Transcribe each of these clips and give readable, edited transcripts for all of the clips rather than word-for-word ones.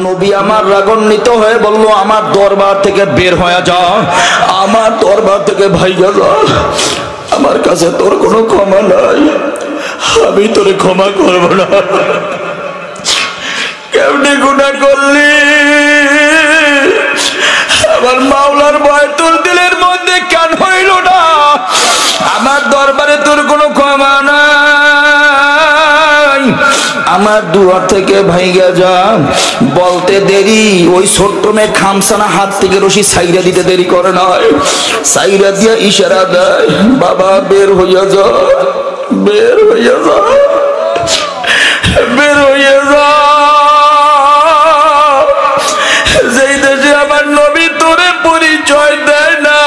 নবী আমার রাগান্বিত হয়ে বলল, আমার দরবার থেকে বের হয়ে যা, আমার দরবার থেকে ভাইগা যা, আমার কাছে তোর কোনো ক্ষমা নাই, আমি তোরে ক্ষমা করব না। কেমনে গুনাহ করলি, আমার মাওলার ভয় তোর দিলের মধ্যে কেন হইল না? আমার দরবারে তোর কোনো ক্ষমা নাই, আমার দুয়ার থেকে ভাইগা যা। বলতে দেরি, ওই ছোট্ট মেয়ে খামসানা হাত থেকে রশি সাইরা দিতে দেরি করে নয়, সাইরা দিয়া ইশারা দেয়, বাবা বের হইয়া যা, বের হইয়া যা, বের হইয়া যা। যেই দেশে আমার নবী তোরে পরিচয় দেয় না,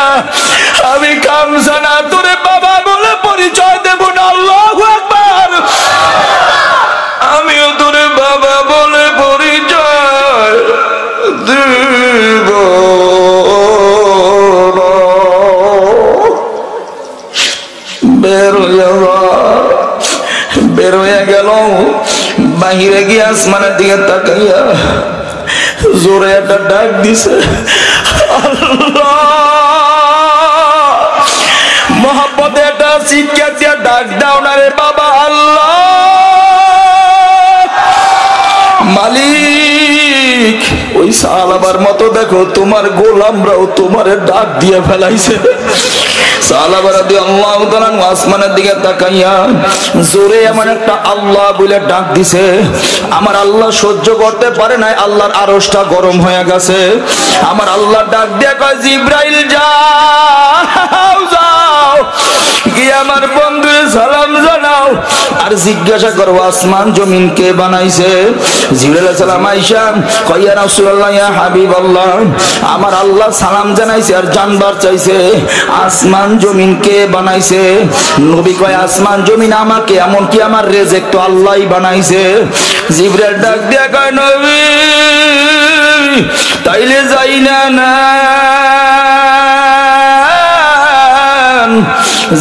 আমি খামসানা তোরে বাবা বলে পরিচয় দেব না। আল্লাহু আকবার। আমিও তোরে বাবা বলে পরিচয় দেব। বের হইয়া বের হইয়া গেল, বাহিরে গিয়ে আসমানের দিকে তাকাইয়া জোরে একটা ডাক দিছে, আল্লাহ। মোহাম্মদে একটা চিৎকার দিয়া ডাক দাও না রে বাবা, আল্লাহ মালিক। ওই সাহাবার মতো দেখো তোমার গোলামরাও তোমারে ডাক দিয়ে ফেলাইছে। সাহাবা রাদিয়াল্লাহু তাআলা আসমানের দিকে তাকাইয়া জোরে এমন একটা আল্লাহ বলে ডাক দিছে, আমার আল্লাহ সহ্য করতে পারে নাই, আল্লাহর আরশটা গরম হয়ে গেছে। আমার আল্লাহ ডাক দিয়ে কয়, জিবরাইল যাও যাও গিয়ে আমার বন্ধুরে সালাম জানাও, আর জিজ্ঞাসা করো আসমান জমিন কে বানাইছে। জিবরাইল আলাইহিস সালাম আয়েশা কয়, ইয়া রাসূলুল্লাহ ইয়া হাবিবাল্লাহ, আমার আল্লাহ সালাম জানাইছে আর জানবার চাইছে আসমান জমিন কে বানাইছে। নবী কয়, আসমান জমিন আমাকে, এমনকি আমার রিজিক তো আল্লাহই বানাইছে। জিবরাইল ডাক দিয়া কয়, নবী তাইলে যাই না না,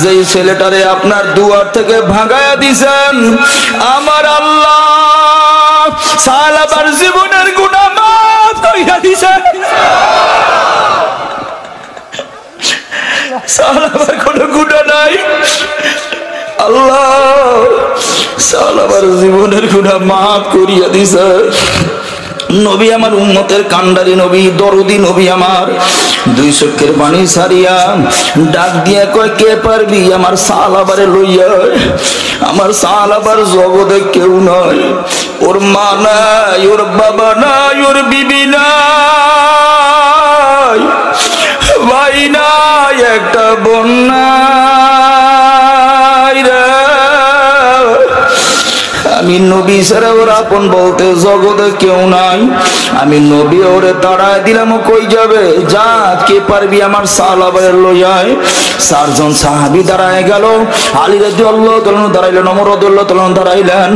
যেই ছেলেটারে আপনার দুয়ার থেকে ভাগায়া দিছেন আমার আল্লাহ সাহাবার জীবনের গুনাহ মাফ কইরা দিছেন। সাহাবার কোনো গুনাহ নাই, আল্লাহ সাহাবার জীবনের গুনাহ মাফ করিয়া দিছে। নবী আমার উম্মতের কান্ডারি নবী, দরদি নবী আমার, দুই চোখের পানি সারিয়া ডাক দিয়া কয়, কে পারবি আমার সাহাবারে লইয়া? আমার সাহাবার জগতে কেউ নাই, ওর মা নাই, ওর বাবা নাই, ওর বিবি নাই, ভাই নাই, একটা বোন নাই রে। আমি নবী ছাড়া ওর আপন বলতে জগতে কেউ নাই। আমি নবী ওরে তাড়ায় দিলাম, কই যাবে? যা, কে পারবি আমার সাহাবারে লইয়ায়। চারজন সাহাবী দাঁড়ায় গেল, আলী রাদিয়াল্লাহু তাআলা দাঁড়াইলেন, ওমর রাদিয়াল্লাহু তাআলা দাঁড়াইলেন,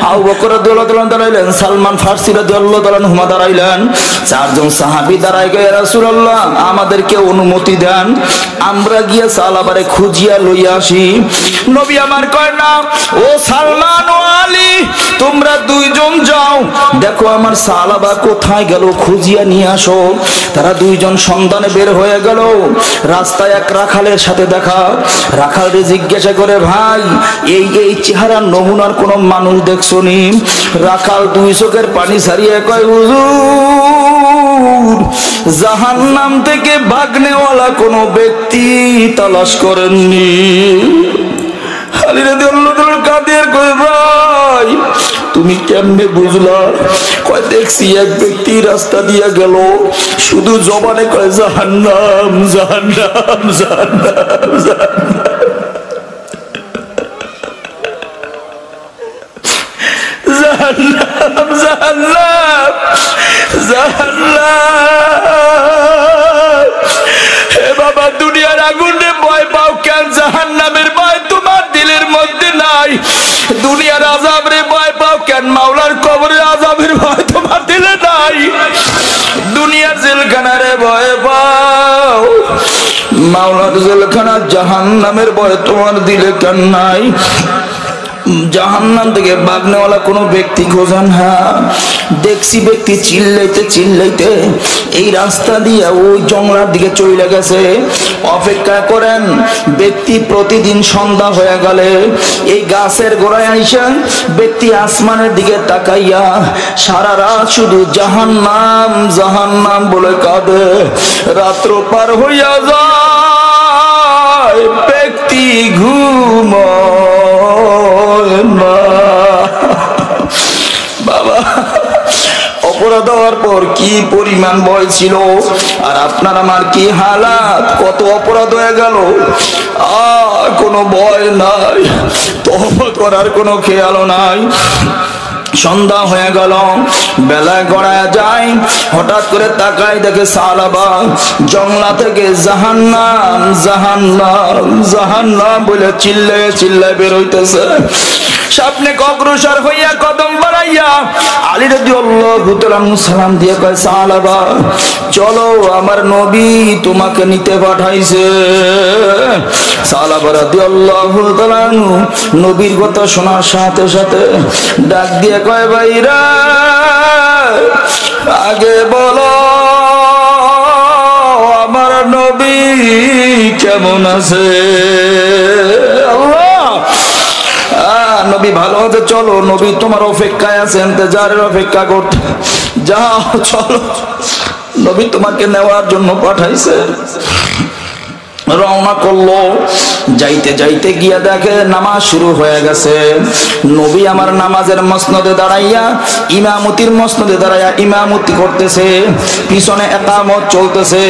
আবু বকর রাদিয়াল্লাহু তাআলা দাঁড়াইলেন, সালমান ফারসি রাদিয়াল্লাহু তাআলা হুমা দাঁড়াইলেন। চারজন সাহাবী দাঁড়ায় গিয়ে, ইয়া রাসূলুল্লাহ আমাদেরকে অনুমতি দেন, আমরা গিয়ে সাহাবারে খুঁজিয়া লইয়া আসি। নবী আমার কয়, না, ও সালমান ও আলী তোমরা দুইজন যাও, দেখো আমার সাহাবা কোথায় গেল, খুঁজিয়া নিয়ে আসো। তারা দুইজন সন্ধানে বের হয়ে গেল। রাস্তায় এক রাখালের সাথে দেখা, রাখালরে জিজ্ঞাসা করে, ভাই এই এই চেহারার নমুনার কোন মানুষ দেখছো নি? রাখাল দুই চোখের পানি ছাড়িয়ে কয়, হুজুর জাহান্নাম থেকে ভাগনেওয়ালা কোন ব্যক্তি তালাশ করেননি। আলী রাদিয়াল্লাহু তাআলা কাঁদিয়ে কয়, ভাই তুমি কেমনে বুঝলা? কয়, দেখছি এক ব্যক্তি রাস্তা দিয়ে গেল, শুধু জবানে কয় জাহান্নাম জাহান্নাম জাহান্নাম জাহান্নাম জাহান্নাম জাহান্নাম। হে বাবা, দুনিয়ার আগুনে ভয় পাও কেন? জাহান্নামের ভয় তোমার দিলের মধ্যে নাই। দুনিয়ার আযাবের ভয় পাও কেন? মাওলার কবরের আযাবের ভয় তোমার দিলে নাই। দুনিয়ার জেলখানারে ভয় পাও, মাওলার জেলখানা জাহান্নামের ভয় তোমার দিলে কেন নাই? জাহান্নাম থেকে বাগনেওয়ালা কোনো ব্যক্তি খোঁজেন। হ্যাঁ, দেখছি ব্যক্তি চিল্লাইতে চিল্লাইতে এই রাস্তা দিয়ে ওই জঙ্গলার দিকে চলে গেছে। অপেক্ষা করেন, ব্যক্তি প্রতিদিন সন্ধ্যা হয়ে গেলে এই গাছের গোড়ায় আইসা ব্যক্তি আসমানের দিকে তাকাইয়া সারা রাত শুধু জাহান্নাম জাহান্নাম বলে কাঁদে। রাত্র পার হইয়া যায়, ব্যক্তি ঘুমায় না। বাবা, অপরাধ হওয়ার পর কি পরিমাণ ভয় ছিল, আর আপনার আমার কি হালাত, কত অপরাধ হয়ে গেল, কোনো ভয় নাই, তওবা করার কোনো খেয়ালও নাই। সন্ধ্যা হয়ে গেল, বেলা গড়ায় যায়, হঠাৎ করে তাকাই দেখে সালাবা জংলা থেকে জাহান্নাম জাহান্নাম জাহান্নাম বলে চিল্লায় চিল্লায় বের হইতেছে। সামনে অগ্রসর হইয়া কদম বাড়াইয়া আলী রাদিয়াল্লাহু তাআলা সালাম দিয়ে কয়, সালাবা চলো, আমার নবী তোমাকে নিতে পাঠাইছে। সালাবা রাদিয়াল্লাহু তাআলা নবীর কথা শোনার সাথে সাথে ডাক দিয়ে কয়, ভাইরা আগে বলো আমার নবী কেমন আছে। আল্লাহ, নবী ভালো আছে, চলো, নবী তোমার অপেক্ষায় আছে, ইন্তজারের অপেক্ষা করতে, যাও চলো, নবী তোমাকে নেওয়ার জন্য পাঠাইছে। রওনা করলো, যাইতে যাইতে গিয়া দেখে নামাজ শুরু হয়ে গেছে। নবী আমার নামাজের মসনদে দাঁড়াইয়া ইমামতির মসনদে দাঁড়াইয়া ইমামতি করতেছে, পিছনে ইকামত চলতেছে।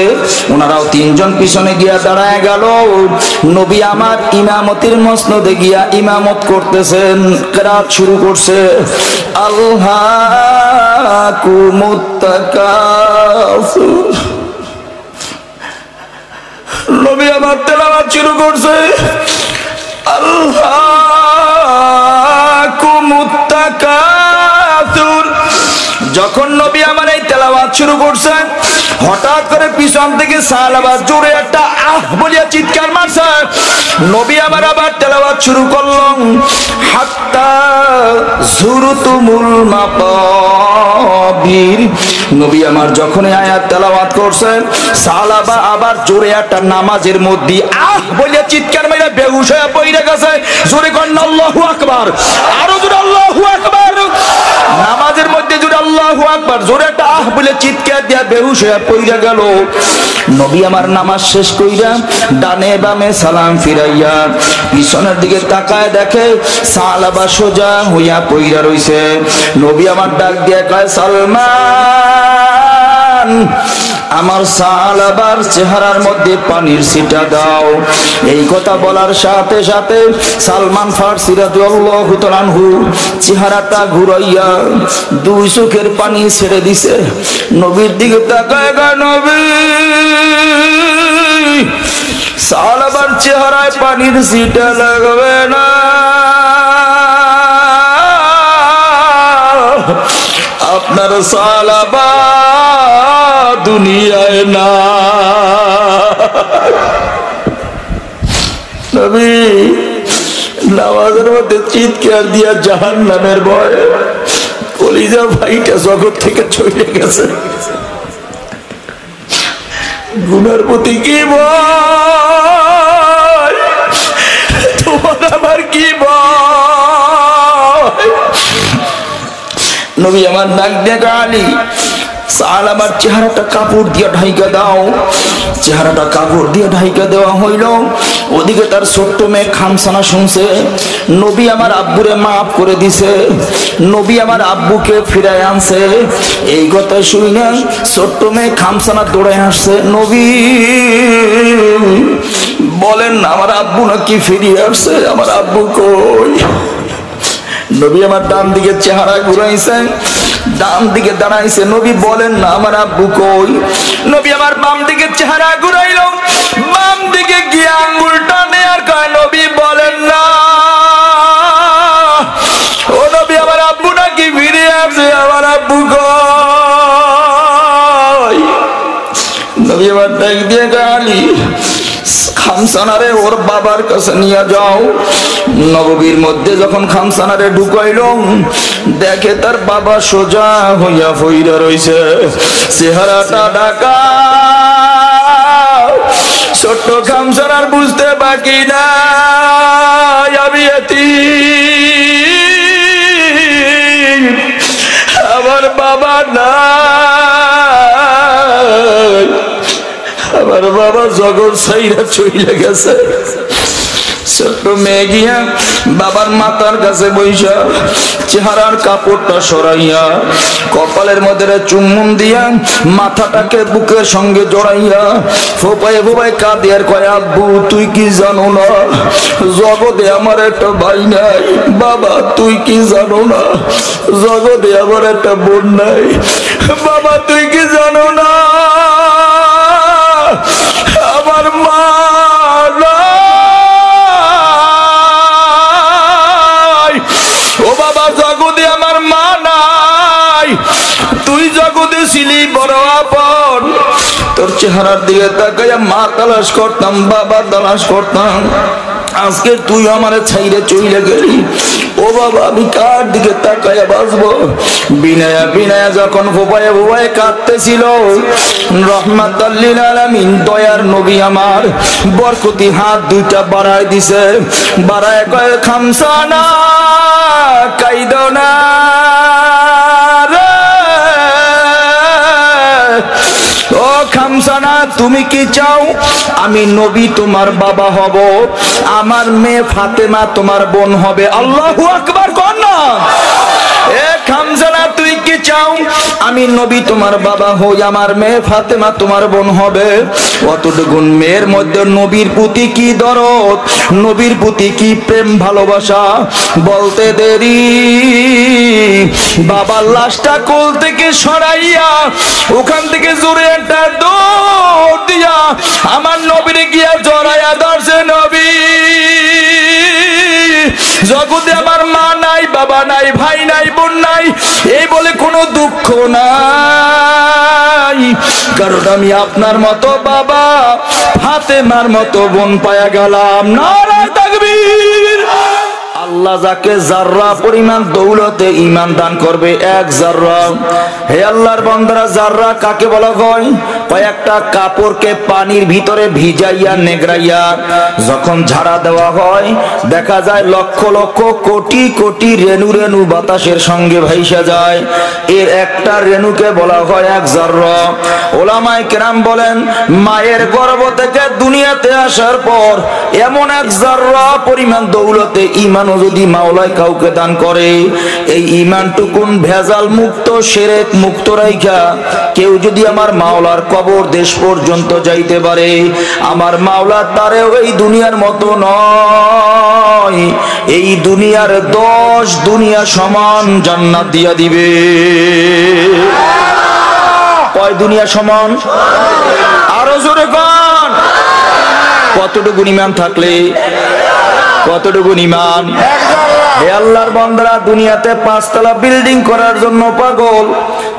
ওনারাও তিনজন পিছনে গিয়া দাঁড়ায় গেল। নবী আমার ইমামতির মসনদে গিয়া ইমামত করতেছেন, কিরাত শুরু করছে, আলহাকুমুত তাকাসুর। নবী আমার তেলাওয়াত শুরু করছে, আলহাকুমুত তাকাসুর। যখন নবী আমার এই তেলাওয়াত শুরু করছেন, হঠাৎ করে পিছন থেকে সাহাবা জোরে একটা আহ বলিয়া চিৎকার মারছে। নবী আমার আবার তেলাওয়াত শুরু করলেন, হাত্তা যুরতুমুল মাকাবির। নবী আমার যখন আয়াত তেলাওয়াত করছেন, সাহাবা আবার জোরে একটা নামাজের মধ্যে আহ বলিয়া চিৎকার মাইরা বেহুশ হয়ে পড়ে গেছে। জোরে কন্না আল্লাহু আকবার, আরো জোরে আল্লাহু আকবার। নামাজের মধ্যে জোরে আল্লাহু আকবার, জোরে একটা আহ বলে চিৎকার দিয়া বেহুশ হয়ে পড়ে গেল। নবী আমার নামাজ শেষ কইরা ডানে বামে সালাম ফিরাইয়া পিছনের দিকে তাকায় দেখে সাহাবা সোজা হইয়া পইরা রইছে। নবী আমার ডাক দিয়ে কয়, সালমান আমার সাহাবার চেহারার মধ্যে পানির ছিটা দাও। এই কথা বলার সাথে সাথে সালমান ফারসি রাদিয়াল্লাহু তাআলা আনহু চেহারাটা ঘুরাইয়া দুই চোখের পানি ছেড়ে দিছে। নবীর দিকে তাকায়, নবী সাহাবার চেহারায় পানির ছিটা লাগবে না, আপনার সাহাবা দুনিয়ায় না। নবী নামাজের মধ্যে চিৎকার দিয়া জাহান্নামের ভয়ে কলিজা ভাইটা জগৎ থেকে চলে গেছে। গুনার প্রতি কি ভয়, তোমার আমার কি ভয়। নবী আমার ডাক দিয়ে আলী সাহাবার চেহারাটা কাপড় দিয়ে ঢাইকা দাও। চেহারাটা কাপড় দিয়ে ঢাইকা দেওয়া হইল। ওদিকে তার ছোট্ট মেয়ে খামসানা শুনছে, নবী আমার আব্বুরে মাফ করে দিছে, নবী আমার আব্বুকে ফিরায় আনছে। এই কথা শুনে ছোট্ট মেয়ে খামসানা দৌড়ে আসছে, নবী বলেন না আমার আব্বু নাকি ফিরিয়ে আসছে, আমার আব্বু কই। নবী আমার ডান দিকে চেহারা ঘুরাইছে, ডান দিকে দাঁড়াইছে, নবী বলেন না আমার আব্বু কই। নবী আমার বাম দিকে চেহারা ঘুরাইল, বাম দিকে গিয়ে আঙ্গুলটা নেয়ার কয়, নবী বলেন না ও নবী আমার আব্বু নাকি ফিরে আসছে, আমার আব্বু কই। নবী আমার ডাক দিয়ে আলী খামসানারে ওর বাবার কাছে নিয়ে যাও। নববীর মধ্যে যখন খামসানারে ঢুকাইল, দেখে তার বাবা সোজা হইয়া ফইরা রইছে, চেহারাটা ঢাকা। ছোট্ট খামসানার বুঝতে বাকি না আমি এতিম, আমার বাবা নাই, আমার বাবা জগৎ ছাইরা চইলা গেছে। ছোট্ট মেয়ে গিয়া বাবার মাথার কাছে বইসা চেহারার কাপড়টা সরাইয়া কপালের মধ্যে চুম্বন দিয়া মাথাটাকে বুকের সঙ্গে জড়াইয়া ফোপায় ফোপায় কাঁদে আর কয়, আব্বু তুই কি জানো না জগতে আমার একটা ভাই নাই? বাবা তুই কি জানো না জগতে আমার একটা বোন নাই? বাবা তুই কি জানো না আমার মা নাই? ও বাবা জগতে আমার মা নাই, তুই জগতে ছিলি বড় আপন। তোর চেহারার দিকে তাকাইয়া মা তালাশ করতাম, বাবা তালাশ করতাম, আজকে তুই আমার ছাইরে চইলে গেলি। ও বাবা আমি কার দিকে তাকাইয়া বাঁচবো? বিনায়া বিনায়া যখন ফোপায়ে ফোপায়ে কাঁদতেছিল, রহমাতুল লিল আলামিন দয়ার নবী আমার বরকতি হাত দুইটা বাড়ায় দিছে, বাড়ায় কয়, খামসানা কাইদো না রে। ও খামসানা তুমি কি চাও আমি নবী তোমার বাবা হব, আমার মেয়ে ফাতেমা তোমার বোন হবে? আল্লাহু আকবার কোন না? এ খামসানা তুই কি চাও আমি নবী তোমার বাবা হই, আমার মেয়ে ফাতেমা তোমার বোন হবে? অতটুকু মেয়ের মধ্যে নবীর প্রতি কি দরদ, নবীর প্রতি কি প্রেম ভালোবাসা, বলতে দেরি বাবার লাশটা কোল থেকে সরাইয়া ওখান থেকে জোরে একটা দৌড় দিয়া আমার নবীর গিয়া জড়াইয়া ধরছে। নবী জগতে আমার মা নাই, বাবা নাই, ভাই নাই, বোন নাই, এই বলে কোনো দুঃখ নাই, কারণ আমি আপনার মতো বাবা ফাতেমার মতো বোন পায়া গেলাম। নারায়ে তাকবীর। আল্লাহ যাকে জাররা পরিমাণ দৌলতে ঈমান দান করবে, এক জাররা। হে আল্লাহর বান্দারা, জাররা কাকে বলা হয়? কয়েকটা কাপড়কে পানির ভিতরে ভিজাইয়া নেগড়াইয়া যখন ঝাড়া দেওয়া হয়, দেখা যায় লক্ষ লক্ষ কোটি কোটি রেণু রেণু বাতাসের সঙ্গে ভাইসা যায়, এর একটা রেণুকে বলা হয় এক জাররা। ওলামায়ে কেরাম বলেন, মায়ের গর্ভ থেকে দুনিয়াতে আসার পর এমন এক জাররা পরিমাণ দৌলতে ঈমান যদি মাওলায় কাউকে দান করে, এই ঈমানটুকুন ভেজাল মুক্ত শিরক মুক্ত রাইখা কেউ যদি আমার মাওলার কবর দেশ পর্যন্ত যাইতে পারে, আমার মাওলা তারেও এই দুনিয়ার মতো নয়, এই দুনিয়ার 10 দুনিয়া সমান জান্নাত দিয়া দিবে। কয় দুনিয়া সমান? আরো জোরে কোন? কতটুকু ঈমান থাকলে? কতটুকু ঈমান? হে আল্লাহর বান্দারা, দুনিয়াতে 5 তলা বিল্ডিং করার জন্য পাগল,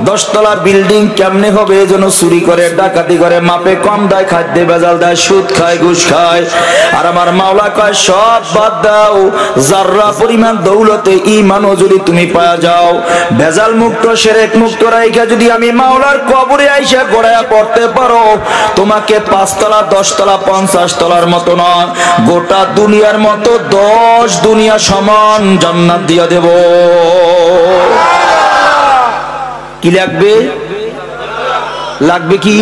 10 তলার বিল্ডিং কেমনে হবে এজন্য চুরি করে, ডাকাতি করে, মাপে কম দেয়, খাদ্যে ভেজাল দেয়, সুদ খায়, ঘুষ খায়। আর আমার মাওলা কয় সব বাদ দাও, জাররা পরিমাণ দৌলতে ঈমানও যদি তুমি পাওয়া যাও, ভেজাল মুক্ত শিরক মুক্ত রাইখা যদি আমি মাওলার কবরে আইসা গড়ায়া পড়তে পারো, তোমাকে 5 তলা 10 তলা 50 তলার মতো না, গোটা দুনিয়ার মতো 10 দুনিয়া সমান জান্নাত দিয়া দেব। কি লাগবে? লাগবে কি?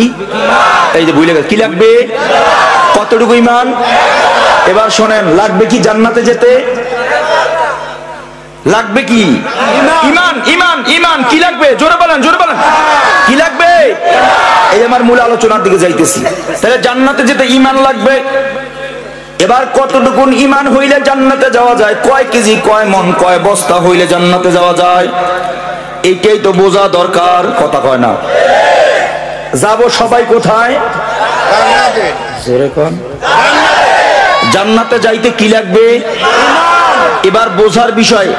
এই যে ভুলে গেছে, কি লাগবে? কতটুকু ঈমান? এবার শোনেন, লাগবে কি জান্নাতে যেতে? লাগবে কি? ঈমান। ঈমান ঈমান কি লাগবে? জোরে বলেন, জোরে বলেন, কি লাগবে? এই আমার মূল আলোচনার দিকে যাইতেছি। তাহলে জান্নাতে যেতে ঈমান লাগবে। এবার কতটুকু ঈমান হইলে জান্নাতে যাওয়া যায়, কয় কেজি, কয় মন, কয় বস্তা হইলে জান্নাতে যাওয়া যায়, এইটাই তো বোঝা দরকার। কথা কয় না? যাব সবাই কোথায়? জান্নাতে যাইতে কি লাগবে? এবার বোঝার বিষয়,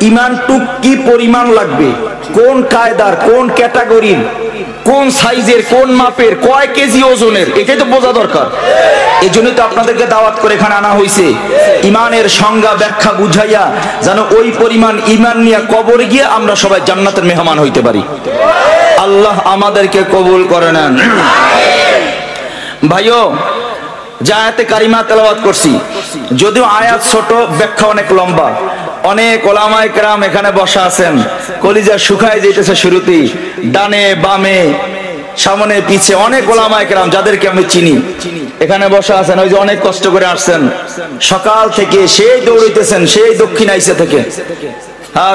ঈমানটুক কি পরিমাণ লাগবে, কোন কায়দার, কোন ক্যাটাগরির, কোন সাইজের, কোন মাপের, কয় কেজি ওজনের, এটাই তো বোঝা দরকার। এই জন্যই তো আপনাদেরকে দাওয়াত করে এখানে আনা হয়েছে, ইমানের সংজ্ঞা ব্যাখ্যা বুঝাইয়া যেন ওই পরিমাণ ইমান নিয়ে কবরে গিয়ে আমরা সবাই জান্নাতের মেহমান হইতে পারি। আল্লাহ আমাদেরকে কবুল করে নেন। ভাইও, যে আয়াতে কারিমা তেলাওয়াত করছি, যদিও আয়াত ছোট, ব্যাখ্যা অনেক লম্বা। অনেক ওলামায়ে কেরাম এখানে বসা আছেন, কলিজা শুকায় যেতেছে শুরুতেই, ডানে বামে সামনে পিছে অনেক ওলামায়ে কেরাম যাদেরকে আমি চিনি এখানে বসা আছেন। ওই যে অনেক কষ্ট করে আসছেন, সকাল থেকে সেই দৌড়াইতেছেন, সেই দক্ষিণ আইসা থেকে।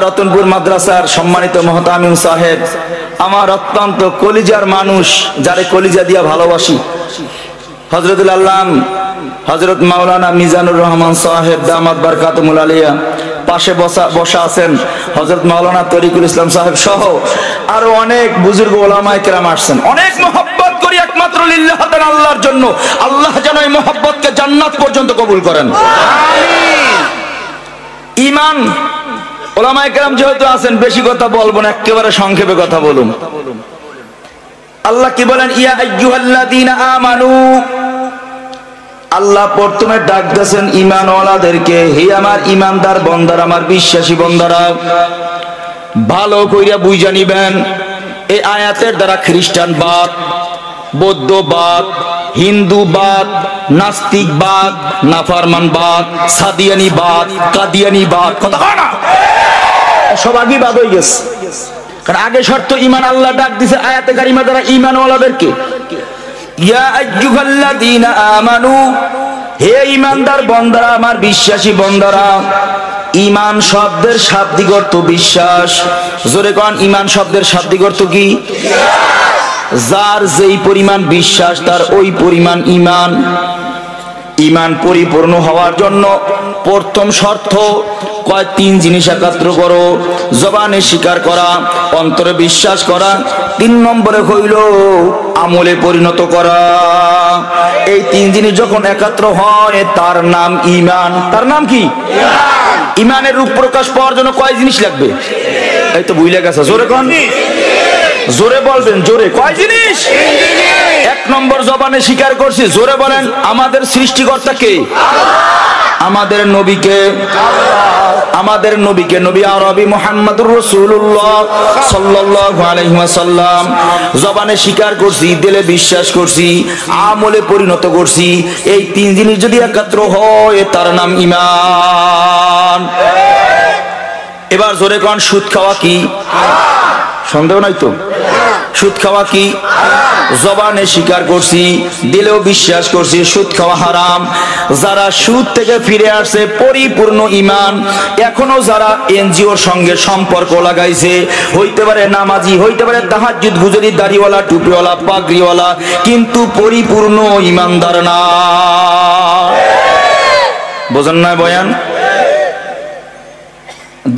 রতনপুর মাদ্রাসার সম্মানিত মুহতামিম সাহেব, আমার অত্যন্ত কলিজার মানুষ, যারে কলিজা দিয়া ভালোবাসি, হযরতুল আল্লাহ হযরত মাওলানা মিজানুর রহমান সাহেব দামাত বারকাতুল আলিয়া, পাশে বসা আছেন হযরত মাওলানা তরিকুল ইসলাম সাহেব সহ আরো অনেক বুজুর্গ ওলামায়ে কেরাম আসছেন। অনেক মহব্বত করি একমাত্র লিল্লাহ তাআলা, আল্লাহর জন্য। আল্লাহ যেন এই মহব্বতকে জান্নাত পর্যন্ত কবুল করেন, আমিন। ঈমান, ওলামায়ে কেরাম যেহেতু আছেন, বেশি কথা বলবো না, একেবারে সংক্ষেপে কথা বলুন। আল্লাহ কি বলেন? ইয়া আইয়ুহাল্লাযীনা আমানু, আল্লাহ প্রথমে ডাক দিয়েছেন ঈমানওয়ালাদেরকে, হে আমার ঈমানদার বান্দারা, আমার বিশ্বাসী বান্দারা, ভালো কইরা বুঝা নিবেন। এই আয়াতের দ্বারা খ্রিস্টানবাদ, বৌদ্ধবাদ, হিন্দুবাদ, নাস্তিকবাদ, নাফরমানবাদ, সাদিয়ানিবাদ, কাদিয়ানিবাদ, কথা কয় না, সব আগেই বাদ হয়ে গেছে। কারণ আগে শর্ত ঈমান, আল্লাহ ডাক দিছে আয়াতে কারিমা দ্বারা ঈমানওয়ালাদেরকে, ইয়া আইয়ুহাল্লাযীনা আমানু, হে ঈমানদার বান্দারা, আমার বিশ্বাসী বান্দারা। ঈমান শব্দের শাব্দিক অর্থ বিশ্বাস। জোরে কোন, ঈমান শব্দের শাব্দিক অর্থ কি? যার যেই পরিমাণ বিশ্বাস তার ওই পরিমাণ ঈমান। ঈমান পরিপূর্ণ হওয়ার জন্য প্রথম শর্ত কয়, তিন জিনিস একাত্র করো, জবানে স্বীকার করা, অন্তরে বিশ্বাস করা, 3 নম্বরে হইল আমলে পরিণত করা। এই 3 জিনিস যখন একাত্র হয় তার নাম ঈমান। তার নাম কি? ঈমানের রূপ প্রকাশ পাওয়ার জন্য কয় জিনিস লাগবে? এই তো ভুলে গেছে, জোরে কোন, জোরে বলবেন, জোরে, কয় জিনিস? 1 নম্বর জবানে স্বীকার করছি, জোরে বলেন, আমাদের সৃষ্টিকর্তা কে? আমাদের নবীকে, আমাদের নবীকে, নবী আরবি মুহাম্মদুর রাসূলুল্লাহ সাল্লাল্লাহু আলাইহি ওয়াসাল্লাম। জবানে স্বীকার করছি, দিলে বিশ্বাস করছি, আমলে পরিণত করছি। এই 3 জিনিস যদি একত্র হয় তার নাম ঈমান। এবার জোরে কোন, সুদ খাওয়া কি? সন্দেহ নাই তো? সুদ খাওয়া কি? জবানে স্বীকার করছি, দিলেও বিশ্বাস করছি সুদ খাওয়া হারাম। যারা সুদ থেকে ফিরে আসছে পরিপূর্ণ ঈমান, এখনো যারা এনজিওর সঙ্গে সম্পর্ক লাগাইছে, হইতে পারে নামাজি, হইতে পারে তাহাজ্জুদ গুজারি, দাড়িওয়ালা, টুপিওয়ালা, পাগড়িওয়ালা, কিন্তু পরিপূর্ণ ঈমানদার না। বোঝেন না বয়ান?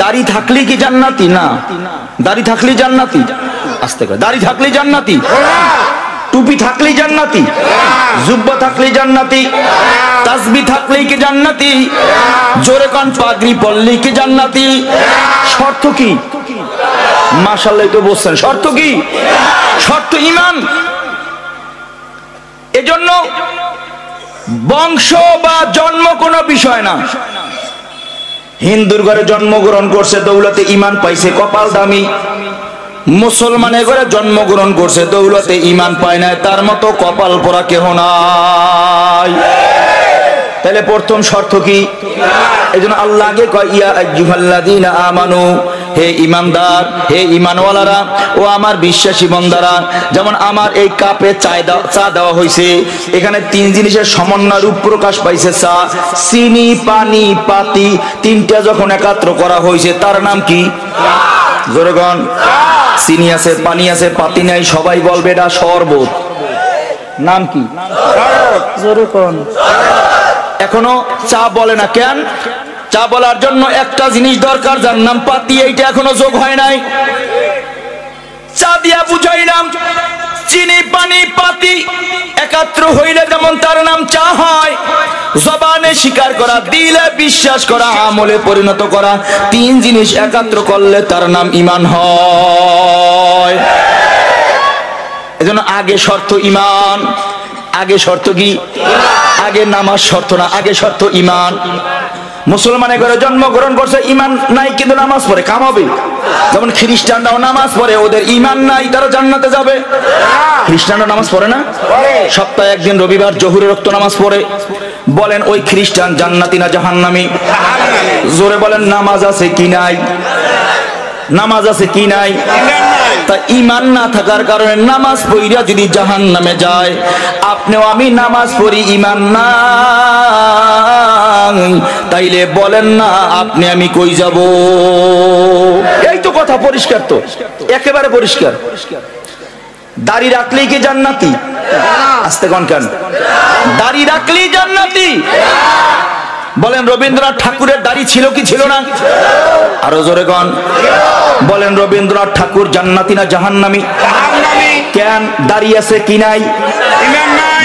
দাড়ি থাকলেই কি জান্নাতি? না, দাড়ি থাকলেই জান্নাতি? আস্তে করে, দাড়ি থাকলেই জান্নাতি? টুপি থাকলেই জান্নাতি? জুব্বা থাকলেই জান্নাতি? তাসবিহ থাকলেই কি জান্নাতি? জোরে কান, পাগড়ি পরলেই কি জান্নাতি? শর্ত কি? মাশাআল্লাহ, তো বলছেন, শর্ত কি? শর্ত ঈমান। এজন্য বংশ বা জন্ম কোনো বিষয় না। হিন্দুর ঘরে জন্মগ্রহণ করছে, দৌলতে ঈমান পাইছে, কপাল দামি। মুসলমানের ঘরে জন্মগ্রহণ করছে, দৌলতে ঈমান পায় না, তার মতো কপাল পোড়া কেহ নাই। তাহলে প্রথম শর্ত কি? এইজন্য আল্লাহ আগে কয়, ইয়া আইয়ুহাল্লাযীনা আমানু, হে ঈমানদার, হে ঈমানওয়ালারা, ও আমার বিশ্বাসী বান্দারা। যেমন আমার এই কাপে চা দেওয়া হয়েছে, এখানে 3 জিনিসের সমন্বয় রূপ প্রকাশ পাইছে। চা, চিনি, পানি, পাতি, 3টা যখন একাত্র করা হয়েছে তার নাম কি? জোরে কোন, চিনি আছে, পানি আছে, পাতি নাই, সবাই বলবে এটা শরবত। নাম কি? জোরে কোন। এখনো চা বলে না কেন? চা বলার জন্য একটা জিনিস দরকার, যার নাম পাতি, এইটা এখনো যোগ হয় নাই। চা দিয়া বুঝাইলাম, চিনি, পানি, পাতি একাত্র হইলে যেমন তার নাম চা হয়। জবানে স্বীকার করা, দিলে বিশ্বাস করা, আমলে পরিণত করা, 3 জিনিস একাত্র করলে তার নাম ঈমান হয়। এজন্য আগে শর্ত ইমান। আগে শর্ত কি? আগে নামাজ শর্ত না, আগে শর্ত ইমান। মুসলমানের ঘরে জন্মগ্রহণ করছে, ইমান নাই কিন্তু নামাজ পড়ে, কাম হবে? যেমন খ্রিস্টানরাও নামাজ পড়ে, ওদের ইমান নাই, তারা জান্নাতে যাবে? খ্রিস্টানরা নামাজ পড়ে না? সপ্তাহে একদিন রবিবার জোহরের রক্ত নামাজ পড়ে। বলেন ওই খ্রিস্টান জান্নাতি না জাহান্নামী? জোরে বলেন নামাজ আছে কি নাই? নামাজ আছে কি নাই? তা ইমান না থাকার কারণে নামাজ পড়িয়া যদি জাহান্নামে যায়, আপনিও আমি নামাজ পড়ি, ইমান নাই, তাইলে বলেন না আপনি আমি কই যাব? এই তো কথা পরিষ্কার, তো একেবারে পরিষ্কার। দাড়ি রাখলেই কি জান্নাতি? আস্তে কোন কেন? দাড়ি রাখলেই জান্নাতি? বলেন রবীন্দ্রনাথ ঠাকুরের দাড়ি ছিল কি ছিল না? আরো জোরে কোন? বলেন রবীন্দ্রনাথ ঠাকুর জান্নাতি না জাহান্নামী? কেন? দাড়ি আছে কি নাই?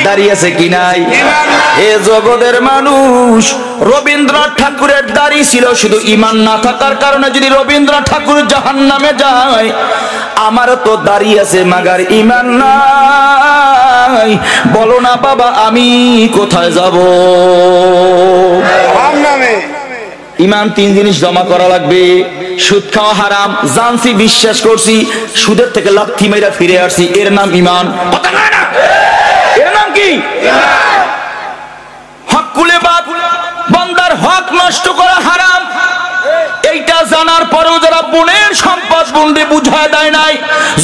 দাড়ি আছে কি নাই? এ জগতের মানুষ, রবীন্দ্রনাথ ঠাকুরের দাড়ি ছিল, শুধু ইমান না থাকার কারণে যদি রবীন্দ্রনাথ ঠাকুর জাহান্নামে যায়, আমারও তো দাড়ি আছে মাগার ইমান নাই। বলো না বাবা আমি কোথায় যাব? ইমান তিন জিনিস জমা করা লাগবে। সুদ খাওয়া হারাম, জানছি, বিশ্বাস করছি, সুদের থেকে লাথি মেরা ফিরে আসছি, এর নাম ইমান। এর নাম কি? হক কুলে বাদ, বান্দার হক নষ্ট করা হারাম। এইটা জানার পরেও যারা বোনের সম্পদ বন্ডে বুঝায় দেয় নাই,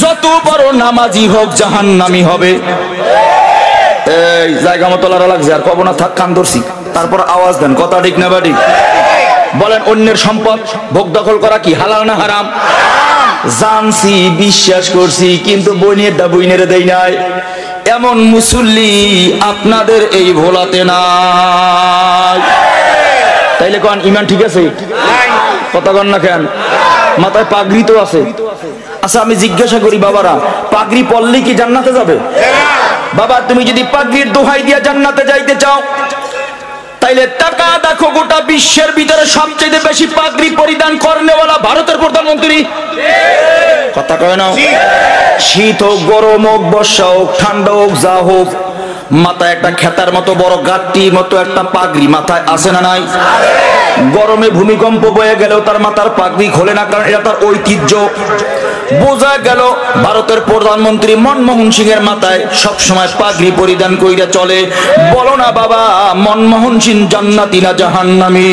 যত বড় নামাজি হোক জাহান্নামী হবে। এই জায়গা মতো লড়া লাগছে, আর কব না থাক, কান ধরছি, তারপর আওয়াজ দেন, কথা ঠিক না বাড়ি? বলেন অন্যের সম্পদ ভোগ দখল করা কি হালাল না হারাম? জানছি, বিশ্বাস করছি, কিন্তু বইনেরটা বইনেরে দেই নাই। এমন মুসল্লি আপনাদের এই ভোলাতে নাই। তাইলে কোন ইমান ঠিক আছে? কথা কন না কেন? মাথায় পাগড়ি তো আছে। আচ্ছা আমি জিজ্ঞাসা করি বাবারা, পাগড়ি পরলে কি জান্নাতে যাবে? বাবা তুমি যদি পাগড়ির দোহাই দিয়া জান্নাতে যাইতে চাও, তাইলে টাকা দেখো, গোটা বিশ্বের ভিতরে সবচেয়ে বেশি পাগড়ি পরিধান করেনেওয়ালা ভারতের প্রধানমন্ত্রী। কথা কয় না? শীত হোক, গরম হোক, বর্ষা হোক, ঠান্ডা হোক, যা হোক, মাথায় একটা খেতার মতো বড় গাঁটটির মতো একটা পাগড়ি মাথায় আছে না নাই? গরমে ভূমিকম্প বয়ে গেলেও তার মাথার পাগড়ি খোলে না, কারণ এটা তার ঐতিহ্য। বোঝা গেল ভারতের প্রধানমন্ত্রী মনমোহন সিং এর মাথায় সব সময় পাগড়ি পরিধান কইরা চলে। বলো না বাবা মনমোহন সিং জান্নাতি না জাহান্নামী?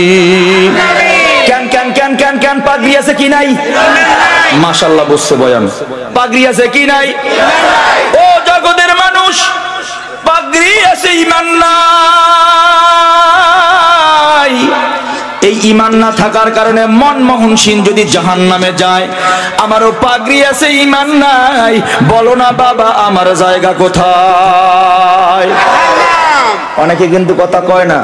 কেন কেন কেন কেন কেন? পাগড়ি আছে কি নাই? মাশাআল্লাহ বসছে বয়ান। পাগড়ি আছে কি নাই? ও জগতের মানুষ, পাগড়ি আছে, ইমান নাই। এই ইমান না থাকার কারণে মনমোহন সিং যদি জাহান্নামে যায়, আমারও পাগড়ি আছে, ইমান নাই। বলো না বাবা আমার জায়গা কোথায়? অনেকে কিন্তু কথা কয় না,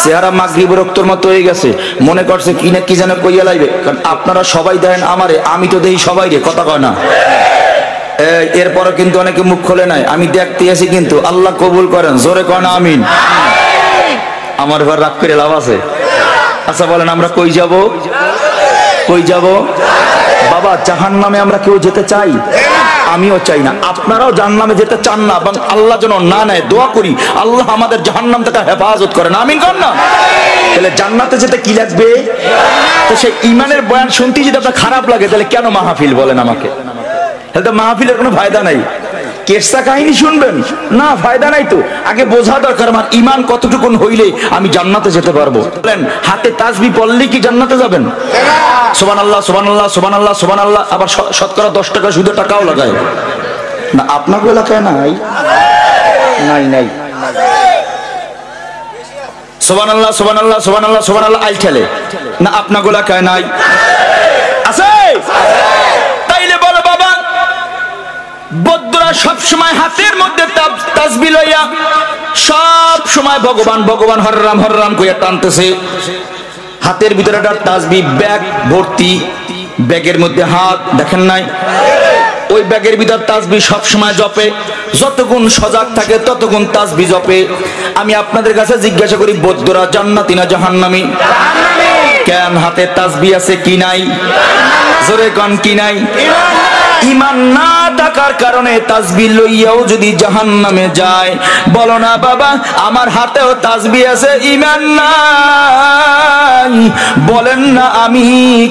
চেহারা মাগরিব রক্তর মতো হয়ে গেছে, মনে করছে কি না কি যেন কইয়া লাইবে। কারণ আপনারা সবাই দেন আমারে, আমি তো দেই সবাই রে, কথা কয় না। এরপরও কিন্তু অনেকে মুখ খোলে নাই, আমি দেখতে আছি, কিন্তু আল্লাহ কবুল করেন, জোরে কয় না আমিন। আমার এবার রাগ করে লাভ আছে? আচ্ছা বলেন আমরা কই যাব? কই যাব? বাবা জাহান্নামে আমরা কেউ যেতে চাই? আমিও চাই না, আপনারাও জাহান্নামে যেতে চান না, এবং আল্লাহ যেন না নেয়, দোয়া করি আল্লাহ আমাদের জাহান্নাম থেকে হেফাজত করেন, আমিন কর না। তাহলে জান্নাতে যেতে কি লাগবে? তো সেই ইমানের বয়ান শুনতে যদি আপনার খারাপ লাগে, তাহলে কেন মাহফিল বলেন আমাকে? তাহলে তো মাহফিলের কোনো ফায়দা নাই। কেসা কাহিনী শুনবেন না, ফায়দা নাই। তো আগে বোঝা দরকার আমার ইমান কতটুকুন হইলে আমি জান্নাতে যেতে পারবো। বলেন হাতে তাসবিহ পড়লে কি জান্নাতে যাবেন? সুবহানাল্লাহ সুবহানাল্লাহ সুবহানাল্লাহ সুবহানাল্লাহ। আবার শতকরা 10 টাকা সুদের টাকাও লাগায় না, আপনাকে এলাকায় নাই? নাই নাই। সুবহানাল্লাহ সুবহানাল্লাহ সুবহানাল্লাহ সুবহানাল্লাহ আইল ঠেলে না, আপনাকে এলাকায় নাই? আছে? তাইলে বলো বাবা, বৌদ্ধরা সব সময় হাতের মধ্যে তাসবিহ লইয়া সব সময় ভগবান ভগবান হরে রাম কইয়া টানতেছে। হাতের ভিতরে একটা তাসবিহ ব্যাগ ভর্তি, ব্যাগের মধ্যে হাত দেখেন নাই? ওই ব্যাগের ভিতর তাসবিহ সব সময় জপে, যতক্ষণ সজাগ থাকে ততক্ষণ তাসবিহ জপে। আমি আপনাদের কাছে জিজ্ঞাসা করি, বৌদ্ধরা জান্নাতি না জাহান্নামী? কেন? হাতে তাসবিহ আছে কি নাই? জোরে কোন কি নাই? ইমান না থাকার কারণে তাসবিহ লইয়াও যদি জাহান্নামে যায়, বলো না বাবা আমার হাতেও তাসবিহ আছে, ইমান নাই, বলেন না আমি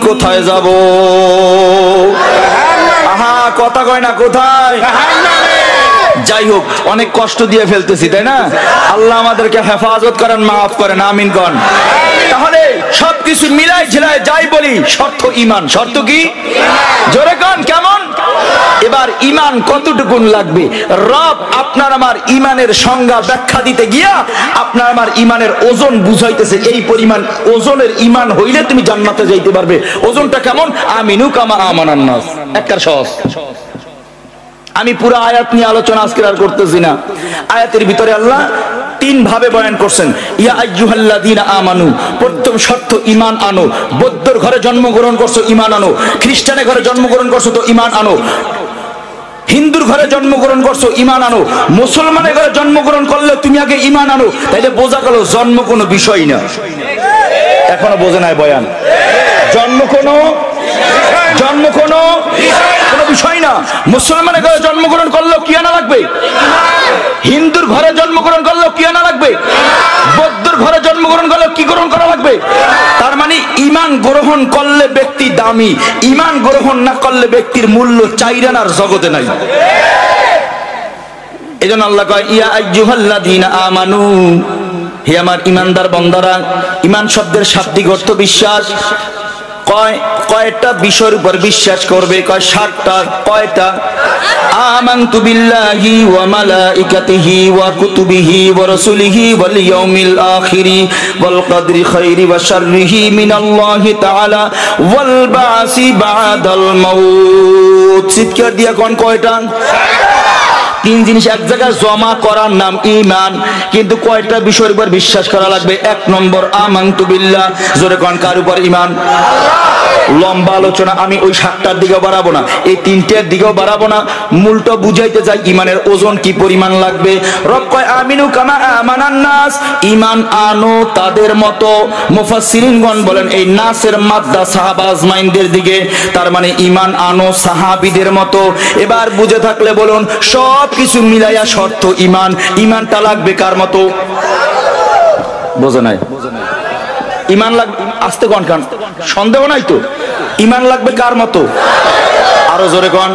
কোথায় যাব? আহা, কথা কয় না, কোথায়? যাই হোক, অনেক কষ্ট দিয়ে ফেলতেছি তাই না? আল্লাহ আমাদেরকে হেফাজত করেন, মাফ করেন, আমিন করেন। তাহলে সবকিছু মিলাই ঝিলাই যাই বলি, শর্ত ইমান। শর্ত কি? জোরে কন, কেমন? এবার ইমান কতটুকুন লাগবে? রব আপনার আমার ইমানের সংজ্ঞা ব্যাখ্যা দিতে গিয়া আপনার আমার ইমানের ওজন বুঝাইতেছে, এই পরিমাণ ওজনের ইমান হইলে তুমি জান্নাতে যাইতে পারবে। ওজনটা কেমন? আমিনু কামা আমানান নাস, একবার সহজ। আমি পুরো আয়াত নিয়ে আলোচনা আজকে আর করতেছি না। আয়াতের ভিতরে আল্লাহ তিন ভাবে বয়ান করছেন। ইয়া আইয়ুহাল্লাযীনা আমানু, প্রথম শর্ত ঈমান আনো। বৌদ্ধর ঘরে জন্মগ্রহণ করছো, ঈমান আনো। খ্রিস্টানের ঘরে জন্মগ্রহণ করছো তো ঈমান আনো। হিন্দুর ঘরে জন্মগ্রহণ করছো, ঈমান আনো। মুসলমানের ঘরে জন্মগ্রহণ করলে তুমি আগে ঈমান আনো। তাইলে বোঝা গেল জন্ম কোনো বিষয় না। এখনো বোঝে নাই বয়ান? জন্ম কোনো বিষয় না। মুসলমানের ঘরে জন্মগ্রহণ করলেও কি আনা লাগবে? হিন্দুর ঘরে জন্মগ্রহণ করলেও কি আনা লাগবে? বৌদ্ধর ঘরে জন্মগ্রহণ করলেও কি গ্রহণ করা লাগবে? তার মানে ঈমান গ্রহণ করলে ব্যক্তি দামি, ঈমান গ্রহণ না করলে ব্যক্তির মূল্য চাইরানার জগতে নাই। এজন্য আল্লাহ কয় ইয়া আইয়ুহাল্লাযীনা আমানু, হে আমার ঈমানদার বান্দারা। ঈমান শব্দের শাব্দিক অর্থ বিশ্বাস। কয়টা বিষয়ের উপর বিশ্বাস করবে? কয় 7টা। কয়টা? আমানতু বিল্লাহি ওয়া মালাইকাতিহি ওয়া কুতুবিহি ওয়া রাসূলিহি ওয়াল ইয়াউমিল আখিরি ওয়াল কদরি খাইরি ওয়া শাররিহি মিনাল্লাহি তাআলা ওয়াল বাসি বাদাল মাউত। চিৎকার দিয়া কোন কয়টা? তিন জিনিস এক জায়গায় জমা করার নাম ঈমান। কিন্তু কয়টা বিষয়ের উপর বিশ্বাস করা লাগবে? 1 নম্বর আমানতু বিল্লাহ। জোরে কোন কার উপর ঈমান? লম্বা আলোচনা, আমি ওই 7টার দিকেও বাড়াবো না, এই 3টের দিকেও বাড়াবো না। মূলটা বুঝাইতে যাই ইমানের ওজন কি পরিমাণ লাগবে। রব কয় আমিনু কামা আমানান নাস, ঈমান আনো তাদের মতো। মুফাসসিরিনগণ বলেন এই নাসের মাদ্দা সাহাবা আজমাইনদের দিকে, তার মানে ঈমান আনো সাহাবীদের মতো। এবার বুঝে থাকলে বলুন, সব কিছু মিলাইয়া শর্ত ঈমান। ঈমানটা লাগবে কার মতো? বোঝে নাই? ঈমান লাগবে, আস্তে কোন কান, সন্দেহ নাই তো? ঈমান লাগবে কার মতো? আরো জোরে কোন।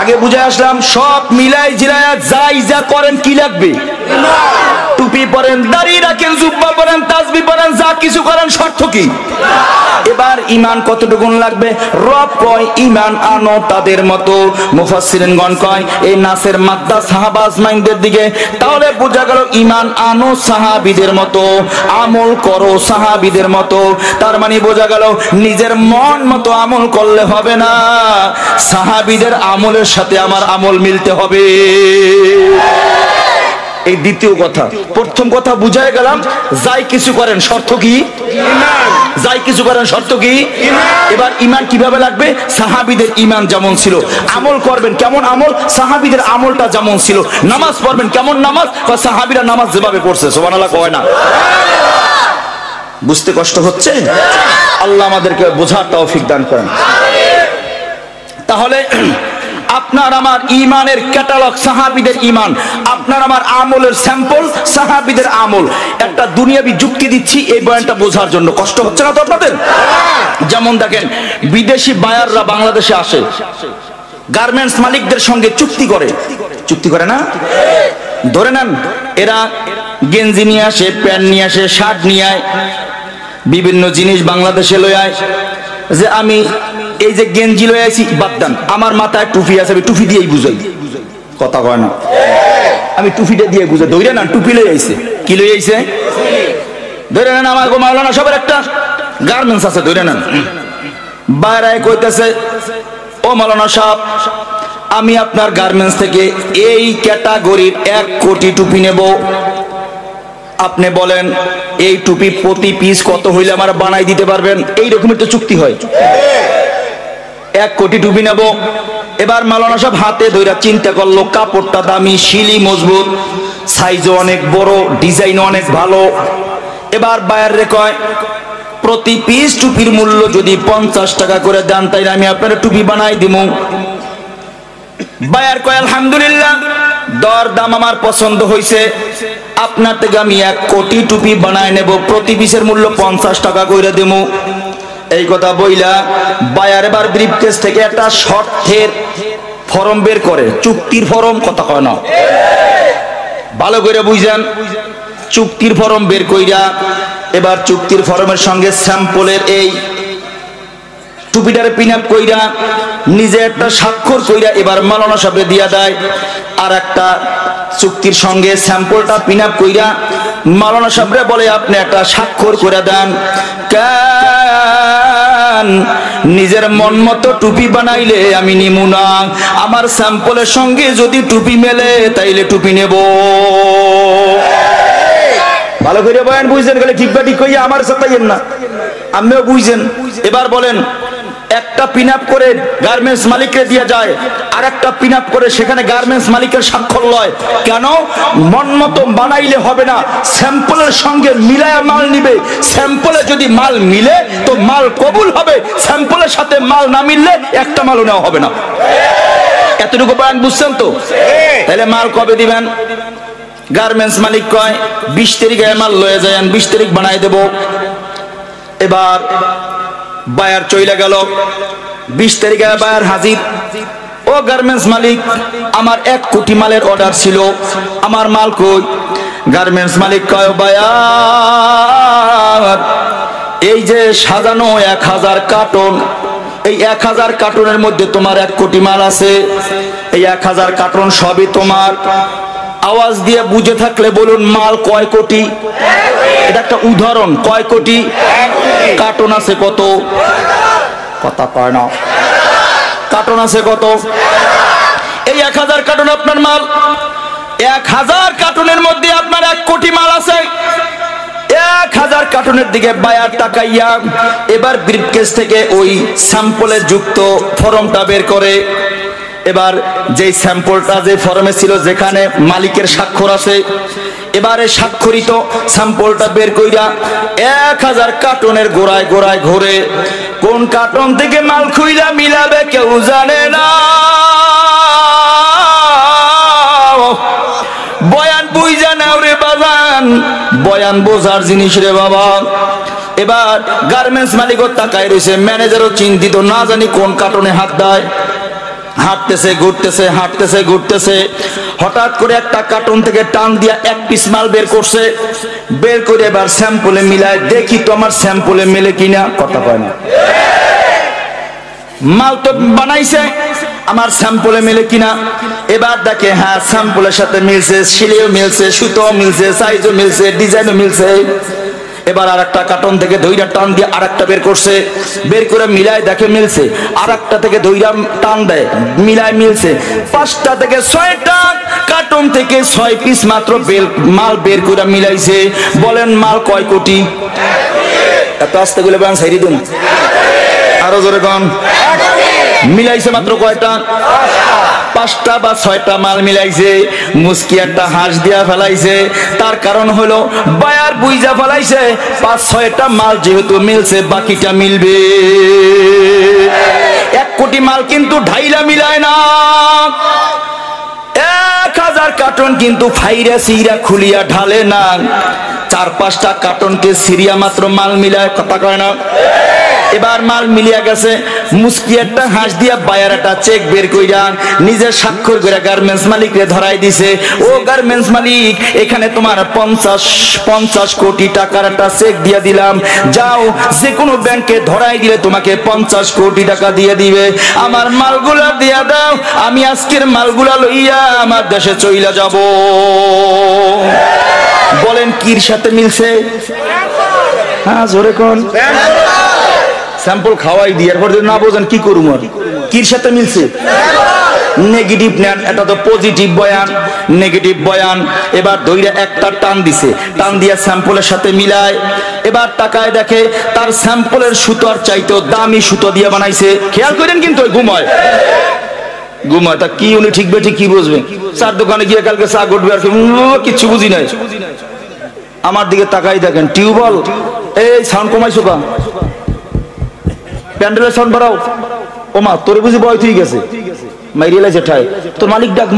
আগে বুঝে আসলাম, সব মিলাই জিলায়া যাই যা করেন কি লাগবে? টুপি পরেন, দাড়ি রাখেন, জুব্বা পরেন, তাসবিহ পরেন, যা কিছু করেন, শর্ত কি? এবার ঈমান কতটুকুন লাগবে? রব কয় ঈমান আনো তাদের মতো। মুফাসসিরিনগণ কয় এই নাসের মাদ্দা সাহাবা আজমাইনদের দিকে। তাহলে বোঝা গেল ঈমান আনো সাহাবীদের মতো, আমল করো সাহাবীদের মতো। তার মানে বোঝা গেল নিজের মন মতো আমল করলে হবে না, সাহাবীদের আমলের সাথে আমার আমল মিলতে হবে। এই দ্বিতীয় কথা। প্রথম কথা বুঝাই গেলাম, যাই কিছু করেন শর্ত কি? ঈমান। যাই কিছু করেন শর্ত কি? ঈমান। এবার ঈমান কিভাবে লাগবে? সাহাবীদের ঈমান যেমন ছিল। আমল করবেন কেমন আমল? সাহাবীদের আমলটা যেমন ছিল। নামাজ পড়বেন কেমন নামাজ? সাহাবীরা নামাজ যেভাবে পড়ছে, সুবহানাল্লাহ কয় না? বুঝতে কষ্ট হচ্ছে? আল্লাহ আমাদেরকে বোঝার তৌফিক দান করেন। তাহলে আপনার আমার ঈমানের ক্যাটালগ সাহাবীদের ঈমান, আপনার আমার আমলের স্যাম্পল সাহাবীদের আমল। একটা দুনিয়াবি যুক্তি দিচ্ছি এই বয়ানটা বোঝার জন্য। কষ্ট হচ্ছে না তো আপনাদের? যেমন দেখেন, বিদেশি বায়াররা বাংলাদেশে আসে, গার্মেন্টস মালিকদের সঙ্গে চুক্তি করে না? ধরে নেন এরা গেঞ্জি নিয়ে আসে, প্যান্ট নিয়ে আসে, শার্ট নিয়ে আয়, বিভিন্ন জিনিস বাংলাদেশে লয়ে আয়। যে আমি এই যে গেঞ্জি লয়ে আইছি, বাদ দেন, আমার মাথায় টুপি আছে, আমি টুপি দিয়েই বুঝাই। কথা কয় না? আমি টুপিটা দিয়ে বুঝাই। ধরে নেন টুপি লয়ে আইছে। কি লয়ে আইছে? ধরে নেন আমার মাওলানা সবার একটা গার্মেন্টস আছে, ধরে নেন। বাইরে কইতেছে, ও মাওলানা সাহেব, আমি আপনার গার্মেন্টস থেকে এই ক্যাটাগরির 1 কোটি টুপি নেব। আপনি বলেন এই টুপি প্রতি পিস কত হইলে আমার বানাই দিতে পারবেন? এই রকমের তো চুক্তি হয়। 1 কোটি টুপি নেব। এবার মাওলানা সাহেব হাতে ধইরা চিন্তা করলো, কাপড়টা দামি, শিলি মজবুত, সাইজও অনেক বড়, ডিজাইনও অনেক ভালো। এবার বায়ার রে কয় প্রতি পিস টুপির মূল্য যদি 50 টাকা করে দেন তাইলে আমি আপনার টুপি বানাই দিমু। বায়ার কয় আলহামদুলিল্লাহ, দর দাম আমার পছন্দ হয়েছে, আপনার থেকে আমি 1 কোটি টুপি বানায় নেব, প্রতি পিসের মূল্য 50 টাকা করে দেবো। এই কথা বইলা বায়ার এবার ব্রিফকেস থেকে একটা শর্তের ফর্ম বের করে, চুক্তির ফর্ম, কথা কয় না, ভালো করে বুঝেন। চুক্তির ফর্ম বের কইরা এবার চুক্তির ফর্মের সঙ্গে স্যাম্পলের এই টুপিটারে পিন আপ কইরা নিজে একটা স্বাক্ষর কইরা এবার মাওলানা সাহেবকে দিয়া দেয়। আর একটা চুক্তির সঙ্গে স্যাম্পলটা পিন আপ কইরা মাওলানা সাহেবরে বলে আপনি একটা স্বাক্ষর করে দেন, কেন নিজের মন মতো টুপি বানাইলে আমি নিমু না, আমার স্যাম্পলের সঙ্গে যদি টুপি মেলে তাইলে টুপি নেব। ভালো করে বয়ান বুঝছেন, গেলে ঠিক বা ঠিক কইয়া আমার সাথে না, আমিও বুঝছেন। এবার বলেন, একটা পিন আপ করে গার্মেন্টস মালিককে দিয়ে যায়, আর একটা পিন আপ করে সেখানে গার্মেন্টস মালিকের স্বাক্ষর লয়, কেন? মন মতো বানাইলে হবে না, স্যাম্পলের সঙ্গে মিলায়া মাল নিবে। স্যাম্পলে যদি মাল মিলে তো মাল কবুল হবে, স্যাম্পলের সাথে মাল না মিললে একটা মালও নেওয়া হবে না। এতটুকু বয়ান বুঝছেন তো? তাহলে মাল কবে দিবেন? গার্মেন্টস মালিক কয় 20 তারিখে মাল লয়ে যায়, 20 তারিখ বানাই দেব। এবার বায়ার চইলা গেল, 20 তারিখে বায়ার হাজির। ও গার্মেন্টস মালিক, আমার 1 কোটি মালের অর্ডার ছিল, আমার মাল কই? গার্মেন্টস মালিক কয়, বায়ার এই যে সাজানো 1000 কার্টন, এই 1000 কার্টনের মধ্যে তোমার 1 কোটি মাল আছে, এই 1000 কার্টন সবই তোমার। আওয়াজ দিয়ে বুঝে থাকলে বলুন মাল কয় কোটি? এটা একটা উদাহরণ, কয় কোটি? কার্টন আছে কত? কথা কয় না, কার্টন আছে কত? এই 1000 কার্টন আপনার মাল, 1000 কার্টনের মধ্যে আপনার 1 কোটি মাল আছে। 1000 কার্টনের দিকে বায়ার তাকাইয়া এবার ব্রিফকেস থেকে ওই স্যাম্পলে যুক্ত ফর্মটা বের করে। এবার যে স্যাম্পলটা যে ফর্মে ছিল, যেখানে মালিকের স্বাক্ষর আছে, এবারে স্বাক্ষরিত স্যাম্পলটা বের কইরা 1000 কার্টনের গোড়ায় গোড়ায় ঘুরে কোন কার্টন থেকে মাল খুইলা মিলাবে কেউ জানে না। বয়ান বুঝা নাও রে বাজান, বয়ান বোঝার জিনিস রে বাবা। এবার গার্মেন্টস মালিকও তাকায় রয়েছে, ম্যানেজারও চিন্তিত, না জানি কোন কার্টনে হাত দেয়। হাঁটতেছে ঘুরতেছে, হাঁটতেছে ঘুরতেছে, হঠাৎ করে একটা কার্টন থেকে টান দিয়া 1 পিস মাল বের করছে। বের করে এবার স্যাম্পলে মিলায়, দেখি তো আমার স্যাম্পলে মেলে কিনা। কথা কয় না, মাল তো বানাইছে, আমার স্যাম্পলে মেলে কিনা। এবার দেখে হ্যাঁ স্যাম্পলের সাথে মিলছে, সিলেও মিলছে, সুতো মিলছে, সাইজও মিলছে, ডিজাইনও মিলছে। এবার আর একটা কার্টন থেকে ধইরা টান দিয়ে আর একটা বের করছে, বের করে মিলায় দেখে মিলছে। আর একটা থেকে ধইরা টান দেয়, মিলায় মিলছে। 5টা থেকে 6টা কার্টন থেকে 6 পিস মাত্র মাল বের করে মিলাইছে। বলেন মাল কয় কোটি? এত আস্তে গুলো বান সাইরি দিন, আরো জোরে কোন। মিলাইছে মাত্র কয়টা? 5টা বা 6টা মাল মিলাইছে। মুস্কি একটা হাঁস দিয়া ফেলাইছে, তার কারণ হলো বায়ার বুইজা ফেলাইছে 5-6টা মাল যেহেতু মিলছে, বাকিটা মিলবে। 1 কোটি মাল কিন্তু ঢাইলা মিলায় না। 1000 কার্টন কিন্তু ফাইরা সিরা খুলিয়া ঢালে না। 4-5টা কার্টনকে সিরিয়া মাত্র মাল মিলায়। কথা কয় না? এবার মাল মিলিয়া গেছে, মুস্কি একটা হাঁস দিয়া বায়ার একটা চেক বের কইরা নিজের স্বাক্ষর করে গার্মেন্টস মালিককে ধরাই দিছে। ও গার্মেন্টস মালিক, এখানে তোমার 50 কোটি টাকার একটা চেক দিয়া দিলাম, যাও যে কোনো ব্যাংকে ধরাই দিলে তোমাকে 50 কোটি টাকা দিয়ে দিবে। আমার মালগুলা দিয়া দাও, আমি আজকের মালগুলা লইয়া আমার দেশে চইলা যাব। বলেন কির সাথে মিলছে? হ্যাঁ জোরে কোন। স্যাম্পল খাওয়াই দিয়ে এরপর যদি না বোঝেন কি করুম? আর কির সাথে মিলছে? নেগেটিভ নেন, এটা তো পজিটিভ বয়ান, নেগেটিভ বয়ান। এবার দইরা একটা টান দিছে, টান দিয়া স্যাম্পলের সাথে মিলায়। এবার তাকায় দেখে তার স্যাম্পলের সুতোর চাইতেও দামি সুতো দিয়ে বানাইছে। খেয়াল করেন কিন্তু ঘুমায় ঘুমায় তা কি উনি ঠিক বেঠিক কি বুঝবে? চার দোকানে গিয়ে কালকে চা ঘটবে আর কিচ্ছু বুঝি নাই। আমার দিকে তাকাই দেখেন, টিউবওয়েল এই সাউন্ড কমাইছো কা, প্যান্ডেলের সাউন্ড বাড়াও। ও মা, তোরে বুঝি বয় ঠিক আছে, মাইরিয়েলা জেঠাই, তোর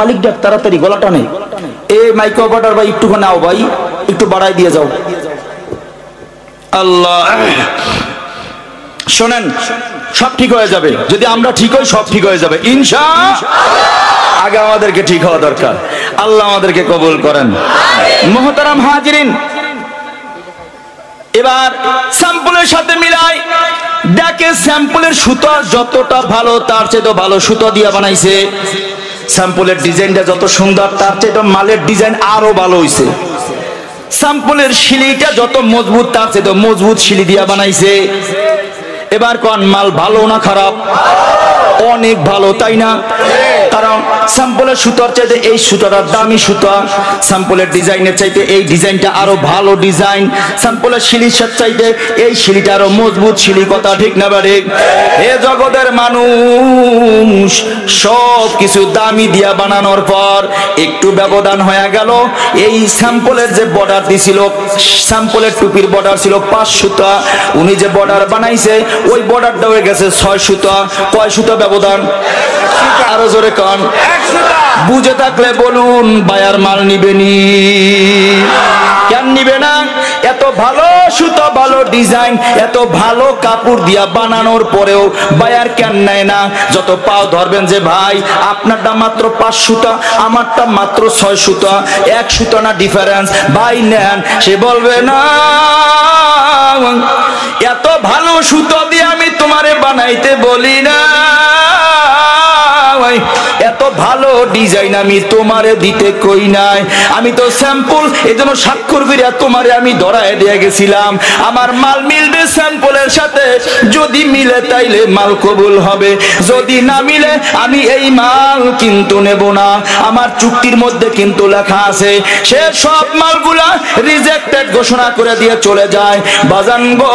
মালিক ডাক তাড়াতাড়ি, গলা টানে। এই মাইক অপারেটর ভাই একটুখানি নাও ভাই, একটু বাড়াই দিয়ে যাও। আল্লাহ, শোনেন, সব ঠিক হয়ে যাবে যদি আমরা ঠিক হই, সব ঠিক হয়ে যাবে ইনশাআল্লাহ। আগে আমাদেরকে ঠিক হওয়া দরকার। আল্লাহ আমাদেরকে কবুল করেন। মুহতারাম হাজিরিন, এবার স্যাম্পলের সাথে মিলাই দেখে স্যাম্পলের সুতো যতটা ভালো তার চেয়ে ভালো সুতো দিয়ে বানাইছে। স্যাম্পলের ডিজাইনটা যত সুন্দর তার চেয়ে মালের ডিজাইন আরো ভালো হইছে। স্যাম্পলের শিলিটা যত মজবুত তার চেয়ে মজবুত শিলি দিয়া বানাইছে। এবার কোন মাল ভালো না খারাপ? অনেক ভালো, তাই না? কারণ স্যাম্পলের সুতার চাইতে এই সুতাটা দামি সুতা, স্যাম্পলের ডিজাইনের চাইতে এই ডিজাইনটা আরো ভালো ডিজাইন, স্যাম্পলের শিলির চাইতে এই শিলিটা আরো মজবুত শিলি। কথা ঠিক না বাড়ি? এ জগতের মানুষ সব কিছু দামি দিয়া বানানোর পর একটু ব্যবধান হয়ে গেল। এই স্যাম্পলের যে বর্ডার দিছিল, স্যাম্পলের টুপির বর্ডার ছিল 5 সুতা, উনি যে বর্ডার বানাইছে ওই বর্ডারটা হয়ে গেছে 6 সুতা। কয় সুতা ব্যবধান? আরো জোরে কান। বুঝে থাকলে বলুন, বায়ার মাল নিবেনি? কেন নিবে না? এত ভালো সুতা, ভালো ডিজাইন, এত ভালো কাপড় দিয়া বানানোর পরেও বায়ার কেন নেয় না? যত পাও ধরবেন যে ভাই আপনারটা মাত্র 5 সুতা, আমারটা মাত্র 6 সুতা, 1 সুতা না ডিফারেন্স, ভাই নেন। সে বলবে না, এত ভালো সুতো দিয়ে আমি তোমারে বানাইতে বলি না, এত ভালো ডিজাইন আমি তোমারে দিতে কই নাই, আমি তো স্যাম্পল এজন্য স্বাক্ষর করিয়া তোমারে আমি ধরায় দিয়ে গেছিলাম। আমার মাল মিলবে স্যাম্পলের সাথে, যদি মিলে তাইলে মাল কবুল হবে, যদি না মিলে আমি এই মাল কিন্তু নেব না। আমার চুক্তির মধ্যে কিন্তু লেখা আছে সে সব মালগুলা রিজেক্টেড ঘোষণা করে দিয়ে চলে যায়। বাজান গো,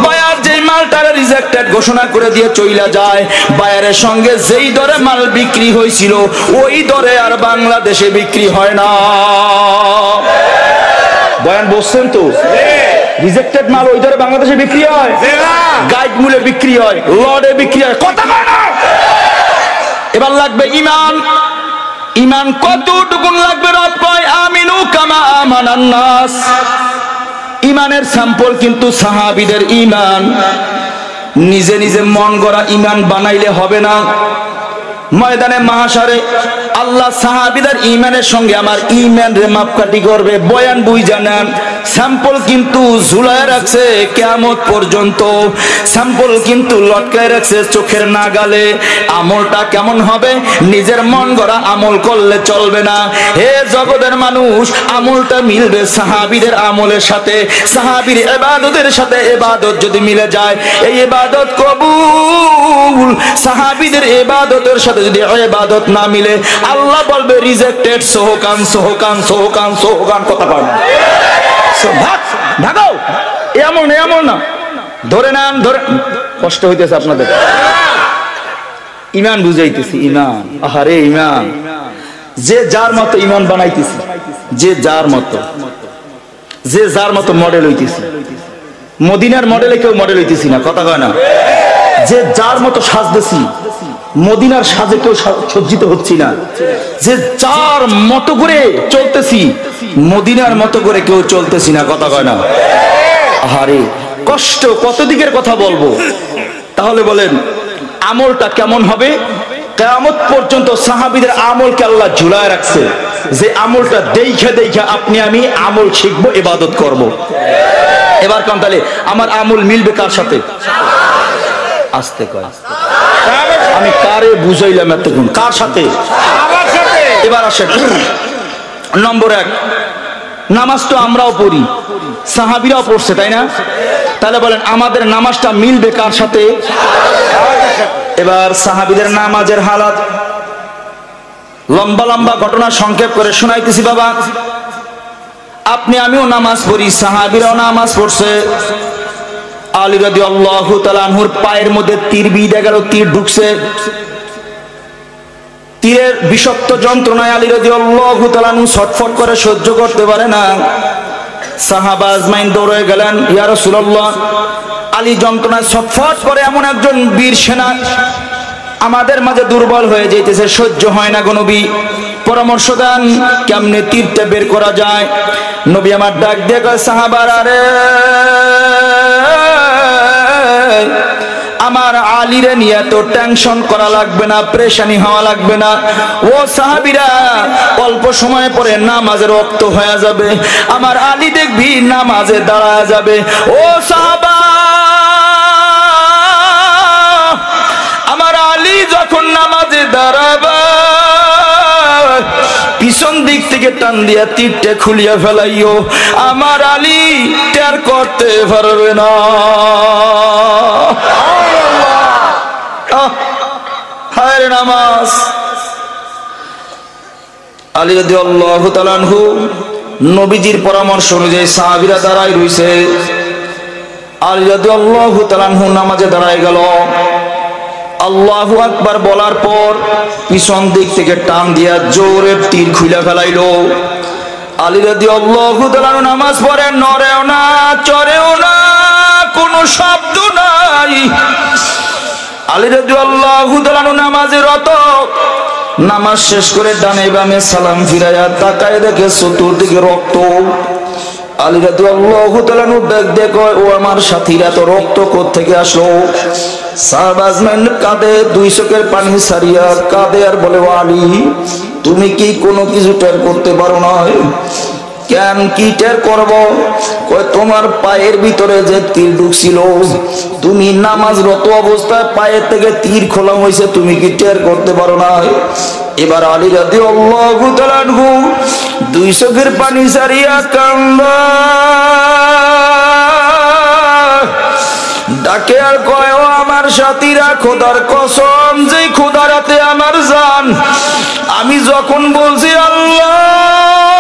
বায়ার যেই মালটারে রিজেক্টেড ঘোষণা করে দিয়ে চইলা যায়, বায়ারের সঙ্গে যেই দরে মাল বিক্রি হয়েছিল ওই দরে আর বাংলাদেশে বিক্রি হয় না। বয়ান বলছেন তো, রিজেক্টেড মাল ওই দরে বাংলাদেশে বিক্রি হয়, গাইড মূল্যে বিক্রি হয়, লর্ডে বিক্রি হয়। কথা বলে না। এবার লাগবে ইমান। ইমান কতটুকুন লাগবে? রব কয় আমিনু কামা আমানান নাস। ইমানের স্যাম্পল কিন্তু সাহাবীদের ইমান। নিজে নিজে মন গড়া ইমান বানাইলে হবে না। ময়দানে মাহশারে আল্লাহ সাহাবীদের ইমানের সঙ্গে আমার ইমান রে মাপকাঠি করবে। বয়ান বুঝ জানেন, স্যাম্পল কিন্তু ঝুলায় রাখছে কিয়ামত পর্যন্ত, স্যাম্পল কিন্তু লটকায় রাখছে চোখের নাগালে। আমলটা কেমন হবে? নিজের মন গড়া আমল করলে চলবে না। হে জগতের মানুষ, আমলটা মিলবে সাহাবীদের আমলের সাথে, সাহাবীর ইবাদতের সাথে। ইবাদত যদি মিলে যায় এই ইবাদত কবুল, সাহাবীদের ইবাদতের সাথে যদি ইবাদত না মিলে আল্লাহ বলবে রিজেক্টেড। সোহকান সোহকান সোহকান সোহকান। কথা কয় না? ভাগো, এমন না, ধরে নেন, ধরে। কষ্ট হইতেছে আপনাদের? ইমান বুঝাইতেছি, ইমান। আহারে ইমান, যে যার মতো ইমান বানাইতেছি, যে যার মতো, যে যার মতো মডেল হইতেছি। মদিনার মডেলে কেউ মডেল হইতেছি না। কথা কয় না? যে যার মতো সাজতেছি, মদিনার সাজে কেউ সজ্জিত হচ্ছি না। যে যার মতো করে চলতেছি, মদিনার মতো করে কেউ চলতেছি না। কথা কয় না? আহারে কষ্ট, কত দিকের কথা বলবো। তাহলে বলেন আমলটা কেমন হবে? কিয়ামত পর্যন্ত সাহাবীদের আমলকে আল্লাহ ঝুলায় রাখছে, যে আমলটা দেখে দেখে আপনি আমি আমল শিখবো, ইবাদত করব। এবার কোন তাহলে আমার আমল মিলবে কার সাথে? আস্তে কয়, আমি কারে বুঝাইলাম এতক্ষণ? কার সাথে? এবার আসেন নম্বর 1, নামাজ তো আমরাও পড়ি, সাহাবীরাও পড়ছে, তাই না? তাহলে বলেন আমাদের নামাজটা মিলবে কার সাথে? এবার সাহাবীদের নামাজের হালাত লম্বা লম্বা ঘটনা সংক্ষেপ করে শোনাইতেছি বাবা। আপনি আমিও নামাজ পড়ি, সাহাবীরাও নামাজ পড়ছে। আলী রাদিয়াল্লাহু তাআলা আনহুর পায়ের মধ্যে তীর বিঁধে গেল, তীর ঢুকছে। তীরের বিষাক্ত যন্ত্রণায় আলী রাদিয়াল্লাহু তাআলা আনহু ছটফট করে সহ্য করতে পারে না। সাহাবা আজমাইন দৌড়ে গেলেন, ইয়া রাসূলুল্লাহ, আলী যন্ত্রণায় ছটফট করে, এমন একজন বীর সেনা আমাদের মাঝে দুর্বল হয়ে যাইতেছে, সহ্য হয় না গো নবী, পরামর্শ দেন কেমনে তীরটা বের করা যায়। নবী আমার ডাক দিয়ে কয়, সাহাবারা রে, আমার আলীরে নিয়ে তো টেনশন করা লাগবে না, প্রেশানি হওয়া লাগবে না। ও সাহাবীরা, অল্প সময় পরে নামাজের রক্ত হয়ে যাবে, আমার আলী দেখবি নামাজে দাঁড়ায় যাবে। ও সাহাবা, আমার আলী যখন নামাজে দাঁড়াবে, পিছন দিক থেকে টান দিয়া তীরটা খুলিয়া ফেলাইও, আমার আলী টের করতে পারবে না। হায় নামাজ। আলী রাদিয়াল্লাহু তাআলা আনহু নবীজির পরামর্শ অনুযায়ী সাহাবীরা দাঁড়ায় রইছে। আলী রাদিয়াল্লাহু তাআলা আনহু নামাজে দাঁড়ায় গেল। আল্লাহু আকবার বলার পর পিছন দিক থেকে টান দিয়া জোরে তীর খুলে ফেলাইলো। আলী রাদিয়াল্লাহু তাআলা নামাজ পড়ে, নড়েও না, চড়েও না, কোনো শব্দ নাই। আলী রাদিয়াল্লাহু তাআলা নামাজে রত। নামাজ শেষ করে ডানে বামে সালাম ফিরাইয়া তাকায় দেখে চতুর্দিকে রক্ত। আলী রাদিয়াল্লাহু তাআলা দেখে, ও আমার সাথীরা, তো রক্ত কোথা থেকে আসলো? সাহাবা আজমাইন কাঁদে, দুই চোখের পানি সারিয়া কাঁদে আর বলে, ও আলী, তুমি কি কোনো কিছু টের করতে পারো না? কেন, কি টের করব? কয়, তোমার পায়ের ভিতরে যে তীর ঢুকছিল, তুমি নামাজরত অবস্থায় পায়ের থেকে তীর খোলা হয়েছে, তুমি কি টের করতে পারো না? এবার আলী রাদিয়াল্লাহু তাআলা আনহু দুই চোখের পানি সারিয়া কান্দা, ডাকে আর কয়, ও আমার সাথীরা, খোদার কসম, যে খোদার হাতে আমার জান, আমি যখন বলছি আল্লাহু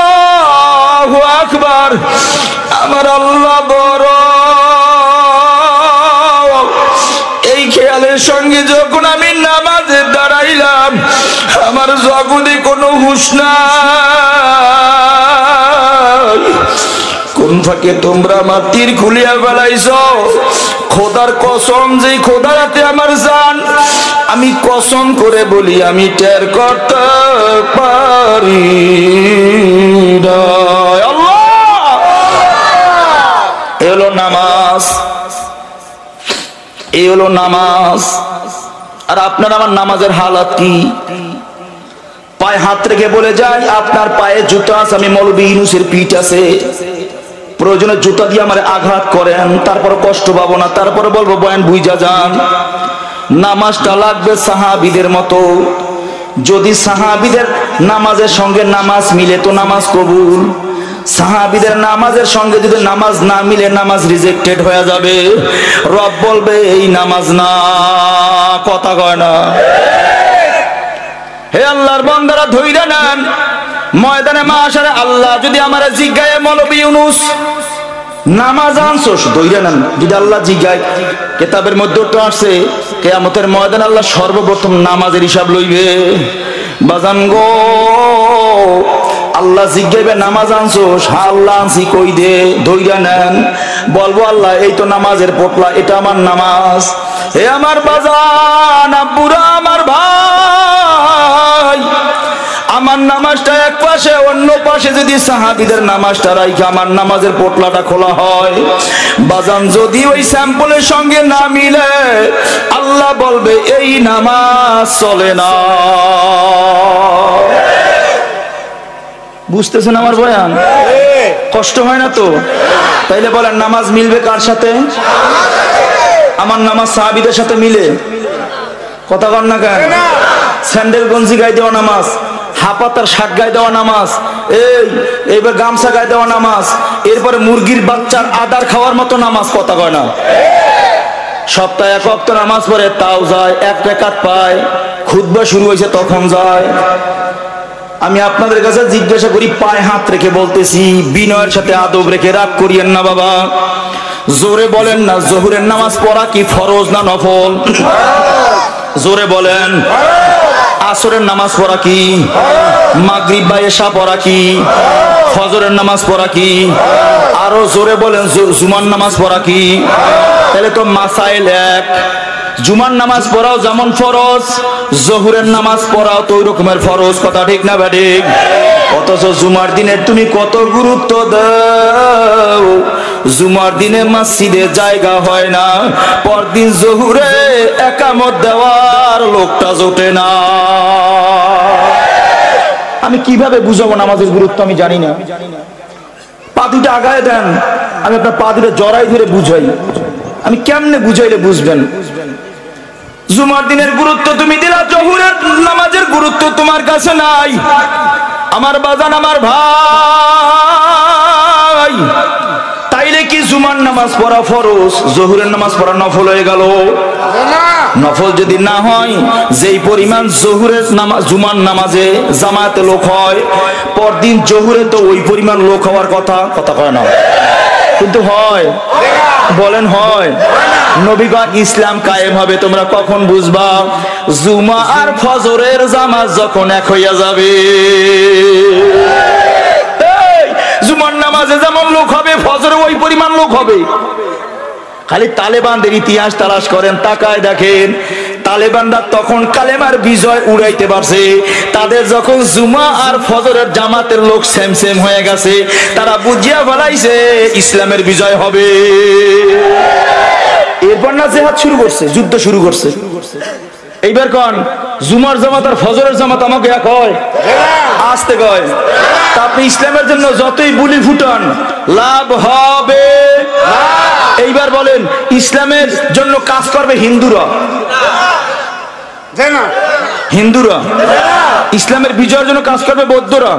আকবার, আমার আল্লাহ বড়, এই খেয়ালের সঙ্গে যখন আমি নামাজে দাঁড়াইলাম, আমার জগতে কোনো হুঁশ নাই। কোন ফাঁকে তোমরা আমার তীর খুলিয়া ফেলাইছো? খোদার কসম, যে খোদার হাতে আমার জান, আমি কসম করে বলি, আমি টের করতে পারি না। আল্লাহ, এলো নামাজ, এই হলো নামাজ। আর আপনার আমার নামাজের হালাত কি? পায়ে হাত রেখে বলে যাই, আপনার পায়ে জুতা আছে, আমি মৌলভী ইউনূসের পিঠ আছে, প্রয়োজনে জুতা দিয়ে আমার আঘাত করেন, তারপর কষ্ট পাবো না, তারপরে বলবো বয়ান বুঝা যান। নামাজটা লাগবে সাহাবীদের মতো। যদি সাহাবীদের নামাজের সঙ্গে নামাজ মিলে তো নামাজ কবুল, সাহাবীদের নামাজের সঙ্গে যদি নামাজ না মিলে, নামাজ রিজেক্টেড হয়ে যাবে। রব বলবে, এই নামাজ না, কথা কয় না। হে আল্লাহর বান্দারা, ধৈর্য নেন। ময়দানে মাশারে আল্লাহ যদি আমার জিজ্ঞায়, মৌলভী ইউনূস নামাজ আনছোস, ধৈর্য নেন। যদি আল্লাহ জিজ্ঞায়, কিতাবের মধ্যে তো আসছে, কিয়ামতের ময়দানে আল্লাহ সর্বপ্রথম নামাজের হিসাব লইবে। বাজান গো, আল্লাহ জিজ্ঞাইবে, নামাজ আনছোস? হ্যাঁ আল্লাহ আনছি। কই দে? ধৈর্য নেন। বলবো, আল্লাহ এই তো নামাজের পোটলা, এটা আমার নামাজ। হে আমার বাজান, আব্বুরা, আমার ভাই, আমার নামাজটা এক পাশে, অন্য পাশে যদি সাহাবীদের নামাজটা রাইখে আমার নামাজের পোটলাটা খোলা হয়, বাজান যদি ওই স্যাম্পলের সঙ্গে না মিলে, আল্লাহ বলবে, এই নামাজ চলে না। বুঝতেছেন আমার বয়ান? কষ্ট হয় না তো? তাইলে বলেন, নামাজ মিলবে কার সাথে? আমার নামাজ সাহাবীদের সাথে মিলে? কথা কন না কেন? স্যান্ডেল গঞ্জি গায়ে দেওয়া নামাজ, হাপাতার শাক গায়ে দেওয়া নামাজ, এইবার গামছা গায়ে দেওয়া নামাজ, এরপরে মুরগির বাচ্চার আদার খাওয়ার মতো নামাজ, কথা কয় না? সপ্তাহে এক ওয়াক্ত নামাজ পড়ে, তাও যায়, এক রাকাত পায়, খুতবা শুরু হয়েছে তখন যায়। আমি আপনাদের কাছে জিজ্ঞাসা করি, পায়ে হাত রেখে বলতেছি, বিনয়ের সাথে আদব রেখে, রাগ করিয়েন না বাবা, জোরে বলেন না, জোহরের নামাজ পড়া কি ফরজ না নফল? জোরে বলেন। আসরের নামাজ পড়া কি? মাগরিব বা এশা পড়া কি? ফজরের নামাজ পড়া কি? আরো জোরে বলেন জুমার নামাজ পড়া কি? তাহলে তো মাসাইল এক। জুমার নামাজ পড়াও যেমন ফরজ, জোহরের নামাজ পড়াও তো ওই রকমের ফরজ। কথা ঠিক না ঠিক? অথচ জুমার দিনে তুমি কত গুরুত্ব দাও। জুমার দিনে মসজিদে জায়গা হয় না, পরদিন জোহরে একামত দেওয়ার লোকটা জোটে না। আমি কিভাবে বুঝাবো নামাজের গুরুত্ব? আমি জানি না। পা দুটো আগায় দেন, আমি আপনার পা দুটো জড়াই ধরে বুঝাই। আমি কেমনে বুঝাইলে বুঝবেন? জুমার দিনের গুরুত্ব তুমি দিলা, জোহরের নামাজের গুরুত্ব তোমার কাছে নাই। আমার বাজান, আমার ভাই, তাইলে কি জুমার নামাজ পড়া ফরজ, জোহরের নামাজ পড়া নফল হয়ে গেল? নফল যদি না হয়, যেই পরিমাণ জোহরের নামাজ জুমার নামাজে জামাতে লোক হয়, পরদিন জোহরে তো ওই পরিমাণ লোক হওয়ার কথা। কথা কয় না? কিন্তু হয়। বলেন হয়? নবীগণ ইসলাম কায়েম হবে তোমরা কখন বুঝবা? জুমা আর ফজরের জামাত যখন এক হইয়া যাবে। জুমার নামাজে যেমন লোক হবে, ফজরে ওই পরিমাণ লোক হবে। খালি তালেবানদের ইতিহাস তালাশ করেন, তাকায় দেখেন তালেবানরা তখন কালেমার বিজয় উড়াইতে পারছে। তাদের যখন জুমা আর ফজরের জামাতের লোক সেম সেম হয়ে গেছে, তারা বুঝিয়া ফেলাইছে ইসলামের বিজয় হবে। এরপর না জেহাদ শুরু করছে, যুদ্ধ শুরু করছে। এইবার কোন জুমার জামাত আর ফজরের জামাত আমাকে এক হয়? আসতে কয়। তা আপনি ইসলামের জন্য যতই বুলি ফুটান, লাভ হবে। এইবার বলেন, ইসলামের জন্য কাজ করবে হিন্দুরা, হিন্দুরা। ইসলামের বিজয়ের জন্য কাজ করবে বৌদ্ধরা,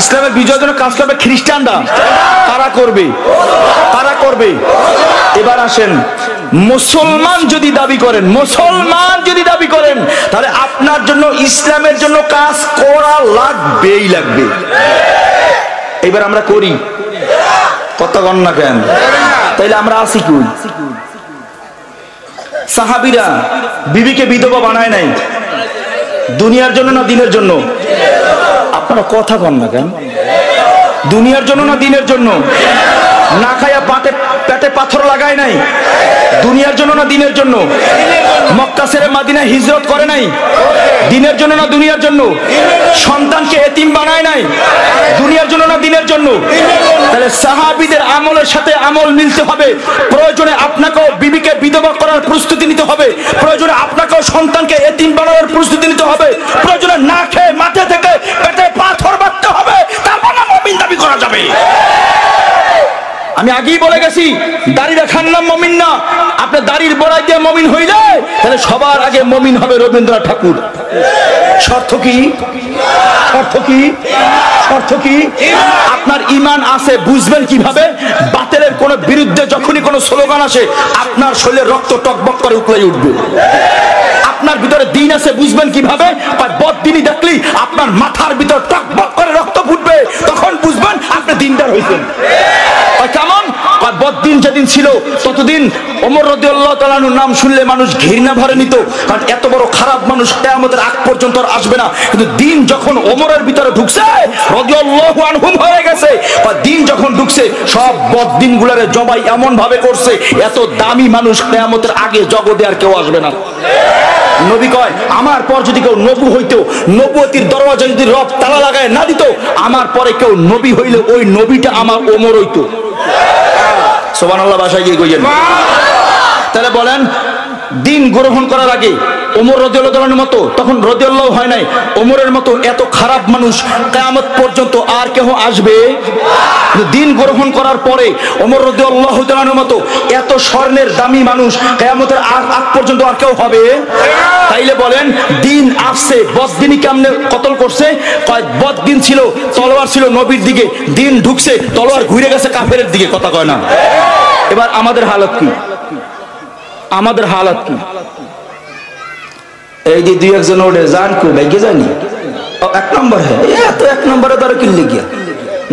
ইসলামের বিজয়ের জন্য কাজ করবে খ্রিস্টানরা। তারা করবে, তারা করবে। এবার আসেন, মুসলমান যদি দাবি করেন, মুসলমান যদি দাবি করেন, তাহলে আপনার জন্য ইসলামের জন্য কাজ করা লাগবেই লাগবে। এবার আমরা করি, কত গণনা কেন? তাইলে আমরা আসি কই? সাহাবীরা বিবিকে বিধবা বানায় নাই দুনিয়ার জন্য না দিনের জন্য? আপনারা কথা কন না কেন? দুনিয়ার জন্য না দিনের জন্য? না খায়া পেটে পাথর লাগায় নাই দুনিয়ার জন্য না দিনের জন্য? মক্কা ছেড়ে মদিনা হিজরত করে নাই দিনের জন্য না দুনিয়ার জন্য? সন্তানকে এতিম বানায় নাই দুনিয়ার জন্য না দিনের জন্য? তাহলে সাহাবীদের আমলের সাথে আমল মিলতে হবে। প্রয়োজনে আপনাকেও বিবিকে বিধবা করার প্রস্তুতি নিতে হবে, প্রয়োজনে আপনাকেও সন্তানকে এতিম বানানোর প্রস্তুতি নিতে হবে, প্রয়োজনে না খেয়ে মাঠে থেকে পেটে পাথর বাঁধতে হবে, তারপর না মুমিন দাবি করা যাবে। আমি আগেই বলে গেছি, দাড়ি রাখার নাম মুমিন না। আপনি দাড়ির বড়াই দিয়ে মুমিন হইলে, তাহলে সবার আগে মুমিন হবে রবীন্দ্রনাথ ঠাকুর। শর্ত কি? শর্ত কি? শর্ত কি? আপনার ঈমান আছে বুঝবেন কিভাবে? বাতিলের কোন বিরুদ্ধে যখনই কোন স্লোগান আসে, আপনার শরীরে রক্ত টকবক করে উঠলে উঠবে। আপনার ভিতরে দিন আছে বুঝবেন কিভাবে? বদদিনী দেখলেই আপনার মাথার ভিতর টকবক করে রক্ত ফুটবে, তখন বুঝবেন আপনি দিনদার হইছেন। কেমন? বদদিন যেদিন ছিল ততদিন ওমর রাদিয়াল্লাহু তাআলা আনহুর নাম শুনলে মানুষ ঘৃণা ভরে নিত, কারণ এত বড় খারাপ মানুষ কিয়ামতের আগ পর্যন্ত আর আসবে না। কিন্তু দিন যখন ওমরের ভিতরে ঢুকছে, রাদিয়াল্লাহু আনহু হয়ে গেছে, দিন যখন ঢুকছে, সব বদদিনগুলোরে জবাই এমন ভাবে করছে, এত দামি মানুষ কিয়ামতের আগে জগতে আর কেউ আসবে না। নবী কয়, আমার পর যদি কেউ নবী হইতো, নবুয়তির দরওয়াজা যদি রব তালা লাগায় না দিত, আমার পরে কেউ নবী হইলে ওই নবীটা আমার ওমর হইতো। সুবহানাল্লাহ ভাষায় গিয়ে কইছেন। তাহলে বলেন, দিন গ্রহণ করার আগে ওমর রাদিয়াল্লাহু তাআলার মতো, তখন রাদিয়াল্লাহু হয় নাই, ওমরের মতো এত খারাপ মানুষ কিয়ামত পর্যন্ত আর কেউ আসবে? দিন গ্রহণ করার পরে ওমর রাদিয়াল্লাহু তাআলার মতো এত স্বর্ণের দামি মানুষ কিয়ামতের আগ পর্যন্ত আর কেউ হবে? তাইলে বলেন, দিন আসছে, বদদিনী কেমনে কতল করছে? কয় বদদিন ছিল, তলোয়ার ছিল নবীর দিকে, দিন ঢুকছে, তলোয়ার ঘুরে গেছে কাফেরের দিকে। কথা কয় না? এবার আমাদের হালত কি? আমাদের হালত কি? এই যে দুই একজন ওঠে জান কো ভাগ্যে জানি এক নম্বর হ্যাঁ, তো এক নম্বরে ধরো কিনলে গিয়া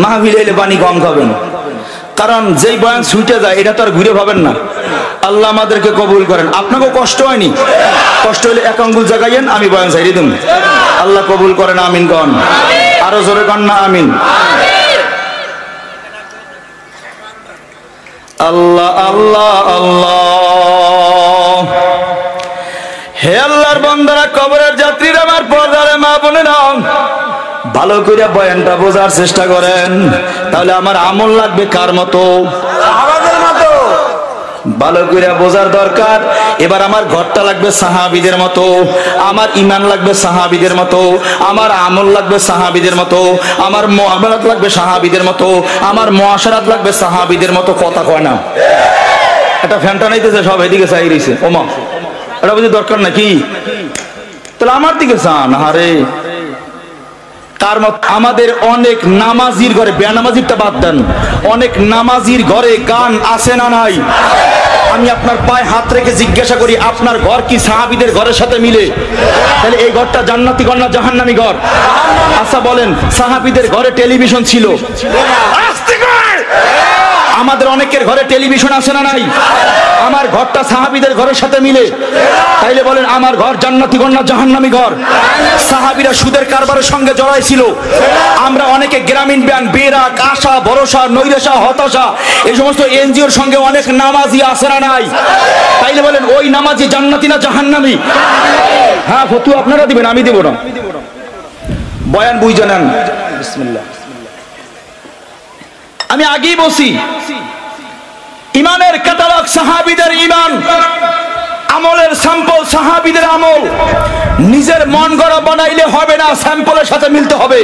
মাহফিল এলে পানি কম খাবেন, কারণ যেই বয়ান ছুটে যায় এটা তো আর ঘুরে ভাবেন না। আল্লাহ আমাদেরকে কবুল করেন। আপনাকেও কষ্ট হয়নি? কষ্ট হলে এক আঙ্গুল জাগাইয়েন, আমি বয়ান ছাইড়ে দেব। আল্লাহ কবুল করেন, আমিন কন। আরো জোরে কন না আমিন। আল্লাহ আল্লাহ আল্লাহ। হে আল্লাহর বান্দারা, কবরের যাত্রীরা, আমার পর্দার মা বোনেরা, ভালো করে বয়ানটা বোঝার চেষ্টা করেন। তাহলে আমার আমল লাগবে কার মতো? আমাদের মতো। ভালো করে বোঝার দরকার। এবার আমার ঘরটা লাগবে সাহাবীদের মতো, আমার ঈমান লাগবে সাহাবীদের মতো, আমার আমল লাগবে সাহাবীদের মতো, আমার মুআমালাত লাগবে সাহাবীদের মতো, আমার মুআশারাত লাগবে সাহাবীদের মতো। কথা কয় না? এটা ফ্যানটা নাইতেছে, সব এদিকে চাই রইছে। ওমা, এটা বুঝি দরকার নাকি? তাহলে আমার দিকে চান। আরে তার মত আমাদের অনেক নামাজির ঘরে, বেনামাজিরটা বাদ দেন, অনেক নামাজির ঘরে গান আছে না নাই? আমি আপনার পায়ে হাত রেখে জিজ্ঞাসা করি, আপনার ঘর কি সাহাবীদের ঘরের সাথে মিলে? তাহলে এই ঘরটা জান্নাতি ঘর না জাহান্নামী ঘর? আচ্ছা বলেন, সাহাবীদের ঘরে টেলিভিশন ছিল? আমাদের অনেকের ঘরে টেলিভিশন আছে না নাই? আমার ঘরটা সাহাবীদের ঘরের সাথে মিলে? তাইলে বলেন, আমার ঘর জান্নাতি ঘর না জাহান্নামী ঘর? সাহাবীরা সুদের কারবারের সঙ্গে জড়াই ছিল। আমরা অনেকে গ্রামীণ ব্যাংক, বেরাক, আশা, ভরসা, নৈরাশা, হতাশা, এই সমস্ত এনজিওর সঙ্গে অনেক নামাজি আছে না নাই? তাইলে বলেন, ওই নামাজি জান্নাতি না জাহান্নামী? হ্যাঁ, ফতোয়া আপনারা দিবেন, আমি দেব না। বয়ান বুঝে নেন। বিসমিল্লাহ। আমি আগেই বলছি, ইমানের ক্যাটালগ সাহাবীদের ইমান, আমলের স্যাম্পল সাহাবীদের আমল। নিজের মন গড়া বানাইলে হবে না, স্যাম্পলের সাথে মিলতে হবে।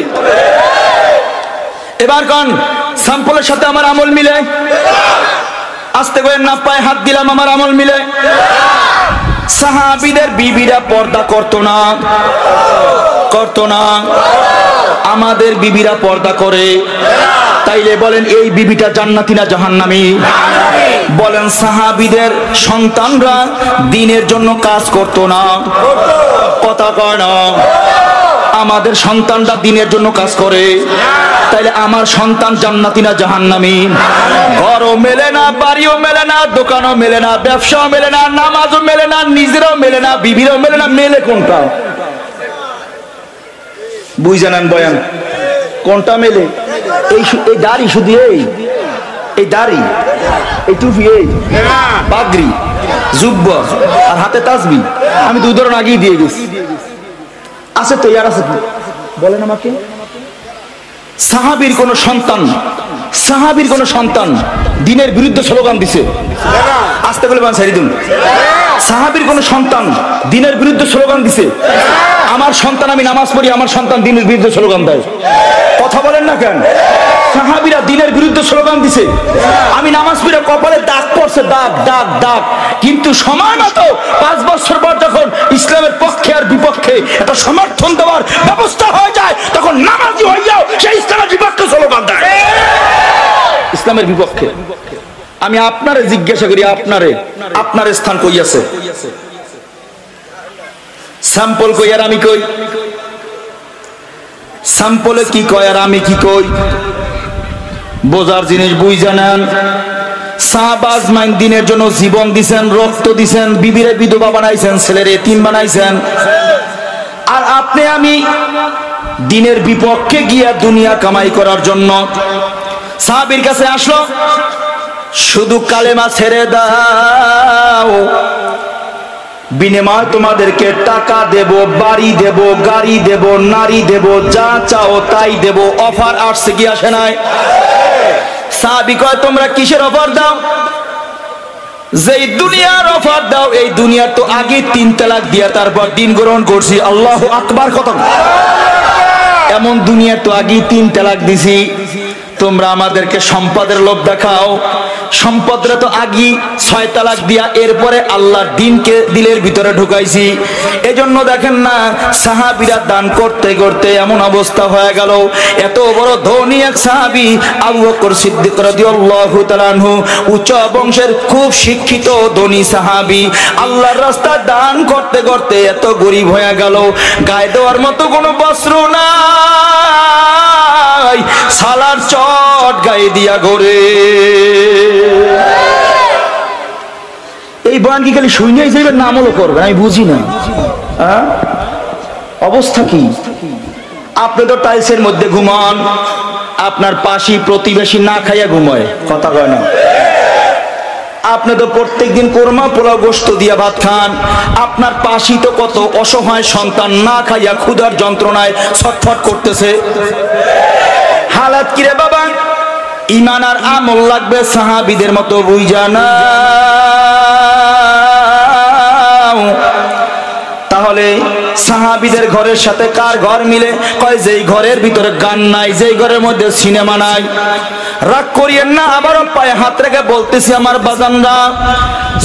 এবার কোন স্যাম্পলের সাথে আমার আমল মিলে? আস্তে করে না, পায়ে হাত দিলাম, আমার আমল মিলে? সাহাবীদের বিবিরা পর্দা করতো না? করতো না? আমাদের বিবিরা পর্দা করে। তাইলে বলেন, এই বিবিটা জান্নাতি না জাহান্নামী? বলেন, সাহাবীদের সন্তানরা দ্বীনের জন্য কাজ করতো না? কথা কয় না? আমাদের সন্তানরা দ্বীনের জন্য কাজ করে। তাইলে আমার সন্তান জান্নাতি না জাহান্নামী? ঘরও মেলে না, বাড়িও মেলে না, দোকানও মেলে না, ব্যবসাও মেলে না, নামাজও মেলে না, নিজেরও মেলে না, বিবিরও মেলে না। মেলে কোনটা? বুঝে নেন বয়ান, কোনটা মেলে? এই দাড়ি, শুধু এই দাড়ি, এই টুপি, এই পাগড়ি, জুব্বা আর হাতে তাসবিহ। আমি দুই ধরন আগেই দিয়ে গেছি। আছে তো, ইয়ার আছে? বলেন আমাকে। সাহাবীর কোন সন্তান, সাহাবীর কোন সন্তান দ্বীনের বিরুদ্ধে স্লোগান দিছে? আস্তে করে বান ছাড়ি দিন। সাহাবীর কোন সন্তান দ্বীনের বিরুদ্ধে স্লোগান দিছে? আমার সন্তান, আমি নামাজ পড়ি, আমার সন্তান দ্বীনের বিরুদ্ধে স্লোগান দেয়। কথা বলেন না কেন? সাহাবীরা দ্বীনের বিরুদ্ধে স্লোগান দিছে, আমি নামাজ পড়ে কপালে দাগ পড়ছে, দাগ দাগ দাগ। কিন্তু সময় মতো 5 বছর পর যখন ইসলামের পক্ষে আর বিপক্ষে একটা সমর্থন দেওয়ার ব্যবস্থা হয়ে যায়, তখন নামাজি হইয়াও সেই ইসলামের বিপক্ষে স্লোগান দেয়, ইসলামের বিপক্ষে। আমি আপনারে জিজ্ঞাসা করি, আপনার স্থান কই আছে? স্যাম্পল কই আর আমি কই? স্যাম্পলে কি কয় আর আমি কি কই? বোঝার জিনিস বুঝা নেন। সাহাবা আজমাইন দ্বীনের জন্য জীবন দিছেন, রক্ত দিছেন, বিবিরে বিধবা বানাইছেন, ছেলের এতিম বানাইছেন। আর আপনি আমি দ্বীনের বিপক্ষে গিয়া দুনিয়া কামাই করার জন্য সাহাবীর কাছে আসলো, শুধু কালেমা ছেড়ে দাও, বিনিময় তোমাদেরকে টাকা দেব, বাড়ি দেব, গাড়ি দেব, নারী দেব, যা চাও তাই দেব। অফার আসছে কি আসে নাই? সাহাবী কয়, তোমরা কিসের অফার দাও? যেই দুনিয়ার অফার দাও, এই দুনিয়ার তো আগে 3 তালাক দিয়া তারপর দিন গ্রহণ করছি। আল্লাহু আকবার। কত এমন দুনিয়ার তো আগে 3 তালাক দিছি। তোমরা আমাদেরকে সম্পদের লোভ দেখাও, সম্পদরা তো আগে 6 তালাক দিয়া এরপরে আল্লাহর দ্বীনকে দিলের ভিতরে ঢুকাইছি। এজন্য দেখেন না, সাহাবীরা দান করতে করতে এমন অবস্থা হয়ে গেল। এত বড় ধনী এক সাহাবী আবু বকর সিদ্দিক রাদিয়াল্লাহু তাআলা আনহু, উচ্চ বংশের খুব শিক্ষিত ধনী সাহাবী, আল্লাহর রাস্তায় দান করতে করতে এত গরীব হয়ে গেল, গায়ে দেওয়ার মতো কোনো বস্ত্র নাই, সালার চট গায়ে দিয়া ঘোরে। এই বয়ান কি খালি শুনেই যাবেন না আমলও করবেন? আমি বুঝি না অবস্থা কি। আপনি তো টাইলসের মধ্যে ঘুমান, আপনার পাশি প্রতিবেশী না খাইয়া ঘুমায়। কথা কয় না? আপনি তো প্রত্যেকদিন কোরমা পোলাও গোশত দিয়া ভাত খান, আপনার পাশি তো কত অসহায় সন্তান না খাইয়া ক্ষুধার যন্ত্রণায় ছটফট করতেছে। হালাত কি রে বাবা? ঈমান আর আমল লাগবে সাহাবীদের মতো বুঝা না। তাহলে সাহাবীদের ঘরের সাথে কার ঘর মিলে? কয় যেই ঘরের ভিতরে গান নাই, যেই ঘরের মধ্যে সিনেমা নাই। রাগ করিয়েন না, আবারও পায়ে হাত রেখে বলতেছি আমার বাজানরা,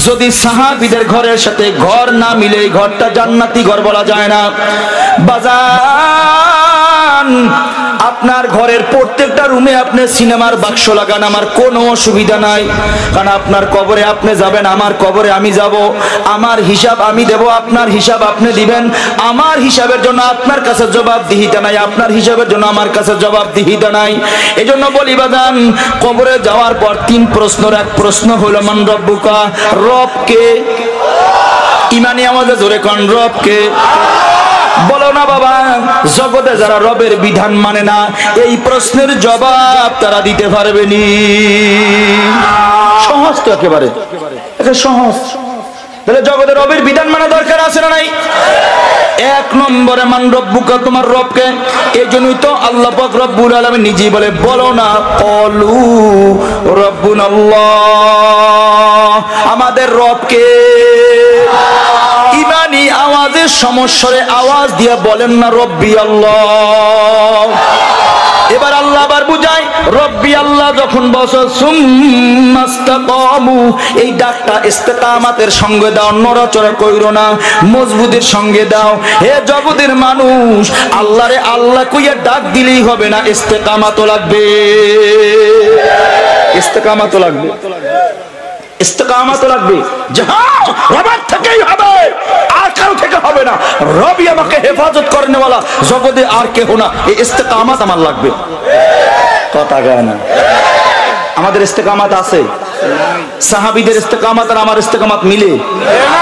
যদি সাহাবীদের ঘরের সাথে ঘর না মিলে এই ঘরটা জান্নাতি ঘর বলা যায় না। বাজান, আপনার ঘরের প্রত্যেকটা রুমে আপনি সিনেমার বাক্স লাগান, আমার কোনো অসুবিধা নাই, কারণ আপনার কবরে আপনি যাবেন, আমার কবরে আমি যাব। আমার হিসাব আমি দেব, আপনার হিসাব আপনি দিবেন। আমার হিসাবের জন্য আপনার কাছে জবাবদিহিতা নাই, আপনার হিসাবের জন্য আমার কাছে জবাবদিহিতা নাই। এজন্য বলি বাজান, কবরে যাওয়ার পর 3 প্রশ্নের এক প্রশ্ন হলো মান রব্বুকা, রবকে। ইমানি আমাদের জোরে কোন রবকে? বলো না বাবা, জগতে যারা রবের বিধান মানে না, এই প্রশ্নের জবাব তারা দিতে পারবে নি। সহজ তো একেবারে, এটা সহজ। তাহলে জগতে রবের বিধান মানা দরকার আছে না নাই? 1 নম্বরে মান রব্বুকা, তোমার রবকে। এই জন্যই তো আল্লাহ পাক রব্বুল আলামিন নিজেই বলে, বলো না ক্বালু রব্বুনাল্লাহ, আমাদের রবকে। ইমানি আওয়াজের সমস্বরে আওয়াজ দিয়ে বলেন না রব্বি আল্লাহ। এবার আল্লাহ আবার বুঝায়, রব্বি আল্লাহ যখন বসো সুম্মাস্তাকামু, এই ডাকটা ইস্তেকামাতের সঙ্গে দাও, নড়াচড়া কইরো না, মজবুতের সঙ্গে দাও। হে জগতের মানুষ, আল্লাহরে আল্লাহ কইয়া ডাক দিলেই হবে না, ইস্তেকামাতও লাগবে, ইস্তেকামাতও লাগবে, ইস্তেকামাতও লাগবে। যাও, রবের থেকেই হবে, আর কারো থেকে হবে না। রবি আমাকে হেফাজত করেন ওয়ালা, জগতে আর কেহ না। এই ইস্তেকামাত আমার লাগবে। কথা গায় না। আমাদের ইস্তেকামাত আছে? সাহাবীদের ইস্তেকামাত আর আমার ইস্তেকামাত মিলে?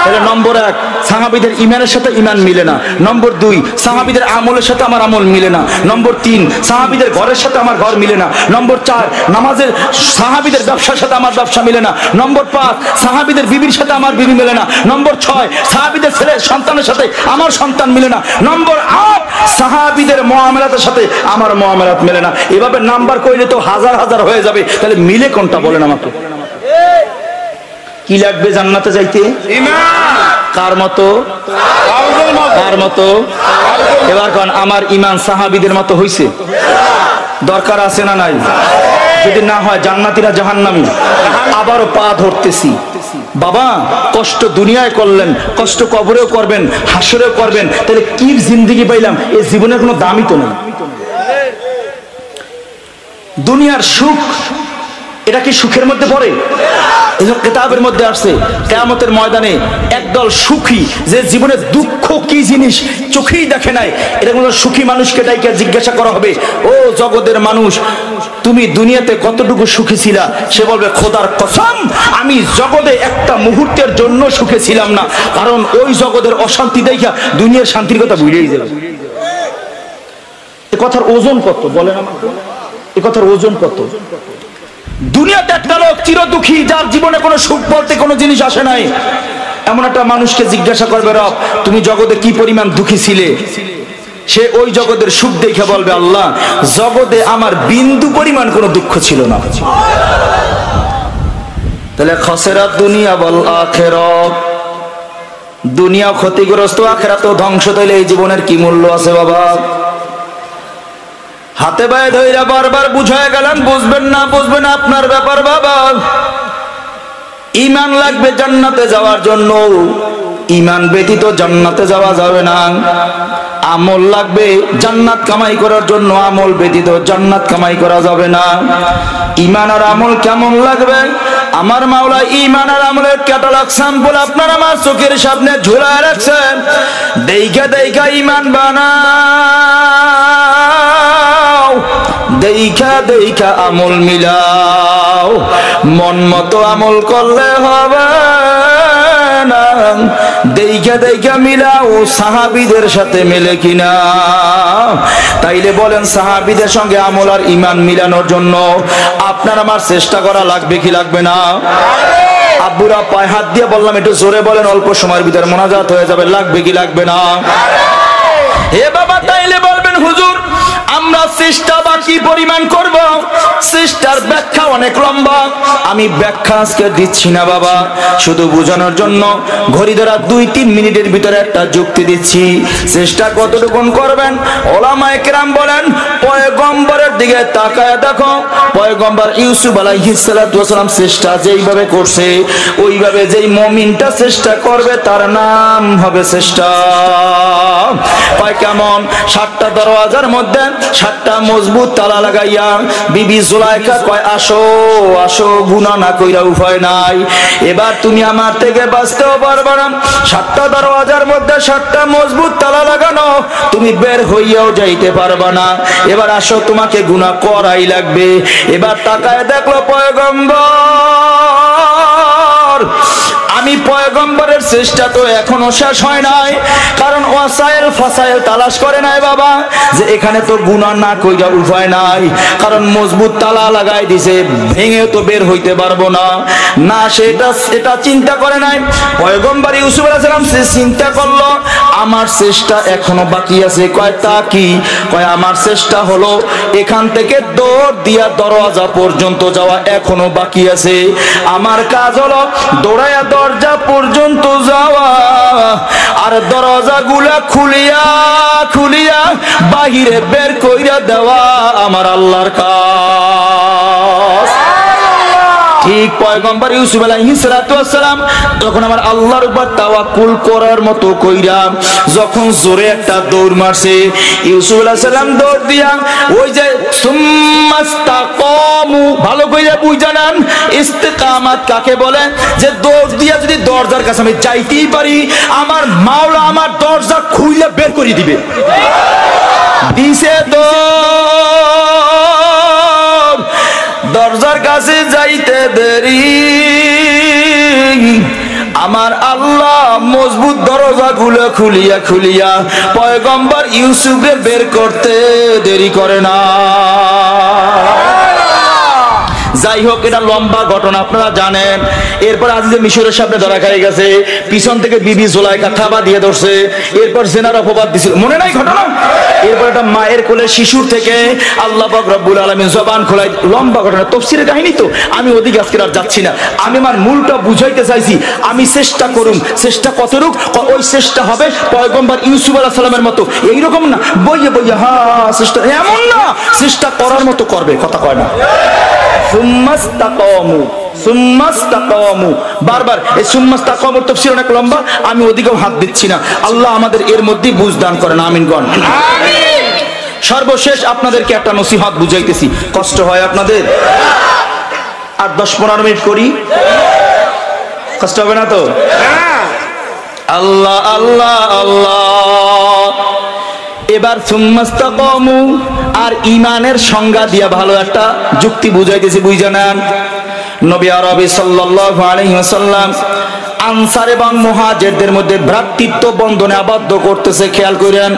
তাহলে নম্বর 1, সাহাবীদের ঈমানের সাথে ঈমান মিলে না। নম্বর 2, সাহাবীদের আমলের সাথে আমার আমল মিলে না। নম্বর 3, সাহাবীদের ঘরের সাথে আমার ঘর মিলে না। নম্বর 4, নামাজের সাহাবীদের ব্যবসার সাথে আমার ব্যবসা মিলে না। নম্বর 5, সাহাবীদের বিবির সাথে আমার বিবি মিলে না। নম্বর 6, সাহাবীদের ছেলে সন্তানের সাথে আমার সন্তান মিলে না। নম্বর 8, সাহাবীদের মুআমালাতের সাথে আমার মুআমালাত মিলে না। এভাবে নাম্বার কইলে তো হাজার হাজার হয়ে যাবে। তাহলে মিলে কোনটা বলেন আমাকে? কি লাগবে জান্নাতে যাইতে? ঈমান। কার মতো? কার মতো? এবার কোন আমার ঈমান সাহাবীদের মতো হইছে? দরকার আছে না নাই? যদি না হয় জান্নাতীরা জাহান্নামী। আবারও পা ধরতেছি, বাবা কষ্ট দুনিয়ায় করলেন, কষ্ট কবরেও করবেন, হাসরেও করবেন, তাহলে কি জিন্দেগি পাইলাম? এই জীবনের কোনো দামই তো নেই। দুনিয়ার সুখ, এটা কি সুখের মধ্যে পড়ে? কিতাবের মধ্যে আসছে, কিয়ামতের ময়দানে একদল সুখী, যে জীবনে দুঃখ কি জিনিস চোখেই দেখে নাই, এটা কোনো সুখী মানুষকে ডাইকে জিজ্ঞাসা করা হবে, ও জগতের মানুষ, তুমি দুনিয়াতে কতটুকু সুখী ছিলা? সে বলবে, খোদার কসম, আমি জগতে একটা মুহূর্তের জন্য সুখে ছিলাম না, কারণ ওই জগতের অশান্তি দেখা দুনিয়ার শান্তির কথা ভুলেই যাবে। এ কথার ওজন কত বলেন আমাকে? এ কথার ওজন কত? দুনিয়াতে একটা লোক চির দুঃখী, যার জীবনে কোনো সুখ বলতে কোনো জিনিস আসে নাই, এমন একটা মানুষকে জিজ্ঞাসা করবে, রব তুমি জগতে কি পরিমাণ দুঃখী ছিলে? সে ওই জগতের সুখ দেখে বলবে, আল্লাহ জগতে আমার বিন্দু পরিমাণ কোনো দুঃখ ছিল না। তাহলে খসরাত দুনিয়া বল আখিরাত, দুনিয়া ক্ষতিগ্রস্ত, আখিরাত ধ্বংস, তাহলে এই জীবনের কি মূল্য আছে বাবা? হাতে পায়ে ধইরা বারবার বুঝায় গেলাম, বুঝবেন না, বুঝবেন আপনার ব্যাপার বাবা। ঈমান লাগবে জান্নাতে যাওয়ার জন্য, ঈমান ব্যতীত জান্নাতে যাওয়া যাবে না। আমল লাগবে জান্নাত কামাই করার জন্য, আমল ব্যতীত জান্নাত কামাই করা যাবে না। ঈমান আর আমল কেমন লাগবে? আমার মাওলা ঈমান আর আমলের ক্যাটালগ স্যাম্পল আপনার আমার চোখের সামনে ঝুলায় রাখছেন। দেইখা দেইখা ঈমান বানাও, দেইখা দেইখা আমল মিলাও। মন মতো আমল করলে হবে না, দেইখা দেইখা মিলাও সাহাবীদের সাথে মেলে কিনা। তাইলে বলেন, সাহাবীদের সঙ্গে আমল আর ঈমান মিলানোর জন্য আপনার আমার চেষ্টা করা লাগবে কি লাগবে না? আব্বুরা পায়ে হাত দিয়ে বললাম একটু জোরে বলেন, অল্প সময়ের ভিতরে মোনাজাত হয়ে যাবে, লাগবে কি লাগবে না? হে বাবা, তাইলে বলবেন হুজুর আমরা চেষ্টা বা কি পরিমাণ করব? চেষ্টার ব্যাখ্যা অনেক লম্বা, আমি ব্যাখ্যা আজকে দিচ্ছি না বাবা, শুধু বোঝানোর জন্য ঘড়ি ধরা 2-3 মিনিটের ভিতরে একটা যুক্তি দিচ্ছি। চেষ্টা কতটুকুন করবেন? ওলামায়ে কেরাম বলেন, পয়গম্বরের দিকে তাকায় দেখো, পয়গম্বর ইউসুফ আলাইহিস সালাতু ওয়াস সালাম চেষ্টা যেইভাবে করছে, ওইভাবে যেই মুমিনটা চেষ্টা করবে তার নাম হবে চেষ্টা। কয় কেমন? 7টা দরওয়াজার মধ্যে 7টা মজবুত তালা লাগাইয়া বিবি জুলাইখা কয় আসো আসো, গুনাহ না কইরা উপায় নাই, এবার তুমি আমার থেকে বাঁচতেও পারবে না, 7টা দরওয়াজার মধ্যে 7টা মজবুত তালা লাগানো, তুমি বের হইয়াও যাইতে পারবে না, এবার আসো তোমাকে গুনাহ করাই লাগবে। এবার তাকায় দেখলো পয়গম্বর, আমি পয়গম্বরের চেষ্টা তো এখনো শেষ হয় নাই, কারণ ওয়াসাইল ফাসাইল তালাশ করে নাই বাবা, যে এখানে তো গুনাহ না কইরা উপায় নাই, কারণ মজবুত তালা লাগাই দিছে, ভেঙে তো বের হইতে পারবো না, না সেটা চিন্তা করে নাই। পয়গম্বর ইউসুফ আলাইহিস সালাম সে চিন্তা করলো আমার চেষ্টা এখনো বাকি আছে। কয় তা কি? কয় আমার চেষ্টা হলো এখান থেকে দৌড় দিয়া দরওয়াজা পর্যন্ত যাওয়া এখনো বাকি আছে, আমার কাজ হলো দৌড়ায়া দরজা পর্যন্ত যাওয়া, আর দরজাগুলা খুলিয়া খুলিয়া বাহিরে বের কইরা দেওয়া আমার আল্লাহর কাজ। ঠিক পয়গম্বর ইউসুফ আলাইহিস সালাতু ওয়াস সালাম তখন আমার আল্লাহর উপর তাওয়াক্কুল করার মতো কইরা যখন জোরে একটা দৌড় মারছে, ইউসুফ আলাইহিস সালাম দৌড় দিয়া ওই যে সুম্মাস্তাকামু, ভালো কইরা বুঝা নেন ইস্তিকামাত কাকে বলে, যে দৌড় দিয়া যদি দরজার কাছে আমি যাইতেই পারি, আমার মাওলা আমার দরজা খুইলা বের করে দিবে। দিছে দরজার কাছে যাইতে দেরি, আমার আল্লাহ মজবুত দরজাগুলো খুলিয়া খুলিয়া পয়গম্বর ইউসুফের বের করতে দেরি করে না। যাই হোক, এটা লম্বা ঘটনা আপনারা জানেন। এরপর আজ যে মিশরের সামনে ধরা খাই গেছে, পিছন থেকে বিবি জুলাইখা থাবা দিয়ে ধরছে, এরপর জেনার অপবাদ দিছিল, মনে নাই ঘটনা? এরপর একটা মায়ের কোলে শিশুর থেকে আল্লাহ পাক রব্বুল আলামিন জবান খোলাই, লম্বা ঘটনা, তাফসীরের কাহিনী তো, আমি ওদিকে আজকে আর যাচ্ছি না, আমি আমার মূলটা বুঝাইতে চাইছি। আমি চেষ্টা করুম, চেষ্টা কতটুক? ওই চেষ্টা হবে পয়গম্বর ইউসুফ আলাইহিস সালামের মতো, এইরকম না বইয়ে বইয়ে চেষ্টা, এমন না, চেষ্টা করার মতো করবে, কথা কয় না। বারবার এই সুম্মাস্তাকামুর তাফসীর অনেক লম্বা, আমি ওদিকেও হাত দিচ্ছি না, আল্লাহ আমাদের এর মধ্যেই বুঝ দান করেন, আমিন গণ। সর্বশেষ আপনাদেরকে একটা নসিহত বুঝাইতেছি, কষ্ট হয় আপনাদের? আর 10-15 মিনিট করি, কষ্ট হবে না তো? আল্লাহ আল্লাহ আল্লাহ। এবার সুম্মাস্তাকামু আর ঈমানের সংজ্ঞা দিয়া ভালো একটা যুক্তি বুঝাইতেছি, বুঝা নেন। নবী আরবি সাল্লাল্লাহু আলাইহি ওয়াসাল্লাম আনসার এবং মুহাজিরদের মধ্যে ভ্রাতৃত্ব বন্ধনে আবদ্ধ করতেছে, খেয়াল করেন।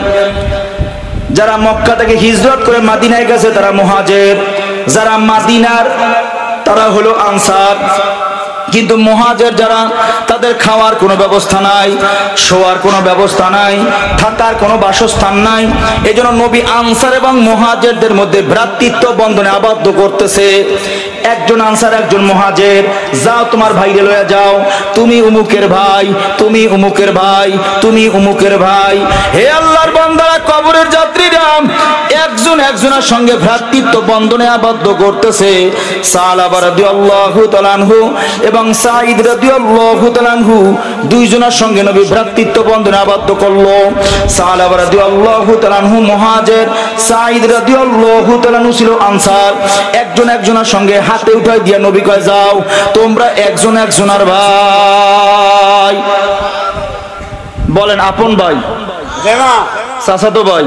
যারা মক্কা থেকে হিজরত করে মদিনায় গেছে তারা মুহাজির, যারা মদিনার তারা হলো আনসার। কিন্তু মুহাজির যারা, তাদের খাওয়ার কোনো ব্যবস্থা নাই, শোয়ার কোনো ব্যবস্থা নাই, থাকার কোনো বাসস্থান নাই, এজন্য নবী আনসার এবং মুহাজিরদের মধ্যে ভ্রাতৃত্ব বন্ধনে আবদ্ধ করতেছে। একজন আনসার একজন মুহাজির, যাও তোমার ভাইরে লয়ে যাও, তুমি উমুকের ভাই, তুমি উমুকের ভাই, তুমি উমুকের ভাই। হে আল্লাহর বান্দারা, কবরের যাত্রীরা একজন একজনের সঙ্গে ভ্রাতৃত্ব বন্ধনে আবদ্ধ করতেছে। সালাবা রাদিয়াল্লাহু তাআলা আনহু এবং সাঈদ রাদিয়াল্লাহু তাআলা আনহু দুইজনের সঙ্গে নবী ভ্রাতৃত্ব বন্ধনে আবদ্ধ করলো। সালাবা রাদিয়াল্লাহু তাআলা আনহু মুহাজির, সাঈদ রাদিয়াল্লাহু তাআলা আনহু ছিল আনসার। একজন একজনের সঙ্গে হাতে উঠাই দিয়া নবী কয়, যাও তোমরা একজন একজনের ভাই। বলেন আপন ভাই, চাচাতো ভাই,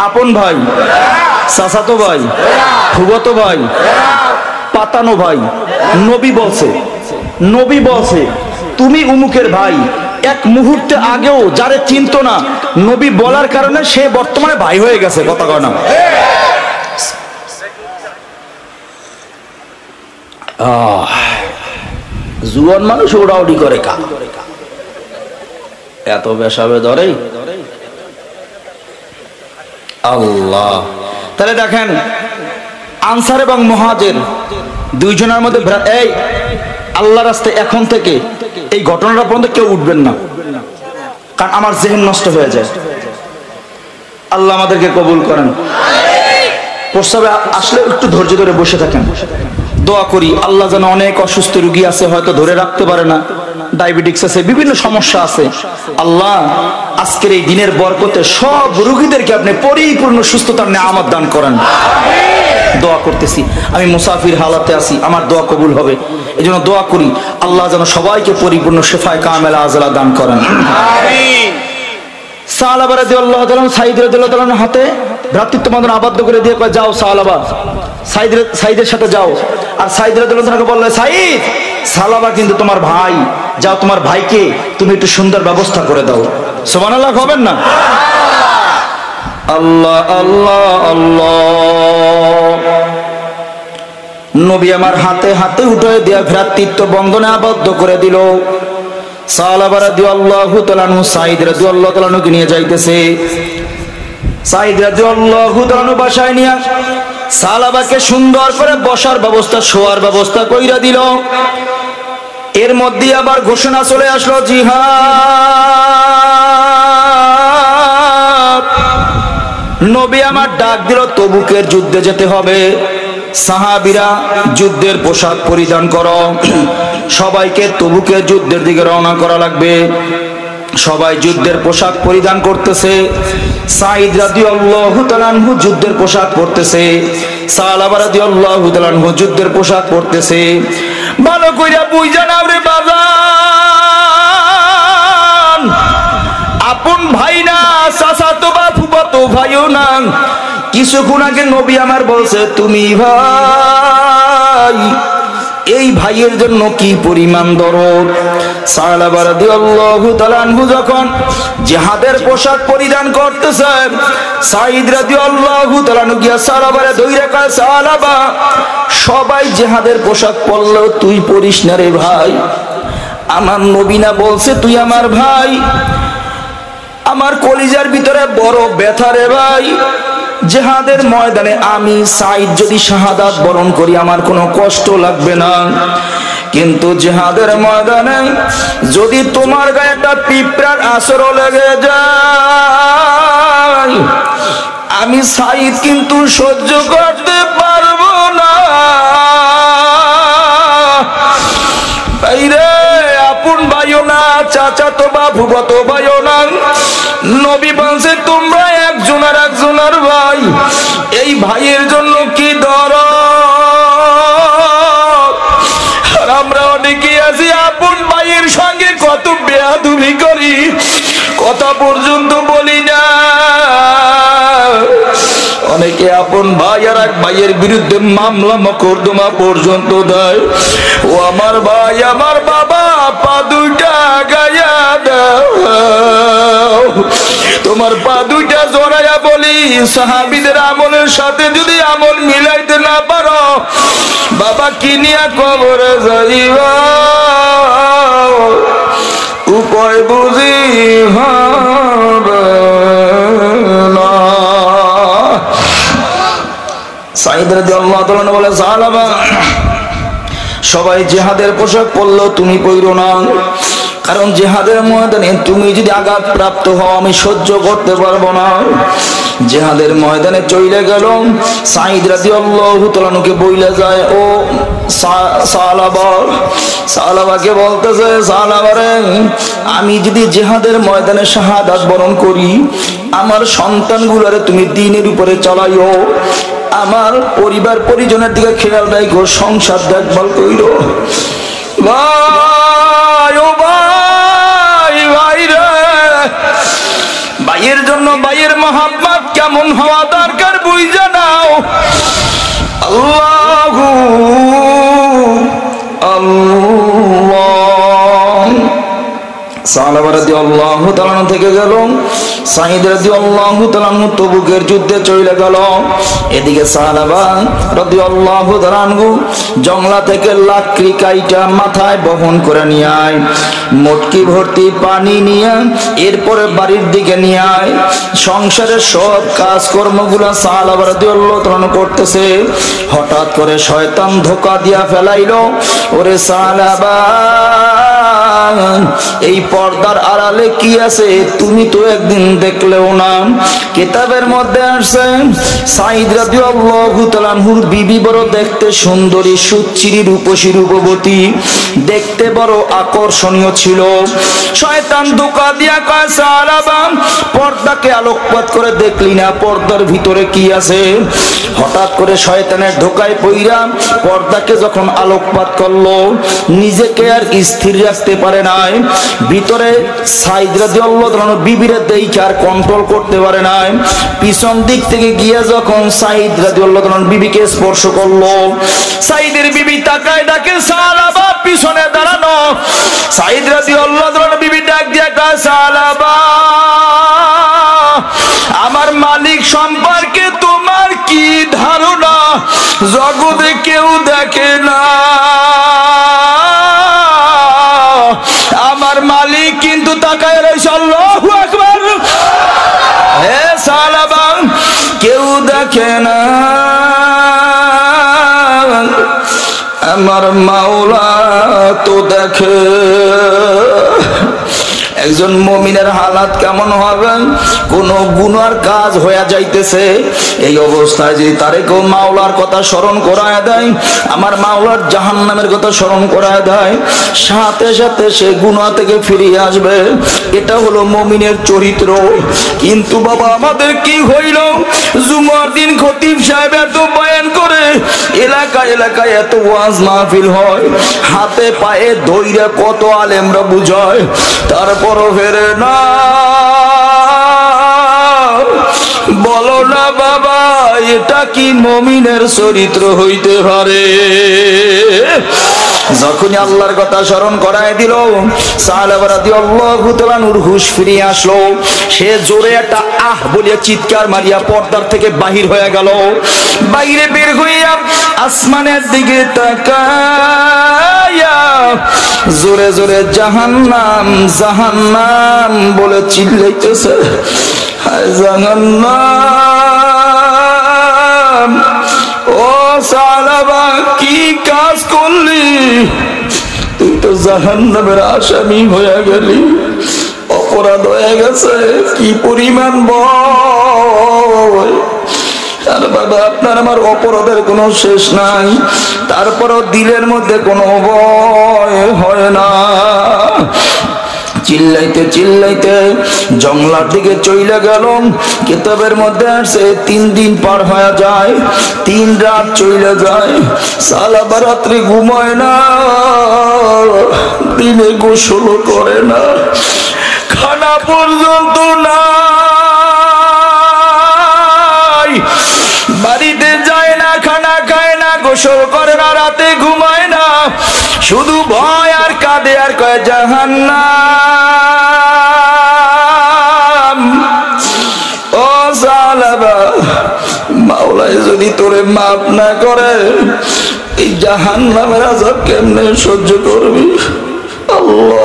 আপন ভাই, চাচাতো ভাই, ফুফাতো ভাই, পাতানো ভাই। নবী বলছে তুমি উমুকের ভাই। এক মুহূর্তে আগেও যারে চিনত না, নবী বলার কারণে সে বর্তমানে ভাই হয়ে গেছে, কথা কয় না? জুয়ান মানুষ ওড়াউড়ি করে কা এত বেসাবে ধরে আল্লাহ। তাহলে দেখেন আনসার এবং মুহাজির দুইজনের মধ্যে এই আল্লাহ রাস্তায় এখন থেকে এই ঘটনাটা পর্যন্ত কেউ উঠবেন না, কারণ আমার জেহেন নষ্ট হয়ে যায়। আল্লাহ আমাদেরকে কবুল করেন। প্রস্তাবে আসলে একটু ধৈর্য ধরে বসে থাকেন, দোয়া করি আল্লাহ যেন, অনেক অসুস্থ রোগী আছে হয়তো ধরে রাখতে পারে না, ডায়াবেটিস আছে, বিভিন্ন সমস্যা আছে, আল্লাহ আজকের এই দিনের বরকতে সব রোগীদেরকে আপনি পরিপূর্ণ সুস্থতার নেয়ামত দান করেন। দোয়া করতেছি, আমি মুসাফির হালাতে আছি, আমার দোয়া কবুল হবে, এই জন্য দোয়া করি আল্লাহ যেন সবাইকে পরিপূর্ণ শেফায়ে কামেলা আজলা দান করেন। আমিন। সাহাবা রাদিয়াল্লাহু তাআলা সাঈদ রাদিয়াল্লাহু তাআলার হাতে ভ্রাতৃত্ব বন্ধন আবদ্ধ করে দিয়ে কয়, যাও সাহাবা সাঈদের সাথে যাও। আর সাঈদ রাদিয়াল্লাহু তাআলাকে বলল, সাঈদ সাহাবা কিন্তু তোমার ভাই, যাও তোমার ভাইকে তুমি একটু সুন্দর ব্যবস্থা করে দাও। সুবহানাল্লাহ হবেন না? আল্লাহ আল্লাহ আল্লাহ। নবী আমার হাতে হাতে উঠে দিয়ে ভ্রাতৃত্ব বন্ধনে আবদ্ধ করে দিল। সাহাবা রাদিয়াল্লাহু তাআলা সাঈদ রাদিয়াল্লাহু তাআলাকে নিয়ে যাইতেছে। সাঈদ রাদিয়াল্লাহু তাআলা বাসায় নিয়ে সাহাবাকে সুন্দর করে বসার ব্যবস্থা, শোয়ার ব্যবস্থা কইরা দিল। এর মধ্যে আবার ঘোষণা চলে আসলো, জিহাদ। নবী আমার ডাক দিল, তবুকের যুদ্ধে যেতে হবে, সাহাবীরা যুদ্ধের পোশাক পরিধান করো, সবাইকে তবুকের যুদ্ধের দিকে রওনা করা লাগবে। সবাই যুদ্ধের পোশাক পরিধান করতেছে। সাঈদ রাদিয়াল্লাহু তাআলা আনহু যুদ্ধের পোশাক পরতেছে, সাহাবা রাদিয়াল্লাহু তাআলা আনহু যুদ্ধের পোশাক পরতেছে। ভালো কইরা বুঝা নাও রে বাজান, আপন ভাই না, চাচাতো বা ফুফাতো ভাইও না। কিছুক্ষণ আগে নবী আমার বলছে তুমি ভাই, এই ভাইয়ের জন্য কি পরিমাণ দরদ। সাহাবা রাদিয়াল্লাহু তাআলা আনহু যখন জিহাদের পোশাক পরিধান করতেছেন, সাঈদ রাদিয়াল্লাহু তাআলা আনহু গিয়া সাহাবারে ধইরা কয়, সাহাবা সবাই জিহাদের পোশাক পরলো, তুই পরিস না রে ভাই। আমার নবী না বলছে তুই আমার ভাই। আমার কলিজার ভিতরে বড় ব্যথা রে ভাই। জিহাদের ময়দানে আমি সাঈদ যদি শাহাদাত বরণ করি আমার কোনো কষ্ট লাগবে না, কিন্তু জিহাদের ময়দানে যদি তোমার গায়ে একটা পিঁপড়ার আঁচড় লেগে যায় আমি সাঈদ কিন্তু সহ্য করতে পারবো না। বাইরে আপন ভাইও না, চাচাতো বা ফুফাতো ভাইও না। নবী বলছে তোমরা একজন আর একজনের ভাই, এই ভাইয়ের জন্য কি দরদ। আর আমরা অনেকে আছি আপন ভাইয়ের সঙ্গে কত বেয়াদবি করি, কথা পর্যন্ত বলি না। অনেকে আপন ভাই আর এক ভাইয়ের বিরুদ্ধে মামলা মকদ্দমা পর্যন্ত দেয়। ও আমার ভাই, আমার বাবা, পা দুইটা গায়া দাও, তোমার পা দুইটা জড়াইয়া বলি, সাহাবীদের আমলের সাথে যদি আমল মিলাইতে না পারো বাবা কি নিয়া কবরে যাইবা, উপায় বুঝি হবে না। সাঈদ রাদিয়াল্লাহু তাআলা বলে, সাহাবা সবাই জিহাদের পোশাক পরলো, তুমি পরো না, কারণ জিহাদের ময়দানে তুমি যদি আঘাত প্রাপ্ত হও আমি সহ্য করতে পারবো না। জিহাদের ময়দানে চলে গেল। সাঈদ রাদিয়াল্লাহু তাআলা কে বইলা যায়, ও সাহাবাকে বলতেছে, সাহাবারে আমি যদি জিহাদের ময়দানে শাহাদাত বরণ করি আমার সন্তানগুলোরে তুমি দ্বীনের উপরে চালাইও, আমার পরিবার পরিজনের দিকে খেয়াল রাখো, সংসার দেখভাল কইরো। ভাই ও ভাই, ভাই রে, ভাইয়ের জন্য ভাইয়ের মহব্বত কেমন হওয়া দরকার বুঝা নাও। আল্লাহু আল্লাহ। সাহাবা রাদিয়াল্লাহু তাআলা থেকে গেল, সাঈদ রাদিয়াল্লাহু তাআলা তবুকের যুদ্ধে চলে গেল। এদিকে সাহাবা রাদিয়াল্লাহু তাআলা জংলা থেকে লাকড়ি কাইটা মাথায় বহন করে নিয়ে আয়, মটকি ভর্তি পানি নিয়ে এরপরে বাড়ির দিকে নিয়ে আয়। সংসারের সব কাজকর্মগুলো সাহাবা রাদিয়াল্লাহু তাআলা করতেছে। হঠাৎ করে শয়তান ধোঁকা দিয়া ফেলাইলো, ওরে সাহাবা এই পর্দার আড়ালে কি আছে তুমি তো একদিন দেখলেও না। কিতাবের মধ্যে আসছে সাঈদ রাদিয়াল্লাহু তাআলা আনহুর বিবি বড় দেখতে সুন্দরী, সুচিরি, রূপসী, রূপবতী, দেখতে বড় আকর্ষণীয় ছিল। শয়তান ধোঁকা দিয়া কয় সাহাবা পর্দাকে আলোকপাত করে দেখলি না পর্দার ভিতরে কি আছে। হঠাৎ করে শয়তানের ধোঁকায় পইরা পর্দাকে যখন আলোকপাত করলো, নিজেকে আর স্থির রাখতে পারে নাই। ভিতরে সাঈদ রাদিয়াল্লাহু তাআলা বিবিরে দেখে আর কন্ট্রোল করতে পারে নাই। পিছন দিক থেকে গিয়ে যখন সাঈদ রাদিয়াল্লাহু তাআলা বিবিকে স্পর্শ করলো, সাঈদের বিবি তাকায় ডাকে সাহাবা পিছনে দাঁড়ানো। সাঈদ রাদিয়াল্লাহু তাআলা বিবি ডাক দিয়ে কয় সাহাবা আমার মালিক সম্পর্কে তোমার কি ধারণা? জগতে কেউ দেখে না, আমার মালিক কিন্তু তাকায় রয়েছে। আল্লাহু আকবার। হে সাহাবা কেউ দেখে না, আমার মাওলা তো দেখে। একজন মুমিনের হালাত কেমন হবে? কোন গুনার কাজ হয়ে যাইতেছে, এই অবস্থায় যে তারে কেউ মাওলার কথা স্মরণ করায় দেয়, আমার মাওলার জাহান্নামের কথা স্মরণ করায় দেয়, সাথে সাথে সে গুনাহ থেকে ফিরে আসবে। এটা হলো মুমিনের চরিত্র। কিন্তু বাবা আমাদের কি হইল? জুমার দিন খতিব সাহেব এত বয়ান করে, এলাকায় এলাকায় এত ওয়াজ মাহফিল হয়, হাতে পায়ে ধইরা কত আলেমরা বুঝায়, তারপরও ফেরে না। বলো না বাবা এটা কি মুমিনের চরিত্র হইতে পারে? যখনই আল্লাহর কথা স্মরণ করায় দিল, সাহাবা রাদিয়াল্লাহু তাআলা নূর হুশ ফিরিয়ে আসলো। সে জোরে একটা আহ বলে চিৎকার মারিয়া পর্দার থেকে বাহির হয়ে গেল। বাইরে বের হইয়া আসমানের দিকে তাকায়া জোরে জোরে জাহান্নাম জাহান্নাম বলে চিল্লাইতেছে। হায় জাহান্নাম, ও সাহাবা কি কাজ করলি? তুই তো জাহান্নামের আসামি হয়ে গেলি, অপরাধ হয়ে গেছে। কি পরিমাণ ভয়! আর বাবা আপনার আমার অপরাধের কোনো শেষ নাই, তারপরও দিলের মধ্যে কোনো ভয় হয় না। চিল্লাইতে চিল্লাইতে জংলার দিকে চলে গেল। কিতাবের মধ্যে আসে 3 দিন পার হয়ে যায়, 3 রাত চলে যায়। সাহাবা রাত্রে ঘুমায় না, দিনে গোসল করে না, খানা পর্যন্ত নাই, বাড়িতে যায় না, খানা খায় না, গোসল করে না, রাতে ঘুমায় না, শুধু ভয় আর কাঁদে আর কয় জাহান্নাম। ও সাহাবা মাওলাই যদি তোরে মাফ না করে এই জাহান্নামের আযাব কেমনে সহ্য করবি? আল্লাহ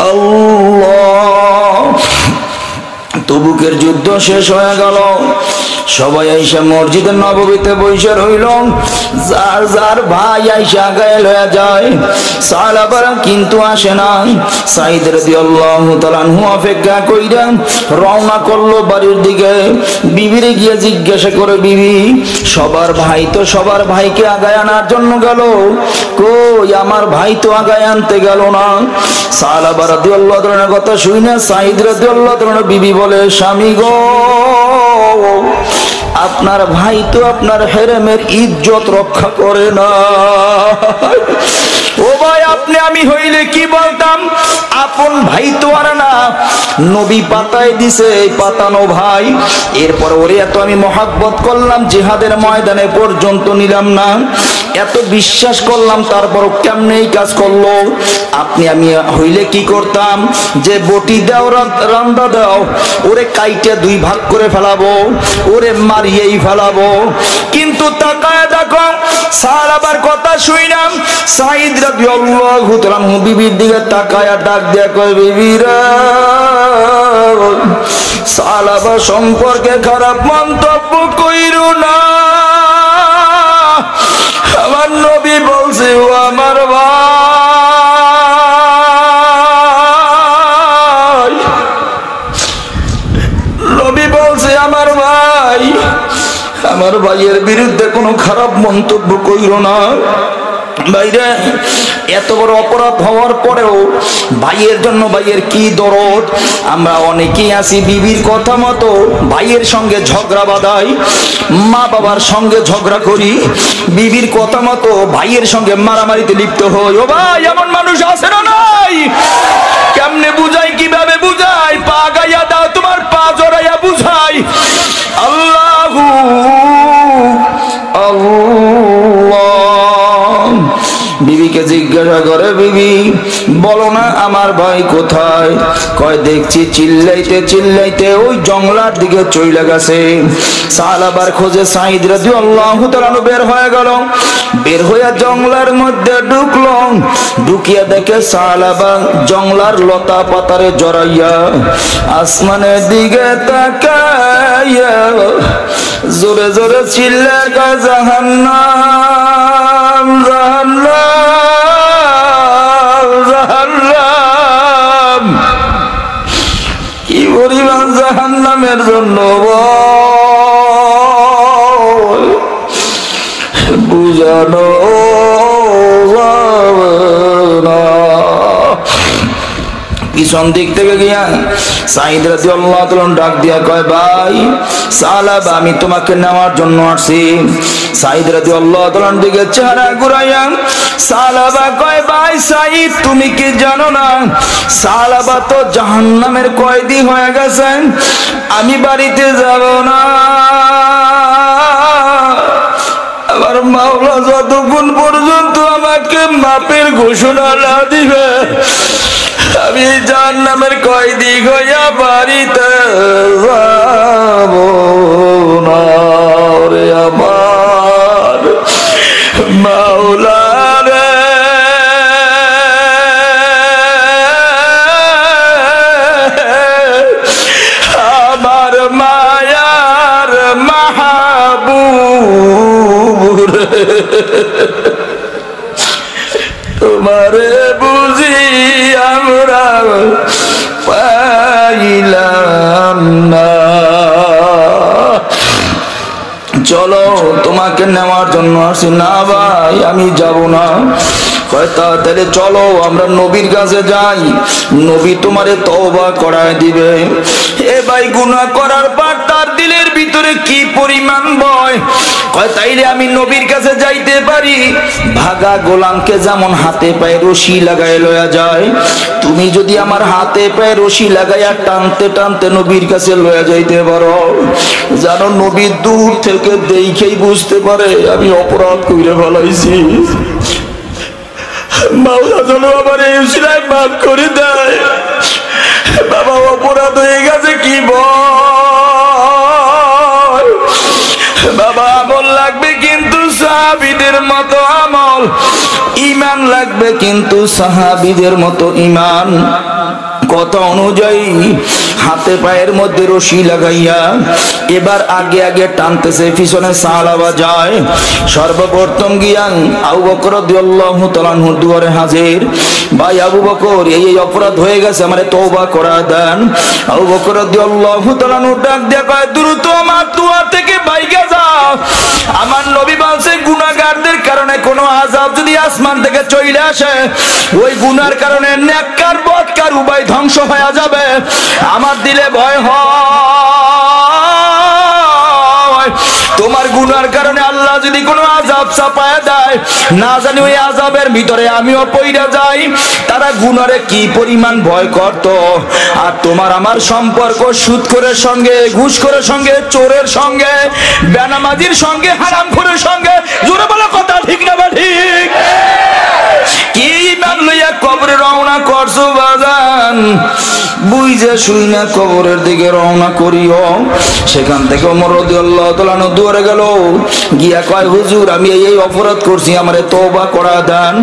আল্লাহ। তবুকের যুদ্ধ শেষ হয়ে গেল, সবাই আইসা মসজিদে নববীতে বসে রইল। যার যার ভাই আইসা গায়েল হয়ে যায়, সাহাবারা কিন্তু আসে না। সাঈদ রাদিয়াল্লাহু তাআলা আনহু অপেক্ষা কইরা রওনা করলো বাড়ির দিকে। বিবিরে গিয়ে জিজ্ঞাসা করে, বিবি সবার ভাই তো সবার ভাইকে আগায় আনার জন্য গেল, কই আমার ভাই তো আগায় আনতে গেল না। সাহাবা রাদিয়াল্লাহু তাআলার কথা শুনে সাঈদ রাদিয়াল্লাহু তাআলা বিবি বলে, স্বামী গো আপনার ভাই তো আপনার হেরেমের ইজ্জত রক্ষা করে না। ও ভাই, আপনি আমি হইলে কি বলতাম? আপন ভাই তো আর না, নবী পাতায় দিছে পাতানো ভাই। এরপর ওরে এত আমি মহাব্বত করলাম, জিহাদের ময়দানে পর্যন্ত নিলাম না, এত বিশ্বাস করলাম, তারপর কেমনে এই কাজ করলো? আপনি আমি হইলে কি করতাম? যে বটি দাও, রান্দা দাও, ওরে কাইটে দুই ভাগ করে ফেলাবো, ওরে মারিয়েই ফেলাবো। কিন্তু তাকায় দেখো, সাহাবার কথা শুইলাম, সাঈদ রাদিয়াল্লাহু তাআলা বিবির দিকে তাকায় ডাক দিয়া কয়, বিবিরা, সাহাবা সম্পর্কে খারাপ মন্তব্য কইরো না। আমার নবী বলছে ও আমার ভাই, নবী বলছে আমার ভাই, আমার ভাইয়ের বিরুদ্ধে কোনো খারাপ মন্তব্য কইরো না। ভাইরে, এত বড় অপরাধ হওয়ার পরেও ভাইয়ের জন্য ভাইয়ের কি দরদ। আমরা অনেকেই আছি বিবির কথা মতো ভাইয়ের সঙ্গে ঝগড়া বাঁধাই, মা বাবার সঙ্গে ঝগড়া করি, বিবির কথা মতো ভাইয়ের সঙ্গে মারামারিতে লিপ্ত হই। ও ভাই, এমন মানুষ আছে না নাই? কেমনে বুঝাই, কিভাবে বুঝাই? পা গাইয়া দাও, তোমার পা জড়াইয়া বুঝাই। আল্লাহু আল্লাহ। বিবিকে জিজ্ঞাসা করে, বিবি বলো না আমার ভাই কোথায়? কয় দেখছি চিল্লাইতে চিল্লাইতে ওই জঙ্গলার দিকে চলে গেছে। সাহাবার খোঁজে সাঈদ রাদিয়াল্লাহু তাআলা বের হয়ে গেল, বের হইয়া জঙ্গলার মধ্যে ঢুকলো, ঢুকিয়া দেখে সাহাবা জঙ্গলার লতা পাতারে জড়াইয়া আসমানের দিকে তাকাইয়া জোরে জোরে চিল্লায় কয়, জাহান্নাম জাহান্নাম জাহান্নাম। কি পরিমাণ জাহান্নামের জন্য বুঝানো না। পিছন দিক থেকে গিয়া সাঈদ রাদিয়াল্লাহু তাআলা ডাক দিয়া কয়, ভাই সাহাবা, আমি তোমাকে নেওয়ার জন্য আসছি। সাঈদ রাদিয়াল্লাহু তাআলার দিকে চেহারা ঘুরাইয়া সাহাবা কয়, ভাই সাঈদ, তুমি কি জানো না সাহাবা তো জাহান্নামের কয়েদি হয়ে গেছেন, আমি বাড়িতে যাব না। আমার মাওলা যতক্ষণ পর্যন্ত আমাকে মাপের ঘোষণা না দিবে, আমি জাহান্নামের কয়েদি হইয়া বাড়িতে যাব না। রে আমার মাওলা রে, আমার মায়ার মাহবুব রে, তোমারে বুঝি আমরা পাইলাম না। চলো তোমাকে নেওয়ার জন্য আসি। না ভাই, আমি যাব না। কয় তাড়াতাড়ি চলো, আমরা নবীর কাছে যাই, নবী তোমারে তওবা করায় দিবে। এ ভাই, গুনাহ করার পর তার দিলের ভিতরে কি পরিমাণ ভয়। কয় তাইলে আমি নবীর কাছে যাইতে পারি। ভাগা গোলামকে যেমন হাতে পায়ে রশি লাগায় লয়া যায়, তুমি যদি আমার হাতে পায়ে রশি লাগাইয়া টানতে টানতে নবীর কাছে লয়া যাইতে পারো, জানো নবী দূর থেকে দেখেই বুঝতে পারে আমি অপরাধ কইরে ফেলাইছি। মাওলা যেন আমার এই উসিলায় মাফ করে দেয়। বাবা, অপরাধ হয়ে গেছে কি বল বাবা, আমল লাগবে কিন্তু সাহাবীদের মতো আমল, ঈমান লাগবে কিন্তু সাহাবীদের মতো ঈমান। কথা অনুযায়ী হাতে পায়ের মধ্যে রশি লাগাইয়া এবার আগে আগে টানতেছে, পিছনে সাহাবা যায়। সর্বপ্রথম গিয়া আবু বকর রাদিয়াল্লাহু তাআলা দুয়ারে হাজির। ভাই আবু বকর, এই অপরাধ হয়ে গেছে, আমারে তওবা করা দেন। আবু বকর রাদিয়াল্লাহু তাআলা ডাক দিয়া কয়, দ্রুত আমার দুয়ার থেকে বাইরে যাও। আমার নবী বলছে, গুনাহগারদের কারণে কোনো আযাব যদি আসমান থেকে চলে আসে, ওই গুনার কারণে নেককার বদকার উভয় ধ্বংস হয়ে যাবে। আমার দিলে ভয় হয়, তোমার গুনার কারণে আল্লাহ যদি কোনো আযাব চাপায় দেয়, না জানি ওই আযাবের ভিতরে আমিও পইড়া যাই। তারা গুনারে কি পরিমাণ ভয় করত। আর তোমার আমার সম্পর্ক সুদখোরের সঙ্গে, ঘুষখোরের সঙ্গে, চোরের সঙ্গে, বেনামাজির সঙ্গে, হারামখোরের সঙ্গে। জোরে বলো কথা ঠিক না বা ঠিক? কি ইমান লইয়া কবরে রওনা করছো বাজান? বুঝে শুই না কবরের দিকে রওনা করিও। সেখান থেকে ওমর রাদিয়াল্লাহু তাআলা আনহু দৌড়ে গেল, গিয়া কয় হুজুর আমি এই অপরাধ করছি, আমারে তওবা করা দেন।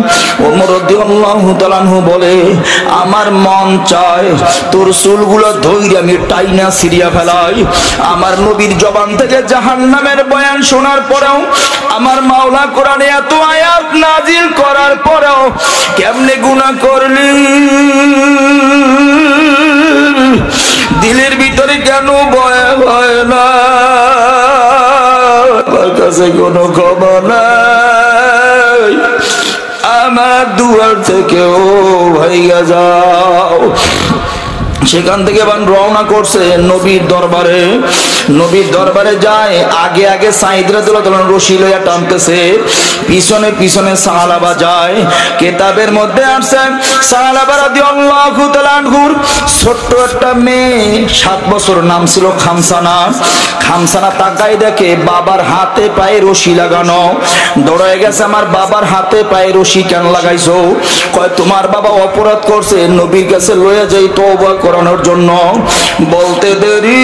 ওমর রাদিয়াল্লাহু তাআলা আনহু বলে আমার মন চায় তোর চুলগুলো ধইরে আমি টাইনা ছিঁড়িয়া ফেলাই। আমার নবীর জবান থেকে জাহান্নামের বয়ান শোনার পরেও, আমার মাওলা কোরআনে এত আয়াত নাজিল করার পরেও কেমনে গুনাহ করলি, দিলের ভিতরে কেন ভয় হয় না? আমার কাছে কোনো ক্ষমা নাই, আমার দুয়ার থেকেও ভাইয়া যাও। সেখান থেকে রওনা করছে নবীর দরবারে। নবীর দরবারে যায়, আগে আগে সাঈদ রাদিয়াল্লাহু তাআলা রশি লইয়া টানতেছে, পিছনে পিছনে সাহাবা যায়। কিতাবের মধ্যে আছে সাহাবা রাদিয়াল্লাহু তাআলা আনহুর ছোট্ট একটা মেয়ে, 7 বছর, নাম ছিল খামসানা। খামসানা তাকায় দেখে বাবার হাতে পায়ে রশি লাগানো। দৌড়ে গেছে, আমার বাবার হাতে পায়ে রশি কেন লাগাইছো? কয় তোমার বাবা অপরাধ করছে, নবীর কাছে লইয়া যাই তওবা করানোর জন্য। বলতে দেরি,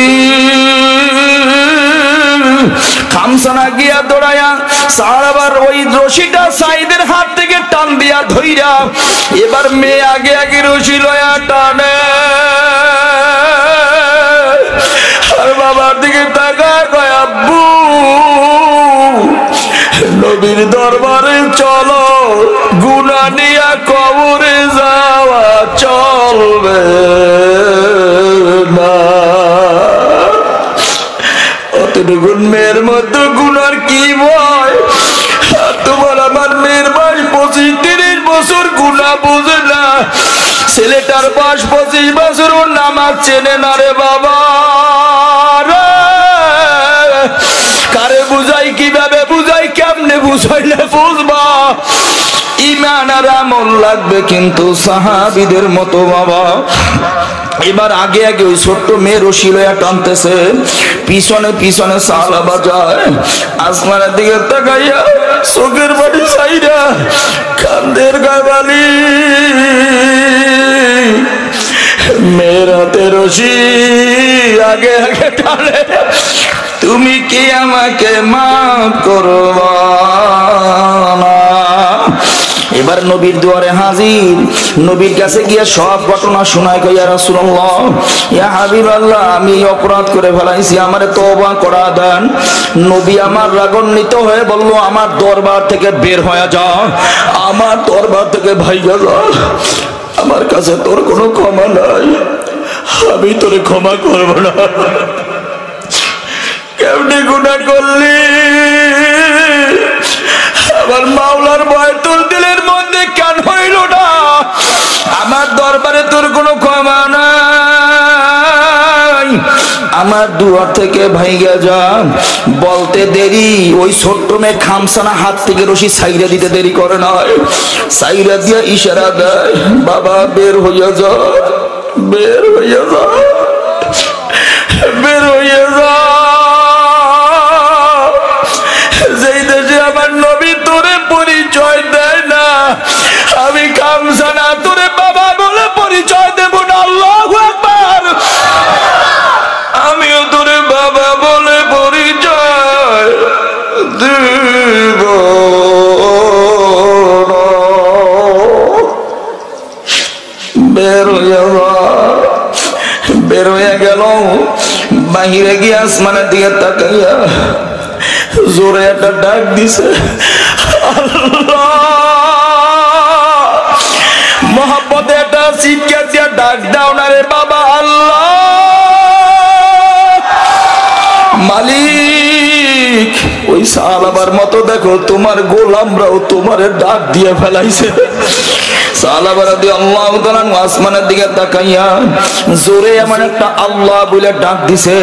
খামসানা গিয়া দৌড়ায়া সাহাবার ওই রশিটা সাঈদের হাত থেকে টান দিয়া ধইরা, এবার মেয়ে আগে আগে রশি লইয়া টানে। আর বাবার দিকে তাকায় কয় আব্বু নবীর দরবারে চলো, গুনাহ নিয়া কবরে যাওয়া চলবে না। অতটুকু মেয়ের মধ্যে গুনার কি ভয়? তোমার আমার মেয়ের বয়স 25-30 বছর, গুনাহ বুঝে না। ছেলেটার বয়স 25 বছর, ওর নামাজ চেনে না রে বাবা। কারে বুঝাই, কিভাবে বুঝাই, কেমনে বুঝাইলে বুঝবা? ঈমান আর আমল লাগবে কিন্তু সাহাবীদের মতো বাবা। এবার আগে আগে ওই ছোট্ট মেয়ে রশি লইয়া টানতেছে, পিছনে পিছনে সাহাবা যায়। আসমানের দিকে তাকাইয়া চোখের বাড়ি চাইরা কান্দের গাবালি, মেয়ের হাতে রশি আগে আগে টানে, তুমি কি আমাকে মাফ করবা না? এবার নবীর দুয়ারে হাজির। নবীর কাছে গিয়ে সব ঘটনা শোনায়, কই ইয়া রাসূলুল্লাহ, ইয়া হাবিবাল্লাহ, আমি অপরাধ করে ফেলাইছি, আমারে তওবা করা দেন। নবী আমার রাগান্বিত হয়ে বলল আমার দরবার থেকে বের হয়ে যা, আমার দরবার থেকে ভাইগা যা, আমার কাছে তোর কোনো ক্ষমা নাই, আমি তোরে ক্ষমা করব না। কেমনে গুনাহ করলি? আমার মাওলার ভয় তোর দিলের মধ্যে কেন হইল না? আমার দরবারে তোর কোনো ক্ষমা নাই, আমার দুয়ার থেকে ভাইগা যা। বলতে দেরি, ওই ছোট্ট মেয়ে খামসানা হাত থেকে রশি ছাইরা দিতে দেরি করে নয়, ছাইরা দিয়া ইশারা দেয়, বাবা বের হইয়া যা, বের হইয়া যা, বের হইয়া যা। যেই দেশে আমার নবী তোরে পরিচয় দেয় না, আমি খামসানা তোরে বাবা বলে পরিচয় দেব না। আল্লাহু আকবার। আমিও তোরে বাবা বলে পরিচয় দেব। বের হইয়া যা। বের হইয়া গেল, বাহিরে গিয়ে আসমানের দিকে তাকাইয়া জোরে একটা ডাক দিছে, মহব্বতে একটা চিৎকার দিয়া ডাক দাও না রে বাবা। আল্লাহ মালিক, ওই সাহাবার মতো দেখো তোমার গোলামরাও তোমারে ডাক দিয়ে ফেলাইছে। সাহাবা রাদিয়াল্লাহু তাআলা আসমানের দিকে তাকাইয়া জোরে এমন একটা আল্লাহ বলে ডাক দিছে,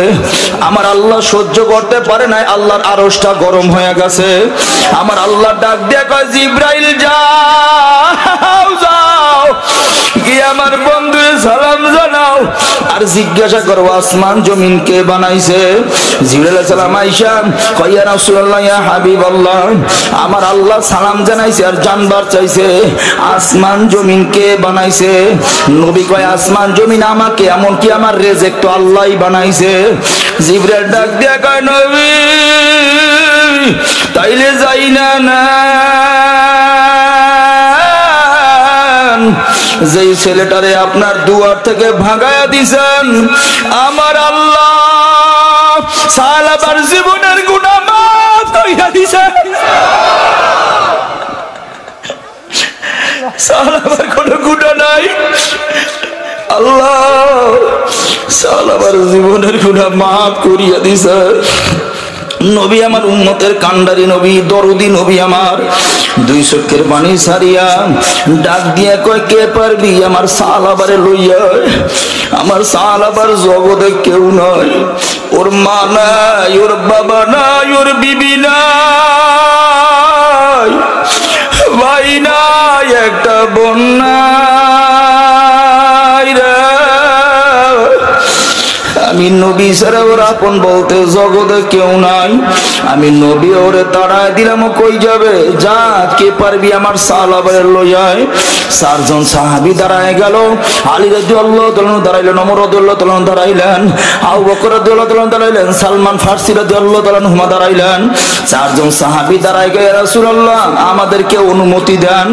আমার আল্লাহ সহ্য করতে পারে নাই, আল্লাহর আরশটা গরম হয়ে গেছে। আমার আল্লাহ ডাক দিয়ে কয়, জিবরাইল যাও যাও গিয়ে আমার বন্ধুর সালাম জানাও আর জিজ্ঞাসা করো আসমান জমিন কে বানাইছে। জিবরাইল আলাইহিস সালাম আয়েশা কয়, ইয়া রাসূলুল্লাহ ইয়া হাবিবাল্লাহ, আমার আল্লাহ সালাম জানাইছে আর জানবার চাইছে আসমান জমিন কে বানাইছে। নবী কয়, আসমান জমিন আমাকে, এমনকি আমার রিজিক তো আল্লাহই বানাইছে। জিবরাইল ডাক দিয়া কয়, নবী তাইলে যাই না না, যেই ছেলেটারে আপনার দুয়ার থেকে ভাগায়া দিছেন আমার আল্লাহ সাহাবার জীবনের গুনাহ মাফ কইরা দিছেন। সাহাবার কোনো গুনাহ নাই, আল্লাহ সাহাবার জীবনের গুনাহ মাফ করিয়া দিছেন। নবী আমার উম্মতের কান্ডারি নবী, দরদি নবী আমার, দুই চোখের পানি সারিয়া ডাক দিয়া কয়, কে পারবি আমার সাহাবারে লইয়া? আমার সাহাবার জগতে কেউ নাই, ওর মা নাই, ওর বাবা নাই, ওর বিবি নাই, ভাই নাই, একটা বোন নাই রে। আমি নবী ছাড়া ওর আপন বলতে জগতে কেউ নাই। আমি নবী ওরে তাড়ায় দিলাম, কই যাবে? যা, কে পারবি আমার সাহাবারে লইয়ায়। চারজন সাহাবী দাঁড়ায় গেল। আলী রাদিয়াল্লাহু তাআলা দাঁড়াইলেন, ওমর রাদিয়াল্লাহু তাআলা দাঁড়াইলেন, আবু বকর রাদিয়াল্লাহু তাআলা দাঁড়াইলেন, সালমান ফারসি রাদিয়াল্লাহু তাআলা হুমা দাঁড়াইলেন। চারজন সাহাবী দাঁড়ায় গিয়ে, ইয়া রাসূলুল্লাহ আমাদেরকে অনুমতি দেন,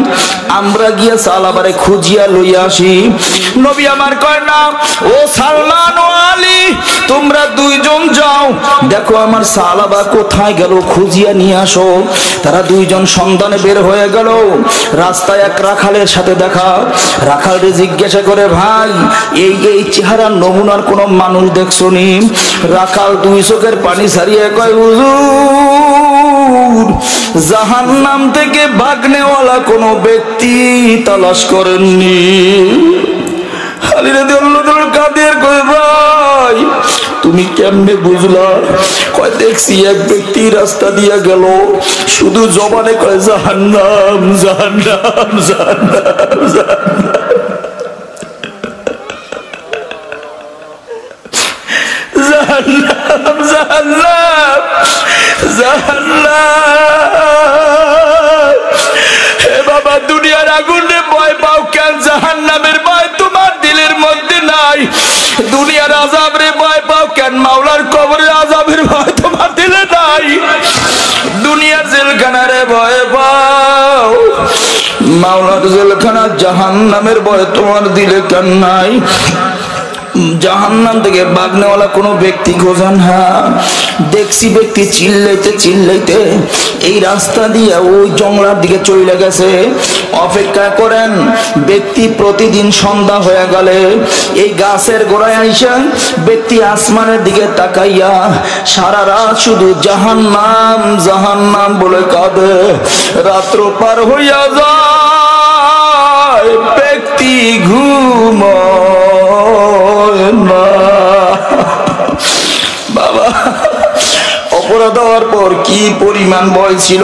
আমরা গিয়ে সাহাবারে খুঁজিয়া লইয়া আসি। নবী আমার কয়, না, ও সালমান ও আলী, তোমরা দুইজন যাও, দেখো আমার সাহাবা কোথায় গেল, খুঁজিয়া নিয়ে আসো। তারা দুইজন সন্ধানে বের হয়ে গেল। রাস্তায় এক রাখালের সাথে দেখা। রাখালরে জিজ্ঞাসা করে, ভাই এই এই চেহারার নমুনার কোন মানুষ দেখছো নি? রাখাল দুই চোখের পানি ছাড়িয়ে কয়, হুজুর জাহান্নাম থেকে ভাগনেওয়ালা কোন ব্যক্তি তালাশ করেননি। আলী রাদিয়াল্লাহু তাআলা কাঁদের কয়, ভাই তুমি কেমনে বুঝলা? কয়, দেখছি এক ব্যক্তি রাস্তা দিয়া গেল, শুধু জবানে কয় জাহান্নাম জাহান্নাম জাহান্নাম জাহান্নাম জাহান্নাম জাহান্নাম। হে বাবা, দুনিয়ার আগুনে ভয় পাও কেন? জাহান্নামের ভয় তোমার দিলের মধ্যে নাই। দুনিয়ার আযাবের ভয় পাও কেন? মাওলার কবরের আযাবের ভয় তোমার দিলে নাই। দুনিয়ার জেলখানারে ভয় পাও, মাওলার জেলখানা জাহান্নামের ভয় তোমার দিলে কেন নাই? জাহান্নাম থেকে ভাগনেওয়ালা কোনো ব্যক্তি খোঁজেন। হ্যাঁ, দেখছি ব্যক্তি চিল্লাইতে চিল্লাইতে এই রাস্তা দিয়ে ওই জঙ্গলার দিকে চলে গেছে। অপেক্ষা করেন, ব্যক্তি প্রতিদিন সন্ধ্যা হয়ে গেলে এই গাছের গোড়ায় আইসা ব্যক্তি আসমানের দিকে তাকাইয়া সারা রাত শুধু জাহান্নাম জাহান্নাম বলে কাঁদে। রাত্র পার হইয়া যায়, ব্যক্তি ঘুমায় না। বাবা, অপরাধ হওয়ার পর কি পরিমাণ ভয় ছিল,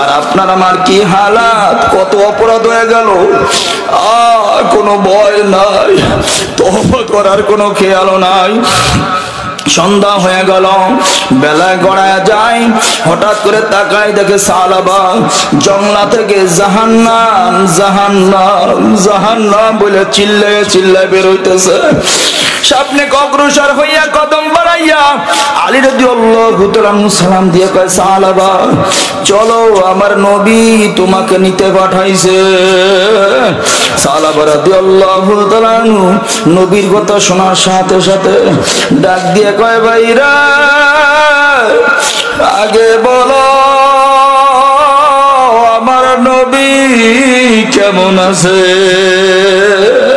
আর আপনার আমার কি হালাত, কত অপরাধ হয়ে গেল, কোনো ভয় নাই, তওবা করার কোনো খেয়ালও নাই। সন্ধ্যা হয়ে গেল, বেলায় গড়ায় যায়, হঠাৎ করে তাকায় দেখে সাহাবা জংলা থেকে জাহান্নাম জাহান্নাম জাহান্নাম বলে চিল্লায় চিল্লায় বের হইতেছে। সামনে অগ্রসর হইয়া কদম বাড়াইয়া আলী রাদিয়াল্লাহু তাআলা সালাম দিয়ে কয়, সাহাবা চলো, আমার নবী তোমাকে নিতে পাঠাইছে। সাহাবা রাদিয়াল্লাহু তাআলা নবীর কথা শোনার সাথে সাথে ডাক দিয়ে কয়, ভাইরা আগে বলো আমার নবী কেমন আছে?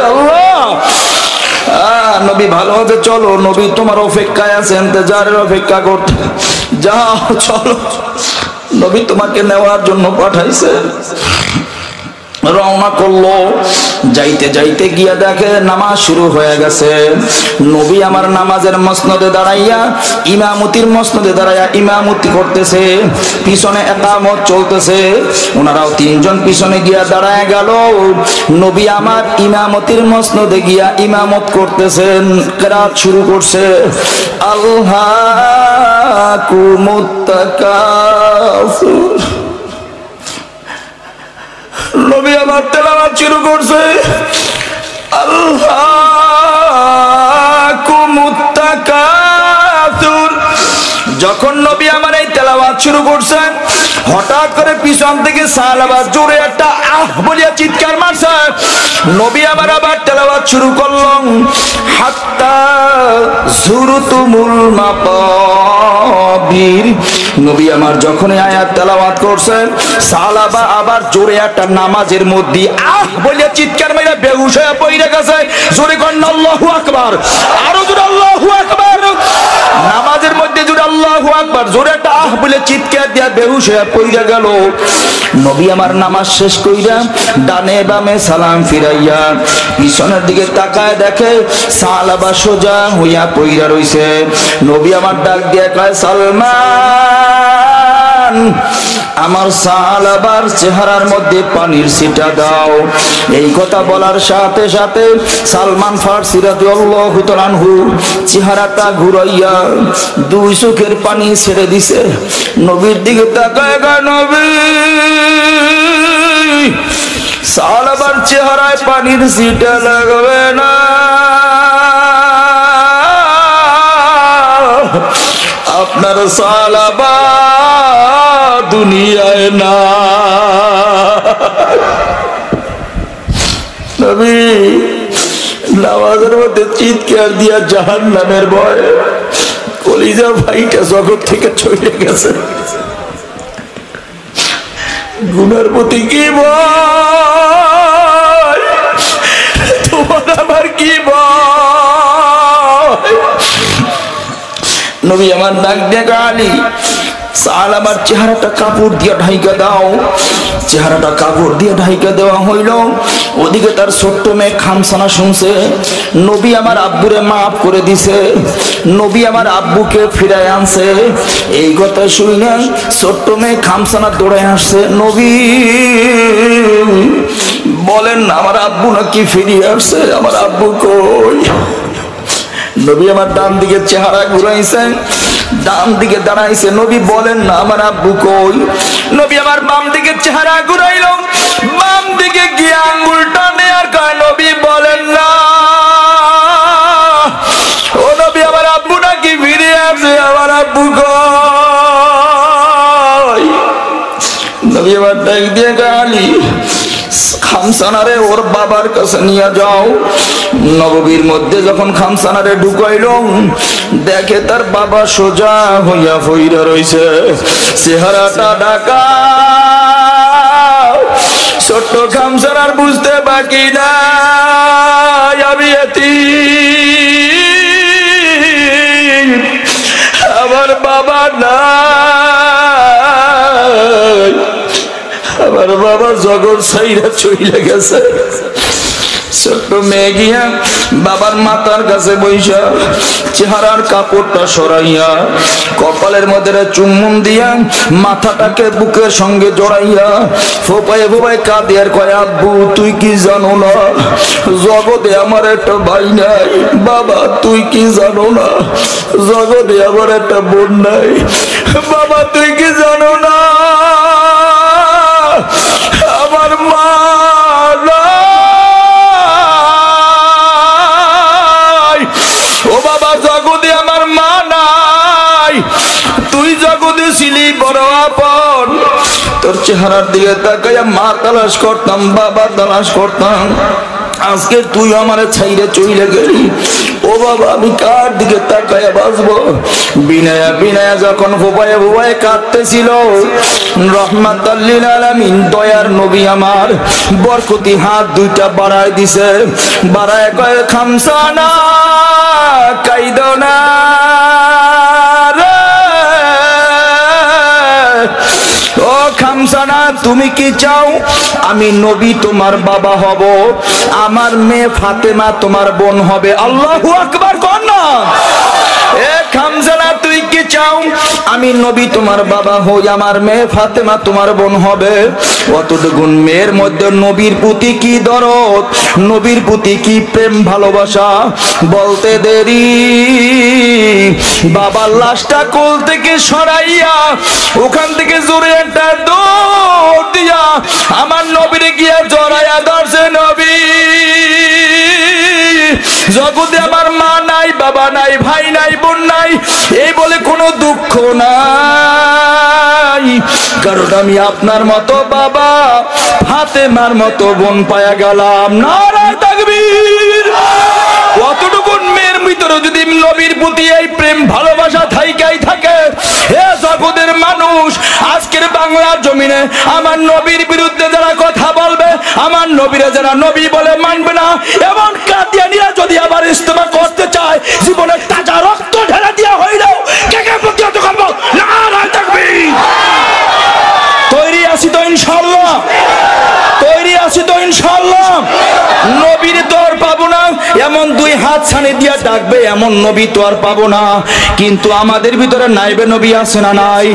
আল্লাহ, নবী ভালো আছে, চলো, নবী তোমার অপেক্ষায় আছে, ইন্তজারের অপেক্ষা করতে। যাও চলো, নবী তোমাকে নেওয়ার জন্য পাঠাইছে। রওনা করলো। যাইতে যাইতে গিয়া দেখে নামাজ শুরু হয়ে গেছে। নবী আমার নামাজের মসনদে দাঁড়াইয়া, ইমামতির মসনদে দাঁড়াইয়া ইমামতি করতেছে, পিছনে ইকামত চলতেছে। ওনারাও তিনজন পিছনে গিয়া দাঁড়ায় গেল। নবী আমার ইমামতির মসনদে গিয়া ইমামত করতেছেন, কিরাত শুরু করছে, আলহাকুমুত তাকাসুর। নবী আমার তেলাওয়াত শুরু করছে, আলহাকুমুত তাকাসুর। যখন নবী আমার এই তেলাওয়াত শুরু করছেন, হঠাৎ করে পিছন থেকে সাহাবা জোরে একটা আহ বলিয়া চিৎকার মারছে। নবী আমার আবার তেলাওয়াত শুরু করলেন, হাত্তা যুরতুমুল মাকাবির। নবী আমার যখন আয়াত তেলাওয়াত করছেন, সাহাবা আবার জোরে একটা নামাজের মধ্যে আহ বলিয়া চিৎকার মাইরা বেহুশ হয়ে পড়ে গেছে। জোরে কন্না আল্লাহু আকবার, আরো জোরে আল্লাহু আকবার। নামাজের মধ্যে জোরে আল্লাহু আকবার, জোরে একটা আহ বলে চিৎকার দিয়া বেহুশ হয়ে পড়ে গেল। নবী আমার নামাজ শেষ কইরা ডানে বামে সালাম ফিরাইয়া পিছনের দিকে তাকায় দেখে সাহাবা সোজা হইয়া পইরা রইছে। নবী আমার ডাক দিয়া কয়, সালমান, আমার সাহাবার চেহারার মধ্যে পানির ছিটা দাও। এই কথা বলার সাথে সাথে সালমান ফারসি রাদিয়াল্লাহু তাআলা আনহু চেহারাটা ঘুরাইয়া দুই চোখের পানি ছেড়ে দিছে। নবীর দিকে তাকায়, নবী, সাহাবার চেহারায় পানির ছিটা লাগবে না, আপনার সাহাবা দুনিয়ায় না। নবী নামাজের মধ্যে চিৎকার দিয়া জাহান্নামের ভয়ে কলিজা ভাইটা জগৎ থেকে চলে গেছে। গুনার প্রতি কি ভয়, তোমার আমার কি ভয়। নবী আমার ডাক দেখা, আলী, সাহাবার চেহারাটা কাপড় দিয়ে ঢাইকা দাও। চেহারাটা কাপড় দিয়ে ঢাইকা দেওয়া হইল। ওদিকে তার ছোট্ট মেয়ে খামসানা শুনছে, নবী আমার আব্বুরে মাফ করে দিছে, নবী আমার আব্বুকে ফিরায় আনছে। এই কথা শুনে ছোট্ট মেয়ে খামসানা দৌড়ে আসছে, নবী বলেন আমার আব্বু নাকি ফিরিয়ে আসছে, আমার আব্বু কই? নবী আমার ডান দিকে চেহারা ঘুরাইছে, ডান দিকে দাঁড়াইছে, নবী বলেন না আমার আব্বু কই? নবী আমার বাম দিকে চেহারা ঘুরাইল, বাম দিকে গিয়ে আঙ্গুলটা নেয়ার কয়, নবী বলেন না। ও নবী, আমার আব্বু নাকি ফিরে আসে, আমার আব্বু কই? নবী আমার ডাক দিয়ে গালি, খামসানারে ওর বাবার কাছে নিয়ে যাও। নববীর মধ্যে যখন খামসানারে ঢুকাইল, দেখে তার বাবা সোজা হইয়া ফইরা রইছে, চেহারাটা ঢাকা। ছোট্ট খামসানার বুঝতে বাকি নাই, আমি এতিম, আমার বাবা নাই, আমার বাবা জগৎ ছাইরা চইলা গেছে। ছোট্ট মেয়ে গিয়া বাবার মাথার কাছে বইসা চেহারার কাপড়টা সরাইয়া কপালের মধ্যে চুম্বন দিয়া মাথাটাকে বুকের সঙ্গে জড়াইয়া ফোপায় ফোপায় কাঁদে আর কয়, আব্বু তুই কি জানো না জগতে আমার একটা ভাই নাই? বাবা তুই কি জানো না জগতে আমার একটা বোন নাই? বাবা তুই কি জানো না আমার মা নাই? ও বাবা জগতে আমার মা নাই, তুই জগতে ছিলি বড় আপন। তোর চেহারার দিকে তাকাইয়া মা তালাশ করতাম, বাবা তালাশ করতাম, আজকে তুই আমার ছাইরে চইলে গেলি। ও বাবা আমি কার দিকে তাকাইয়া বাঁচবো? বিনায়া বিনায়া যখন ফোপায়ে ফোপায়ে কাঁদতেছিল, রহমাতাল লিল আলামিন দয়ার নবী আমার বরকতি হাত দুইটা বাড়ায় দিছে, বাড়ায় কয়, খামসানা কাইদো না রে, ও খামসা খামজানা তুমি কি চাও আমি নবী তোমার বাবা হব, আমার মেয়ে ফাতেমা তোমার বোন হবে। আল্লাহু আকবার কোন না? এ খামজানা তুই কি চাও আমি নবী তোমার বাবা হই, আমার মেয়ে ফাতেমা তোমার বোন হবে। অতটুকু মেয়ের মধ্যে নবীর প্রতি কি দরদ, নবীর প্রতি কি প্রেম ভালোবাসা, বলতে দেরি বাবার লাশটা কোল থেকে সরাইয়া ওখান থেকে জোরে একটা দৌড় দিয়া আমার নবীর গিয়া জড়াইয়া ধরছে। নবী জগতে আমার মা নাই, বাবা নাই, ভাই নাই, বোন নাই, এই বলে কোনো দুঃখ নাই, কারণ আমি আপনার মতো বাবা ফাতেমার মতো বোন পায়া গেলাম। নারায়ে তাকবীর। কতটুকু মেয়ের ভিতরে যদি নবীর প্রতি এই প্রেম ভালোবাসা থাইকাই থাকে, হে জগতের মানুষ, আজকের বাংলার জমিনে আমার নবীর বিরুদ্ধে যারা কথা বলবে, আমার নবীরা যারা নবী বলে মানবে না, এবং কাদিয়ানীরা যদি আবার ইস্তেমা করতে চায়, জীবনের তাজা রক্ত ঢেলে দেওয়া হইলেও কে কে প্রতিহত করবো। নারায়ে তাকবীর। তৈরি আছি তো ইনশাআল্লাহ? তৈরি আছি তো ইনশাআল্লাহ? নবীর তো আর পাবো না, এমন দুই হাত ছানি দিয়া ডাকবে এমন নবী তো আর পাবো না, কিন্তু আমাদের ভিতরে নাইবে নবী আছে না নাই?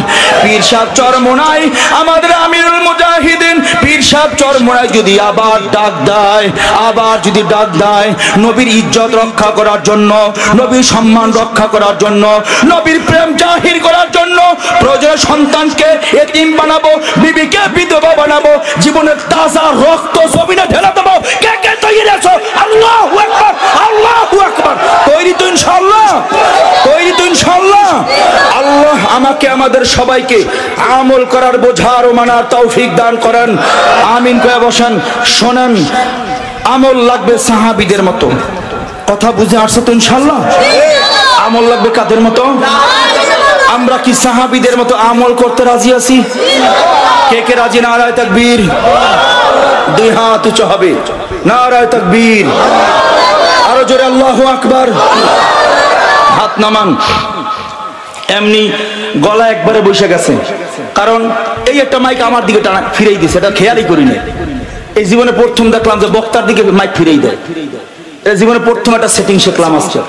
পীর সাহেব চরমোনাই, আমাদের আমিরুল মুজাহিদিন পীর সাহেব চরমোনাই যদি আবার ডাক দেয়, আবার যদি ডাক দেয় নবীর ইজ্জত রক্ষা করার জন্য, নবীর সম্মান রক্ষা করার জন্য, নবীর প্রেম জাহির করার জন্য, প্রয়োজনে সন্তানকে এতিম বানাবো, বিবিকে বিধবা বানাবো, জীবনের তাজা রক্ত জমিনে ঢেলে দেবো। কে কে তৈরি আছো? আল্লাহু আকবার, আল্লাহু আকবার। তৈরি তো ইনশাআল্লাহ? তৈরি তো ইনশাআল্লাহ? আল্লাহ আমাকে আমাদের সবাইকে আমল করার, বোঝার ও মানার তৌফিক দান করেন। আমিন কয়ে বসেন। শোনেন, আমল লাগবে সাহাবীদের মতো। কথা বুঝে আসছে তো ইনশাআল্লাহ? আমল লাগবে কাদের মতো? আমরা কি সাহাবীদের মতো আমল করতে রাজি আছি? কে কে রাজি? নারায়ে তাকবীর। দুই হাত উঁচু হবে। নারায়ে তাকবীর। আরো জোরে আল্লাহু আকবার। হাত নামান। এমনি গলা একবারে বসে গেছে, কারণ এই একটা মাইক আমার দিকে টানা ফিরেই দিছে, এটা খেয়ালই করি না। এই জীবনে প্রথম দেখলাম যে বক্তার দিকে মাইক ফিরেই দেয়। এই জীবনে প্রথম একটা সেটিং শিখলাম আজকে।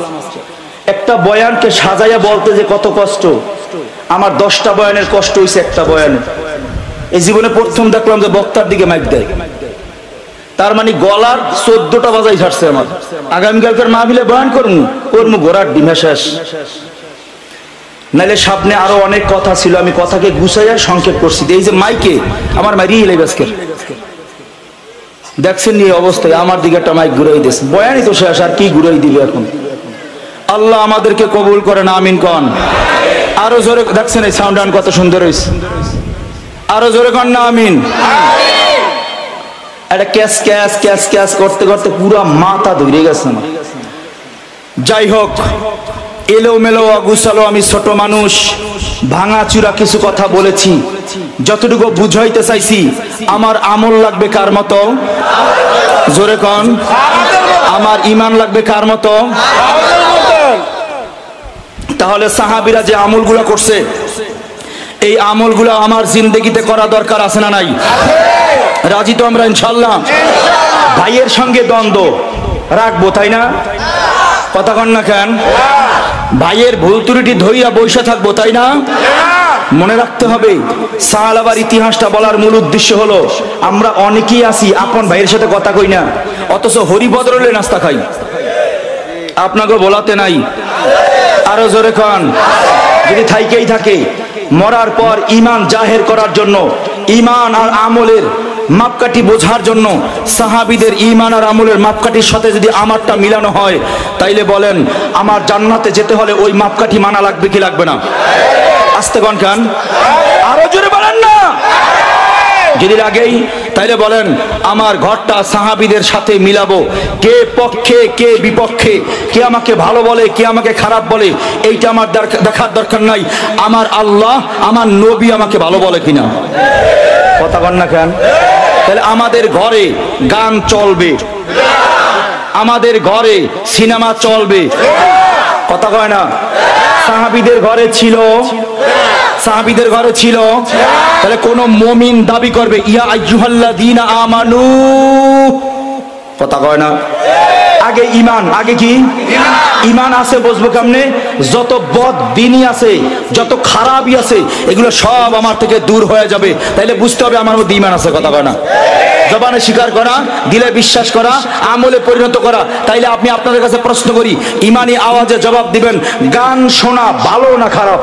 একটা বয়ানকে সাজাইয়া বলতে যে কত কষ্ট, আমার 10টা বয়ানের কষ্ট হইছে একটা বয়ানে। এই জীবনে প্রথম দেখলাম যে বক্তার দিকে মাইক দেয়, তার মানে গলার 14টা বাজাই ছাড়ছে আমার। আগামীকালকের মাহফিলে বয়ান করমু ঘোড়ার ডিমে শেষ। নাইলে সামনে আরো অনেক কথা ছিল, আমি কথাকে গুছাইয়া সংক্ষেপ করছি। এই যে মাইকে আমার মারিয়ে এলাই আজকে দেখছেন এই অবস্থায় আমার দিকে একটা মাইক ঘুরাই দিয়েছে। বয়ানই তো শেষ, আর কি ঘুরাই দিবে এখন? আল্লাহ আমাদেরকে কবুল করেন। আমিন কন। আরো জোরে। দেখছেন এই সাউন্ড কত সুন্দর হয়েছে? আরো জোরে কন না আমিন। একটা ক্যাশ ক্যাশ ক্যাশ ক্যাশ করতে করতে পুরো মাথা ধরে গেছে আমার। যাই হোক, এলো মেলো অগুছালো আমি ছোট মানুষ, ভাঙাচুরা কিছু কথা বলেছি। যতটুকু বুঝাইতে চাইছি, আমার আমল লাগবে কার মতো? জোরে কন। আমার ঈমান লাগবে কার মতো? তাহলে সাহাবীরা যে আমলগুলো করছে, এই আমলগুলো আমার জিন্দেগিতে করা দরকার আছে না নাই? রাজি তো আমরা ইনশাআল্লাহ? ভাইয়ের সঙ্গে দ্বন্দ্ব রাখবো, তাই না? কথা কন না কেন? ভাইয়ের ভুল ত্রুটি ধইরা বসে থাকবো, তাই না? মনে রাখতে হবে, সাহাবার ইতিহাসটা বলার মূল উদ্দেশ্য হলো, আমরা অনেকেই আছি আপন ভাইয়ের সাথে কথা কই না, অথচ হরিবদরলে নাস্তা খাই। আপনাকে বলাতে নাই। আরো জোরে কন। যদি থাইকেই থাকে, মরার পর ঈমান জাহের করার জন্য, ঈমান আর আমলের মাপকাঠি বোঝার জন্য, সাহাবীদের ঈমান আর আমলের মাপকাঠির সাথে যদি আমারটা মিলানো হয়, তাইলে বলেন আমার জান্নাতে যেতে হলে ওই মাপকাঠি মানা লাগবে কি লাগবে না? আস্তে কন কান। আরো জোরে বলেন না। যদি লাগেই তাইলে বলেন আমার ঘরটা সাহাবীদের সাথে মিলাবো। কে পক্ষে কে বিপক্ষে, কে আমাকে ভালো বলে কে আমাকে খারাপ বলে, এইটা আমার দেখার দরকার নাই। আমার আল্লাহ, আমার নবী আমাকে ভালো বলে কিনা। কথা বল না কেন? তাহলে আমাদের ঘরে গান চলবে, আমাদের ঘরে সিনেমা চলবে। কথা কয় না? সাহাবীদের ঘরে ছিল, সাহাবীদের ঘরে ছিল? তাহলে কোন মুমিন দাবি করবে ইয়া আইয়ুহাল্লাযীনা আমানু, কথা কয় না? আগে ঈমান, আগে কি ঈমান আছে বুঝবো কেমনে? যত বদদিনী আছে, যত খারাপই আছে, এগুলো সব আমার থেকে দূর হয়ে যাবে। তাইলে বুঝতে হবে আমার মধ্যে ঈমান আছে, কথা কয় না? জবানে স্বীকার করা, দিলে বিশ্বাস করা, আমলে পরিণত করা। তাইলে আপনি আপনাদের কাছে প্রশ্ন করি, ঈমানি আওয়াজে জবাব দিবেন, গান শোনা ভালো না খারাপ?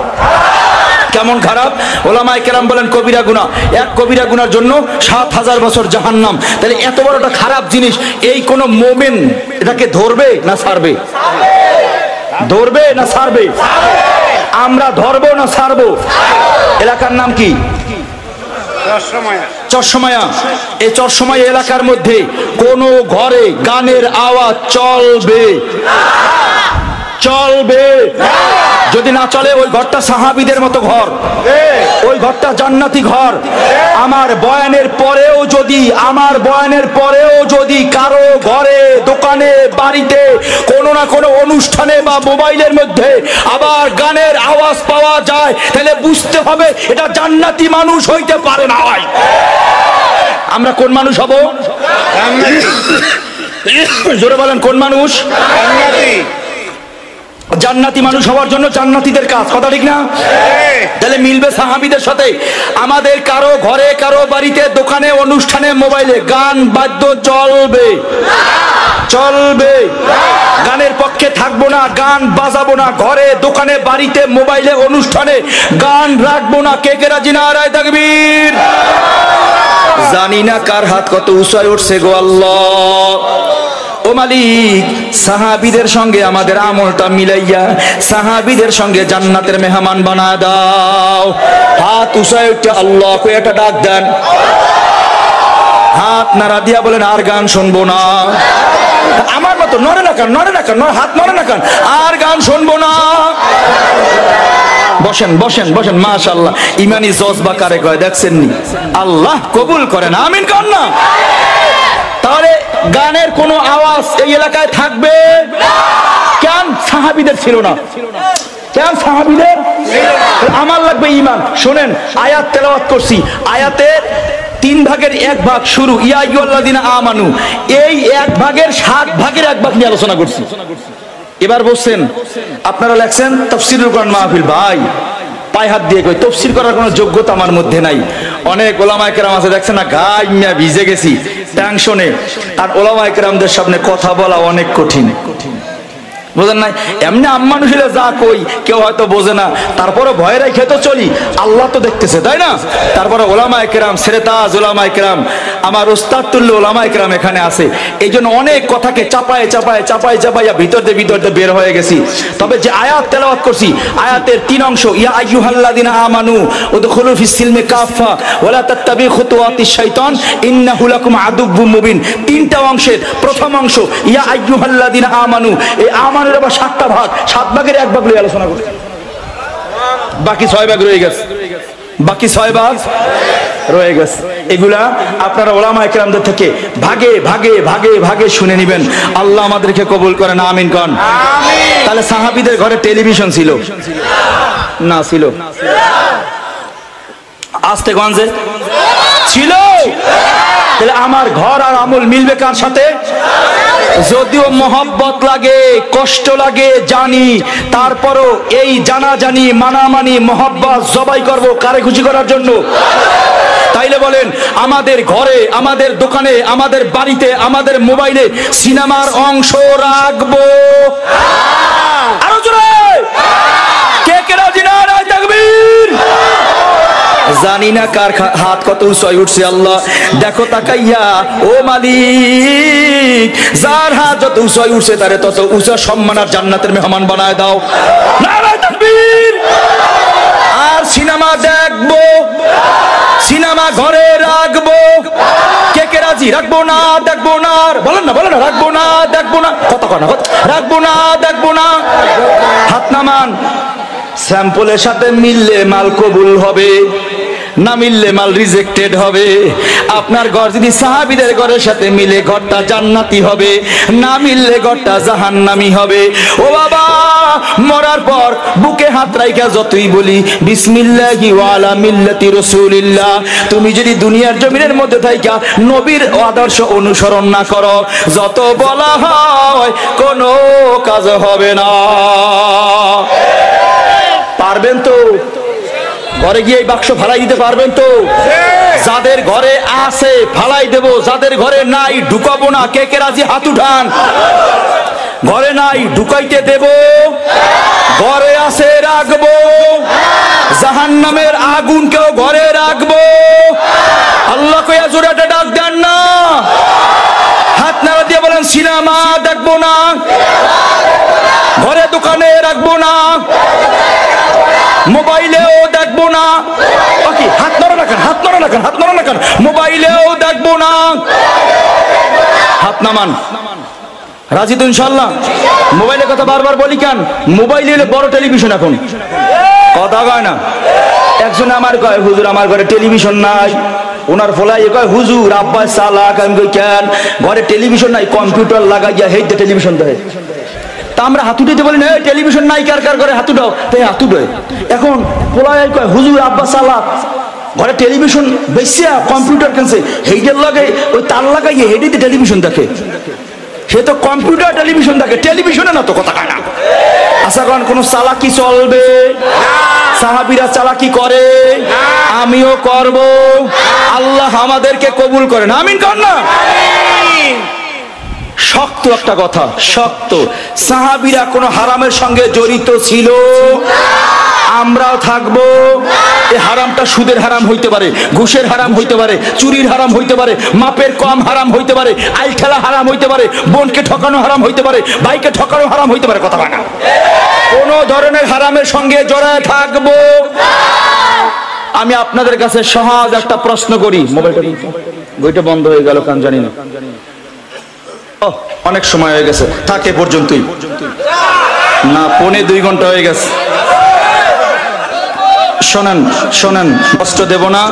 কেমন খারাপ? ওলামায়ে কেরাম বলেন কবিরা গুনাহ, এক কবিরা গুনার জন্য ৭,০০০ বছর জাহান্নাম। তাহলে এত বড় একটা খারাপ জিনিস, এই কোন মুমিন এটাকে ধরবে না ছাড়বে? ধরবে না ছাড়বে? আমরা ধরবো না ছাড়বো? এলাকার নাম কি? চরসময়া। এই চরসময়া এলাকার মধ্যে কোন ঘরে গানের আওয়াজ চলবে? চলবে? যদি না চলে ওই ঘরটা সাহাবীদের মতো ঘর, ওই ঘরটা জান্নাতি ঘর। আমার বয়ানের পরেও যদি কারো ঘরে, দোকানে, বাড়িতে, কোনো না কোনো অনুষ্ঠানে বা মোবাইলের মধ্যে আবার গানের আওয়াজ পাওয়া যায়, তাহলে বুঝতে হবে এটা জান্নাতি মানুষ হইতে পারে না। আমরা কোন মানুষ হব? জোরে বলেন, কোন মানুষ? জান্নাতি মানুষ হওয়ার জন্য জান্নাতীদের কাজ, কথা ঠিক না? তাহলে মিলবে সাহাবীদের সাথে। আমাদের কারো ঘরে, কারো বাড়িতে, দোকানে, অনুষ্ঠানে, মোবাইলে গান বাদ্য চলবে? চলবে? গানের পক্ষে থাকবো না, গান বাজাবো না, ঘরে, দোকানে, বাড়িতে, মোবাইলে, অনুষ্ঠানে গান রাখবো না। কে কে রাজি? নারায়ে তাকবীর। জানি না কার হাত কত উঁচায় উঠছে গো আল্লাহ। ও মালিক, সাহাবীদের সঙ্গে আমাদের আমলটা মিলাইয়া সাহাবীদের সঙ্গে জান্নাতের মেহমান বানায় দাও। হাত উঁচায় উঠে আল্লাহ কয়ে একটা ডাক দেন। হাত নাড়া দিয়া বলেন আর গান শুনবো না। আমার মতো নড়ে না কান, নড়ে না কান, হাত নড়ে না কান, আর গান শুনবো না। বসেন বসেন বসেন। মাশাআল্লাহ, ইমানি জজবা কারে কয় দেখছেন নি? আল্লাহ কবুল করেন, আমিন কর না। তাহলে গানের কোন আওয়াজ এই এলাকায় থাকবে? কেন? সাহাবীদের ছিল না। কেন সাহাবীদের? আমার লাগবে ঈমান। শুনেন, আয়াত তেলাওয়াত করছি, আয়াতের 3 ভাগের 1 ভাগ শুরু ইয়া আইয়ুহাল্লাযীনা আমানু, এই 1 ভাগের 7 ভাগের 1 ভাগ নিয়ে আলোচনা করছি। এবার বলছেন আপনারা লেখছেন তাফসীরুল কোরআন মাহফিল। ভাই পায়ে হাত দিয়ে কই, তাফসীর করার কোনো যোগ্যতা আমার মধ্যে নাই। অনেক ওলামায়ে কেরাম আছে দেখছেন না, গায় মিয়া ভিজে গেছি টেনশনে। আর ওলামায়ে কেরামদের সামনে কথা বলা অনেক কঠিন, বোঝেন নাই? এমনি মানুষ হলে যা কই কেউ হয়তো বোঝে না, তারপরে ভয় রেখে তো চলি, আল্লাহ তো দেখতেছে, তাই না? তারপরে ওলামায়ে কেরাম, সেরেতাজ ওলামায়ে কেরাম, আমার উস্তাদ তুল্য ওলামায়ে কেরাম এখানে আছে। এই জন্য অনেক কথাকে চাপায় চাপায় চাপায় চাপাইয়া ভিতর দিয়ে বের হয়ে গেছি। তবে যে আয়াত তেলাওয়াত করছি, আয়াতের 3 অংশ, ইয়া আইয়ুহাল্লাযীনা আমানু উদখুলু ফিস সিলমি কাফা ওয়ালা তাত্তাবিউ খুতুওয়াতিশ শাইতান ইন্নাহু লাকুম আদুউম মুবিন। 3টা অংশের প্রথম অংশ ইয়া আইয়ুহাল্লাযীনা আমানু, এই আমানুর আবার 7টা ভাগ, 7 ভাগের 1 ভাগ নিয়ে আলোচনা করছি। বাকি 6 ভাগ রয়ে গেছে, বাকি 6 ভাগ রয়ে গেছে। এগুলা আপনারা ওলামায়ে কেরামদের থেকে ভাগে ভাগে ভাগে ভাগে শুনে নেবেন। আল্লাহ আমাদেরকে কবুল করেন, আমিন কোন। তাহলে সাহাবীদের ঘরে টেলিভিশন ছিল না? ছিল? আস্তে গঞ্জে ছিল। তাহলে আমার ঘর আর আমল মিলবে কার সাথে? যদিও মহব্বত লাগে, কষ্ট লাগে জানি, তারপরও এই জানাজানি, মানামানি, মহব্বত জবাই করব কারে খুশি করার জন্য? তাইলে বলেন, আমাদের ঘরে, আমাদের দোকানে, আমাদের বাড়িতে, আমাদের মোবাইলে সিনেমার অংশ রাখবো? আরো জোরে কে কে রাজি? নারায়ে তাকবীর। জানি না কার হাত কত উঁচায় উঠছে আল্লাহ দেখো তাকাইয়া। ও মালিক, যার হাত যত উঁচায় উঠছে তারে তত উঁচা সম্মান আর জান্নাতের মেহমান বানায় দাও। নারায়ে তাকবীর। আর সিনেমা দেখবো, সিনেমা ঘরে রাখবো, কে কে রাজি? রাখবো না, দেখবো না। বলেন না, বলেন না, রাখবো না, দেখবো না। কত কথা, রাখবো না, দেখবো না। হাত নামান। স্যাম্পলের সাথে মিললে মাল কবুল হবে, না মিললে মাল রিজেক্টেড হবে। আপনার ঘর যদি সাহাবীদের ঘরের সাথে মিলে ঘরটা জান্নাতি হবে, না মিললে ঘরটা জাহান্নামী হবে। ও বাবা, মরার পর বুকে হাত রাইখা যতই বলি বিসমিল্লাহি ওয়া আলা মিল্লাতি রাসূলিল্লাহ, তুমি যদি দুনিয়ার জমিনের মধ্যে থাইকা নবীর আদর্শ অনুসরণ না করো, যত বলা হয় কোনো কাজ হবে না। পারবেন তো? ঘরে গিয়ে এই বাক্স ফালাই দিতে পারবেন তো? যাদের ঘরে আছে ফালাই দেব, যাদের ঘরে নাই ঢুকাবো না। কে কে রাজি হাত উঠান। ঘরে নাই ঢুকাইতে দেব, ঘরে আছে রাখবো। জাহান্নামের আগুনকেও ঘরে রাখবো। আল্লাহ কইয়া জোরে একটা ডাক দেন না। হাত নাড়া দিয়ে বলেন সিনেমা দেখবো না, ঘরে দোকানে রাখবো না, মোবাইলেও দেখবো না। বাকি হাত নড়া রাখেন, হাত নড়া রাখেন, হাত নড়া রাখেন। মোবাইলেও দেখবো না। হাত নামান। রাজি তো ইনশাআল্লাহ? মোবাইলের কথা বারবার বলি কেন? মোবাইল হলো বড় টেলিভিশন। এখন কথা কয় না। একজন আমার কয় হুজুর আমার ঘরে টেলিভিশন নাই। ওনার ফলাই কয় হুজুর আব্বা চালাক। আমি কই কেন? ঘরে টেলিভিশন নাই, কম্পিউটার লাগাইয়া হেইতে টেলিভিশন দেয়। তা আমরা হাত উঠাইতে বলি না, টেলিভিশন নাই কার কার ঘরে হাত উঠাও, তাই হাত উঠায়। এখন ফলাই কয় হুজুর আব্বা চালাক, ঘরে টেলিভিশন বেশিয়া কম্পিউটার কিনছে, হেইটের লাগে ওই তার লাগাইয়ে হেডিতে টেলিভিশন দেখে। সে তো কম্পিউটার টেলিভিশন দেখে, টেলিভিশনে না তো। কথা কয় না। আচ্ছা কারণ কোন চালাকি চলবে? সাহাবীরা চালাকি করে, আমিও করব। আল্লাহ আমাদেরকে কবুল করেন, আমিন কর না। শক্ত একটা কথা, শক্ত। সাহাবীরা কোন হারামের সঙ্গে জড়িত ছিল, আমরাও থাকবো। এই হারামটা সুদের হারাম হইতে পারে, ঘুষের হারাম হইতে পারে, চুরির হারাম হইতে পারে, মাপের কম হারাম হইতে পারে, আইল খেলা হারাম হইতে পারে, বোনকে ঠকানো হারাম হইতে পারে, ভাইকে ঠকানো হারাম হইতে পারে। কথা বলে না। কোন ধরনের হারামের সঙ্গে জড়ায় থাকবো। আমি আপনাদের কাছে সহজ একটা প্রশ্ন করি। মোবাইলটা বইটা বন্ধ হয়ে গেল কান জানি না। অনেক সময় হয়ে গেছে, থাকে পর্যন্তই না, 1.25 ঘন্টা হয়ে গেছে। শোনেন শোনেন, কষ্ট দেব না।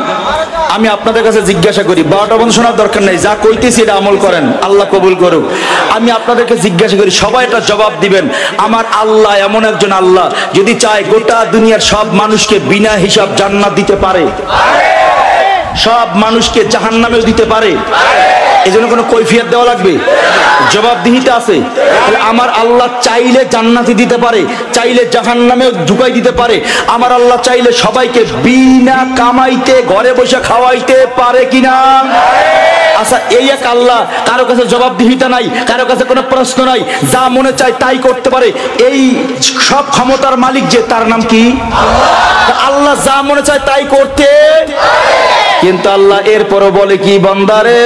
আমি আপনাদের কাছে জিজ্ঞাসা করি, 12টা বন্ধ শোনার দরকার নেই, যা কইতেছি এটা আমল করেন, আল্লাহ কবুল করুক। আমি আপনাদেরকে জিজ্ঞাসা করি, সবাই এটা জবাব দিবেন। আমার আল্লাহ এমন একজন আল্লাহ, যদি চায় গোটা দুনিয়ার সব মানুষকে বিনা হিসাব জান্নাত দিতে পারে, সব মানুষকে জাহান্নামেও দিতে পারে। এজন্য কোনো কৈফিয়ত দেওয়া লাগবে? জবাবদিহিতে আছে। আমার আল্লাহ চাইলে জান্নাতে দিতে পারে, চাইলে জাহান্নামেও ঢুকাই দিতে পারে। আমার আল্লাহ চাইলে সবাইকে বিনা কামাইতে ঘরে বসে খাওয়াইতে পারে কিনা? আচ্ছা, এই এক আল্লাহ, কারো কাছে জবাবদিহিতা নাই, কারো কাছে কোনো প্রশ্ন নাই, যা মনে চায় তাই করতে পারে। এই সব ক্ষমতার মালিক যে, তার নাম কি? আল্লাহ যা মনে চায় তাই করতে। কিন্তু আল্লাহ এরপরও বলে কি, বান্দারে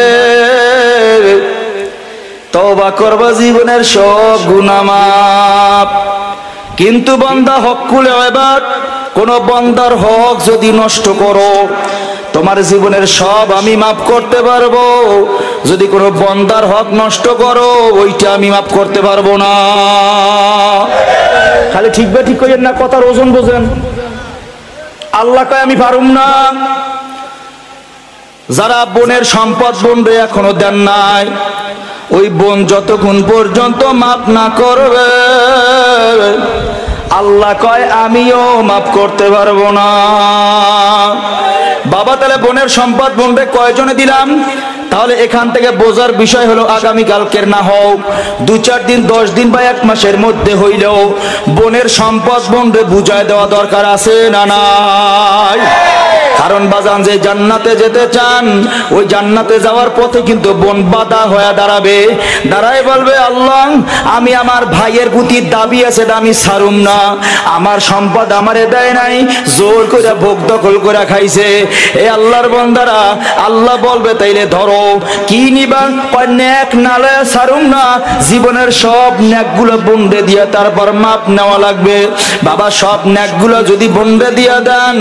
তওবা করবা, জীবনের সব গুনাহ মাফ। কিন্তু বান্দা হকুল ইবাদ, কোন বান্দার হক যদি নষ্ট করো, তোমার জীবনের সব আমি মাফ করতে পারবো। যদি কোনো বান্দার হক নষ্ট করো, ওইটা আমি মাফ করতে পারবো না। খালি ঠিক বা ঠিক কইেন না, কথার ওজন বোঝেন। আল্লাহ কয় আমি পারুম না। যারা বোনের সম্পদ বোনরে এখনো দেন নাই, ওই বোন যতক্ষণ পর্যন্ত মাফ না করবে, আল্লাহ কয় আমিও মাফ করতে পারবো না। বাবা, তাহলে বোনের সম্পদ বোনরে কয়জনে দিলাম? তাহলে এখান থেকে বোঝার বিষয় হলো, আগামী কালকের না হোক, 2-4 দিন, 10 দিন বা 1 মাসের মধ্যে হইলেও বোনের সম্পদ বোনরে বুঝায় দেওয়া দরকার আছে না নাই? কারণ বাজান, যে জান্নাতে যেতে চান, ওই জান্নাতে যাওয়ার পথে কিন্তু বোন বাধা হয়ে দাঁড়াবে। দাঁড়ায় বলবে, আল্লাহ আমি আমার ভাইয়ের প্রতি দাবি আছে, আমি ছাড়ুম না। আমার সম্পদ আমারে দেয় নাই, জোর করে ভোগ দখল করে খাইছে। এ আল্লাহর বান্দারা, আল্লাহ বলবে তাইলে ধরো কি নিবা? কয় নেক নালে ছাড়ুম না, জীবনের সব নেকগুলো বন্ধে দিয়ে তারপর মাপ নেওয়া লাগবে। বাবা, সব নেকগুলো যদি বন্ধে দিয়ে দেন,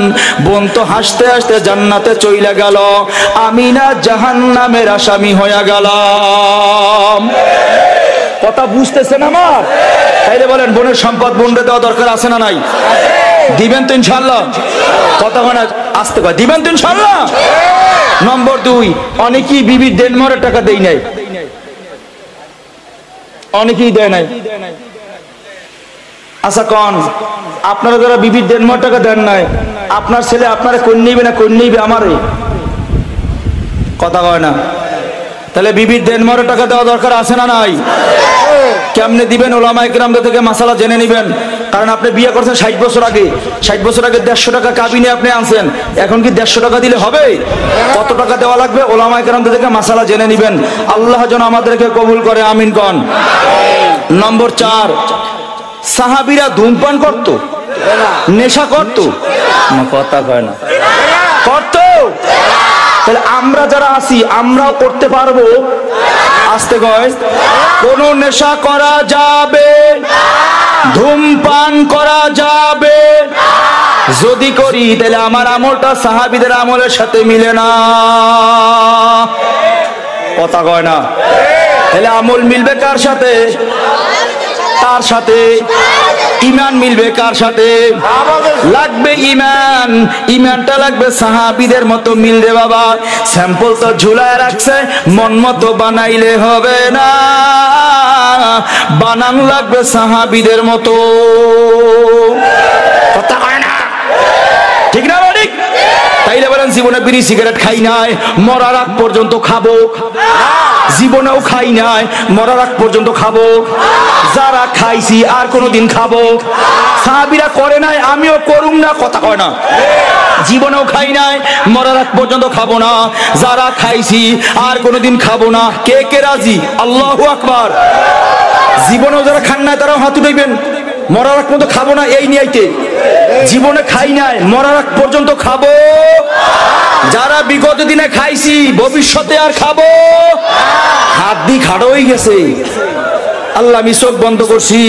বোন তো হাসতে হাসতে জান্নাতে চইলা গেল, আমি না জাহান্নামের আসামি হয়ে গেলাম। কথা বুঝতেছেন আমার? তাইলে বলেন, বোনের সম্পদ বন্ধে দেওয়া দরকার আছে না নাই? দিবেন তো ইনশাআল্লাহ? কথা হয় না? আসতে কয় দিবেন তো ইনশাআল্লাহ। নম্বর 2, অনেকেই বিবির দেনমরের টাকা দেই নাই, অনেকেই দেয় নাই। আচ্ছা কোন আপনারা যারা বিবির দেনমর টাকা দেন নাই, আপনার ছেলে আপনারা কোন নিবে না কোন নিবে আমারে? কথা কয় না। তাহলে বিবির দেনমরের টাকা দেওয়া দরকার আছে না নাই? কেমনে দিবেন? ওলামায়ে কেরামদের থেকে মাসালা জেনে নেবেন। কারণ আপনি বিয়ে করছেন 60 বছর আগে, 60 বছর আগে 150 টাকা কাবিনে আপনি আনছেন, এখন কি 150 টাকা দিলে হবে? কত টাকা দেওয়া লাগবে? ওলামায়ে কেরামদের থেকে মাসালা জেনে নেবেন। আল্লাহ যেন আমাদেরকে কবুল করে, আমিন কোন। নম্বর 4, সাহাবীরা ধূমপান করত, নেশা করত না? কথা কয় না, করত। তাহলে আমরা যারা আছি আমরাও করতে পারবো? আসতে কয়। কোন নেশা করা যাবে, ধূমপান করা যাবে? যদি করি তাহলে আমার আমলটা সাহাবীদের আমলের সাথে মিলে না। কথা কয় না। তাহলে আমল মিলবে কার সাথে? তার সাথে। ইমান মিলবে কার সাথে? লাগবে ইমান, ইমানটা লাগবে সাহাবীদের মতো মিলবে বাবা। স্যাম্পল তো ঝুলায় রাখছে, মন মতো বানাইলে হবে না, বানান লাগবে সাহাবীদের মতো। কথা কয় না, ঠিক না? ঠিক। তাইলে বলেন জীবনে বিড়ি সিগারেট খাই নাই, মরার আগ পর্যন্ত খাবো? জীবনেও খাই নাই, মরার আগ পর্যন্ত খাবো? যারা খাইছি আর কোনদিন খাবো? সাহাবীরা করে নাই, আমিও করুম না। কথা কয় না। জীবনেও খাই নাই, মরার আগ পর্যন্ত খাবো না। যারা খাইছি আর কোনদিন খাবো না। কে কে রাজি? আল্লাহু আকবার। জীবনেও যারা খান নাই তারাও হাত উঠাইবেন। মরার আগ পর্যন্ত খাবো না এই নিয়াইতে। জীবনে খাই নাই, মরার আগ পর্যন্ত খাবো। যারা বিগত দিনে খাইছি ভবিষ্যতে আর খাবো। হাত দিয়ে খাড়া হয়ে গেছে। আল্লাহ আমি চোখ বন্ধ করছি,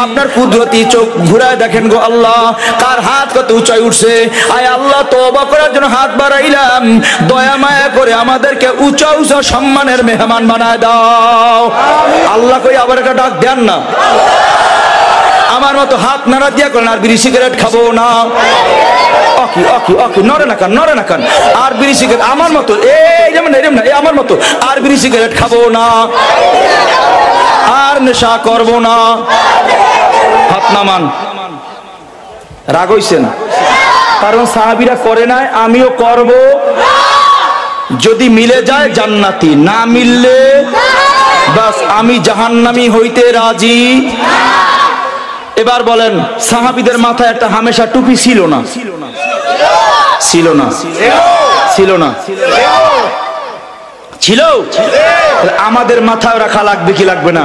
আপনার কুদরতি চোখ ঘুরায় দেখেন গো আল্লাহ, কার হাত কত উঁচাই উঠছে। আয় আল্লাহ, তওবা করার জন্য হাত বাড়াইলাম, দয়া মায়া করে আমাদেরকে উঁচা উঁচা সম্মানের মেহমান বানায় দাও। আল্লাহ কই আবার একটা ডাক দেন না। আমার মতো হাত নাড়া দিয়া করেন, আর বিড়ি সিগারেট খাবো না। ওকে ওকে ওকে, নরে না কান, নরে না কান। আর বিড়ি সিগারেট আমার মতো, এই যেমন এরম না, এই আমার মতো আর বিড়ি সিগারেট খাবো না, আর নেশা করবো না। হাত নামান। রাগ হইছেন? কারণ সাহাবীরা করে নাই, আমিও করব। যদি মিলে যায় জান্নাতি, না মিললে বাস আমি জাহান্নামী হইতে রাজি। এবার বলেন, সাহাবীদের মাথায় একটা হামেশা টুপি ছিল না? ছিল না? ছিল না? ছিল। আমাদের মাথায় রাখা লাগবে কি লাগবে না?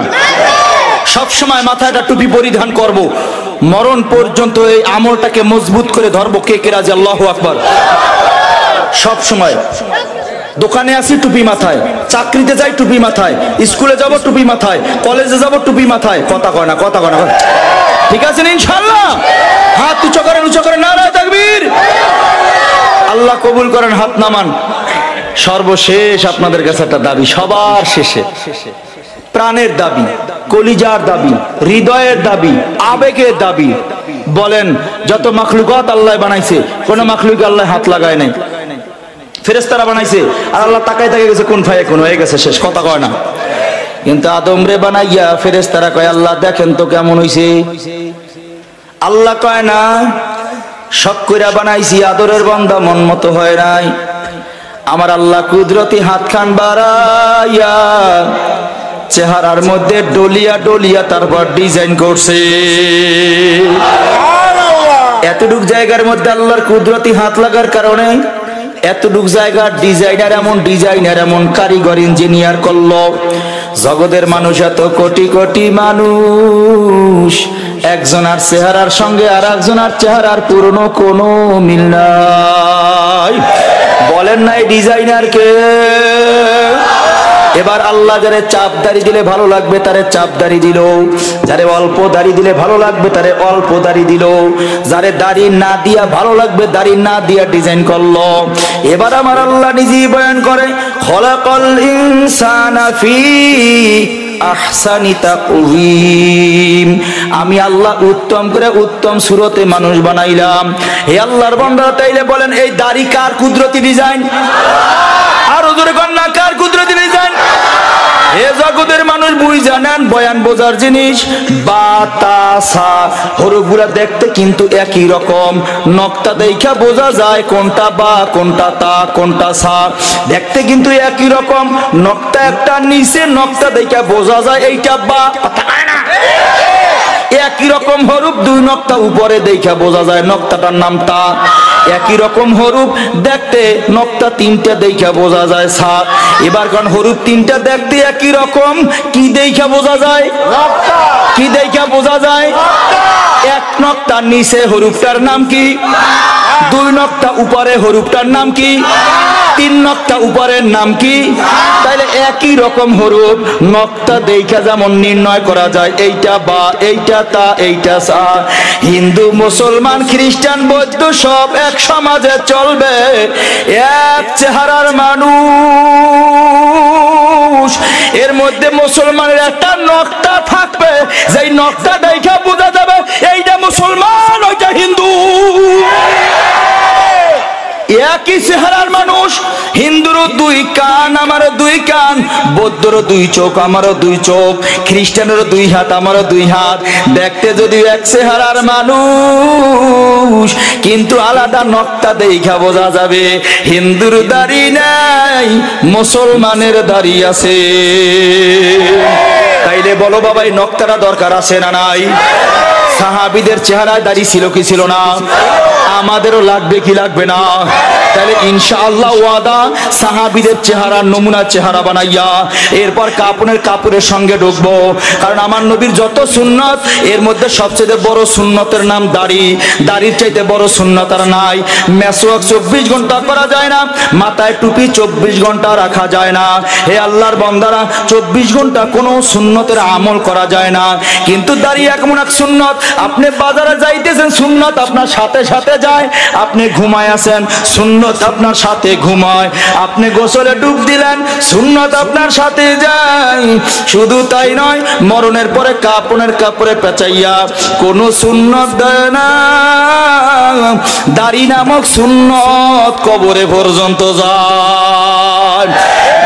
সব সময় মাথায় একটা টুপি পরিধান করব, মরণ পর্যন্ত এই আমলটাকে মজবুত করে ধরবো। কে কে রাজি? আল্লাহু আকবার। সব সময় দোকানে আসি টুপি মাথায়, চাকরিতে যাই টুপি মাথায়, স্কুলে যাব টুপি মাথায়, কলেজে যাব টুপি মাথায়। কথা কয় না, কথা কয় না। ঠিক আছে ইনশাআল্লাহ? হাত উঁচু করেন, উঁচু করেন, নারায়ে তাকবীর। আল্লাহ কবুল করেন। হাত নামান। সর্বশেষ আপনাদের কাছে একটা দাবি, সবার শেষে, প্রাণের দাবি, কলিজার দাবি, হৃদয়ের দাবি, আবেগের দাবি। বলেন, যত মাখলুকাত আল্লাহ বানাইছে, কোন মাখলুকে আল্লাহ হাত লাগায় নাই। ফেরেশতারা বানাইছে, আর আল্লাহ তাকায় তাকায় গেছে, কোন ফায়ে কোন হয়ে গেছে, শেষ। কথা কয় না। কিন্তু আদম রে বানাইয়া ফেরেশতারা কয়, আল্লাহ দেখেন তো কেমন হইছে। আল্লাহ কয় না, শখ কইরা বানাইছি, আদরের বান্দা মন মতো হয় নাই। আমার আল্লাহ কুদরতি হাত খান বাড়াইয়া চেহারার মধ্যে ডলিয়া ডলিয়া তারপর ডিজাইন করছে। এতটুক জায়গার মধ্যে আল্লাহর কুদরতি হাত লাগার কারণে এতটুক জায়গার ডিজাইনার এমন কারিগর ইঞ্জিনিয়ার করলো। জগতের মানুষ এত কোটি কোটি মানুষ, একজনের চেহারার সঙ্গে আর একজনের চেহারার পুরনো কোনো মিল নাই। বলেন না এই ডিজাইনার কে? এবার আল্লাহ যারে চাপ দাড়ি দিলে ভালো লাগবে তারে চাপ দাড়ি দিল, যারে অল্প দাড়ি দিলে ভালো লাগবে তারে অল্প দাড়ি দিল, যারে দাড়ি না দিয়া ভালো লাগবে দাড়ি না দিয়া ডিজাইন করলো। এবার আমার আল্লাহ নিজেই বয়ান করে, খলাকাল ইনসানা ফি আহসানি তাকওয়িম। আমি আল্লাহ উত্তম করে উত্তম সুরতে মানুষ বানাইলাম। হে আল্লাহর বান্দারা, তাইলে বলেন এই দাড়ি কার কুদরতি ডিজাইন? আর জোরে কন্যা, কার কুদরতি ডিজাইন? এ জগতের মানুষ বুঝ জানেন বয়ান বোঝার জিনিস। বাতাসা হরফগুলা দেখতে কিন্তু একই রকম, নকটা দেখা বোঝা যায় কোনটা বা, কোনটা তা, কোনটা সা, দেখতে কিন্তু একই রকম। নকটা একটা নিচে, নকটা দেখা বোঝা যায় এইটা বা, একই রকম হরফ দুই নকটা উপরে দেখা বোঝা যায় নকটাটার নাম তা। একই রকম হরফ দেখতে নকটা তিনটা দেখা বোঝা যায় সা। এবার কারণ হরফ তিনটা দেখতে একই রকম, কি দেখা বোঝা যায়? কি দেখা বোঝা যায়? এক নকটার নিচে হরফটার নাম কি? দুই নকটা উপরে হরফটার নাম কি? তিন নকটা উপরের নাম কি? তাইলে একই রকম হরফ নকটা দেখা যেমন নির্ণয় করা যায় এইটা বা, এইটা তা, এইটা সা। হিন্দু মুসলমান খ্রিস্টান বৌদ্ধ সব এক সমাজে চলবে, এক চেহারার মানুষ। এর মধ্যে মুসলমানের একটা নকটা থাকবে, যেই নকটা দেখা বোঝা যাবে এইটা মুসলমান, ওইটা হিন্দু। একই চেহারার মানুষ, হিন্দুরও দুই কান আমারও দুই কান, বৌদ্ধরও দুই চোখ আমারও দুই চোখ, খ্রিস্টানেরও দুই হাত আমারও দুই হাত। দেখতে যদিও এক চেহারার মানুষ, কিন্তু আলাদা নকটা দেখা বোঝা যাবে। হিন্দুর দাড়ি নাই, মুসলমানের দাড়ি আছে। তাইলে বলো বাবা, এই নকটাটা দরকার আছে না নাই? সাহাবীদের চেহারায় দাড়ি ছিল কি ছিল না? আমাদেরও লাগবে কি লাগবে না? তাহলে ইনশাআল্লাহ ওয়াদা, সাহাবীদের চেহারা নমুনা চেহারা বানাইয়া এরপর কাপড়ের সঙ্গে ঢুকবো। কারণ আমার নবীর যত সুন্নত, এর মধ্যে সবচেয়ে বড় সুন্নতের নাম দাড়ি। দাড়ির চাইতে বড় সুন্নত আর নাই। মেসওয়াক 24 ঘন্টা করা যায় না, মাথায় টুপি 24 ঘন্টা রাখা যায় না। হে আল্লাহর বান্দারা, 24 ঘন্টা কোনো সুন্নতের আমল করা যায় না, কিন্তু দাড়ি এমন এক সুন্নত। আপনি বাজারে যাইতেছেন, সুন্নত আপনার সাথে সাথে যায়। আপনি ঘুমায় আছেন, সুন্নত আপনার সাথে ঘুমায়। আপনি গোসলে ডুব দিলেন, সুন্নত আপনার সাথে যায়। শুধু তাই নয়, মরণের পরে কাপড়ে পেঁচাইয়া কোন সুন্নত দেয় না। দাড়ি নামক সুন্নত কবরে পর্যন্ত যায়।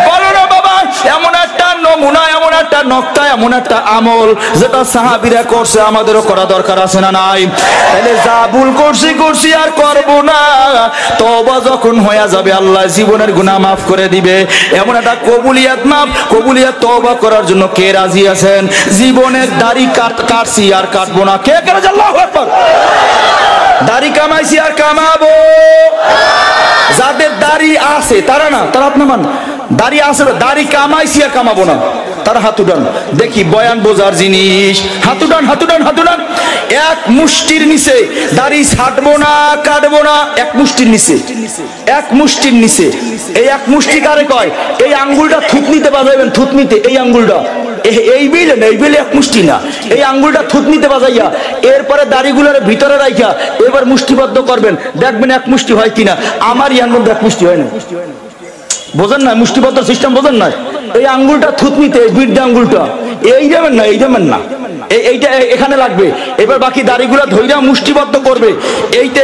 বলো না বাবা, এমন একটা নমুনা, এমন একটা নকটা, এমন একটা আমল যেটা সাহাবীরা করছে, আমাদেরও করা দরকার আছে না নাই? তাহলে যা ভুল করছি আর করব না। তওবা যখন হয়ে যাবে, আল্লাহ জীবনের গুনাহ মাফ করে দিবে। এমন একটা কবুলিয়াত তওবা করার জন্য কে রাজি আছেন? জীবনের দাড়ি কাটছি আর কাটবো না, কে কে রাজি? আল্লাহু আকবার। দাড়ি কামাইছি আর কামাবো। যাদের দাড়ি আছে তারা না, তারা আপনি মান দাড়ি আছে, দাড়ি কামাইছি আর কামাবো না, তারা হাত উঠান দেখি। বয়ান বোঝার জিনিস, হাত উঠান, হাত উঠান, হাত উঠান। এক মুষ্টির নিচে দাড়ি ছাড়বো না, কাটবো না। এক মুষ্টির নিচে, এক মুষ্টির নিচে। এই এক মুষ্টি কারে কয়? এই আঙ্গুলটা থুতনিতে বাজাইবেন, থুতনিতে এই আঙ্গুলটা, এই বিলে এক মুষ্টি না, এই আঙ্গুলটা থুতনিতে বাজাইয়া এরপরে দাড়িগুলোর ভিতরে রাইখা এবার মুষ্টিবদ্ধ করবেন, দেখবেন এক মুষ্টি হয় কিনা। আমার এই আঙ্গুলটা এক মুষ্টি হয় না, বোঝেন না? মুষ্টিবদ্ধ সিস্টেম বোঝেন না? এই আঙ্গুলটা থুতনিতে, বিড়দা আঙ্গুলটা এই যাবেন না, এই যাবেন না, এইটা এখানে লাগবে। এবার বাকি দাড়িগুলা ধইরা মুষ্টিবদ্ধ করবে,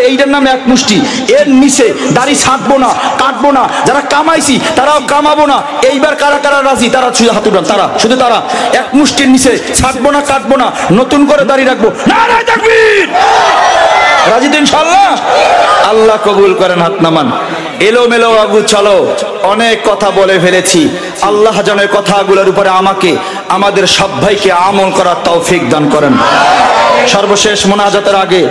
এইটার নাম এক মুষ্টি। এর নিচে দাড়ি ছাঁটবো না, কাটবো না। যারা কামাইছি তারাও কামাবো না। এইবার কারা কারা রাজি? তারা হাত উঠান, তারা, শুধু তারা। এক মুষ্টির নিচে ছাঁটবো না, কাটবো না, নতুন করে দাড়ি রাখবো। নারায়ে তাকবীর! রাজি তো ইনশাআল্লাহ? আল্লাহ কবুল করেন, হাত নামান। এলোমেলো আবু চলো, অনেক কথা বলে ফেলেছি। আল্লাহ যেন এই কথাগুলোর উপরে আমাকে, আমাদের সব ভাইকে আমল করার তৌফিক দান করেন। সর্বশেষ মোনাজাতের আগে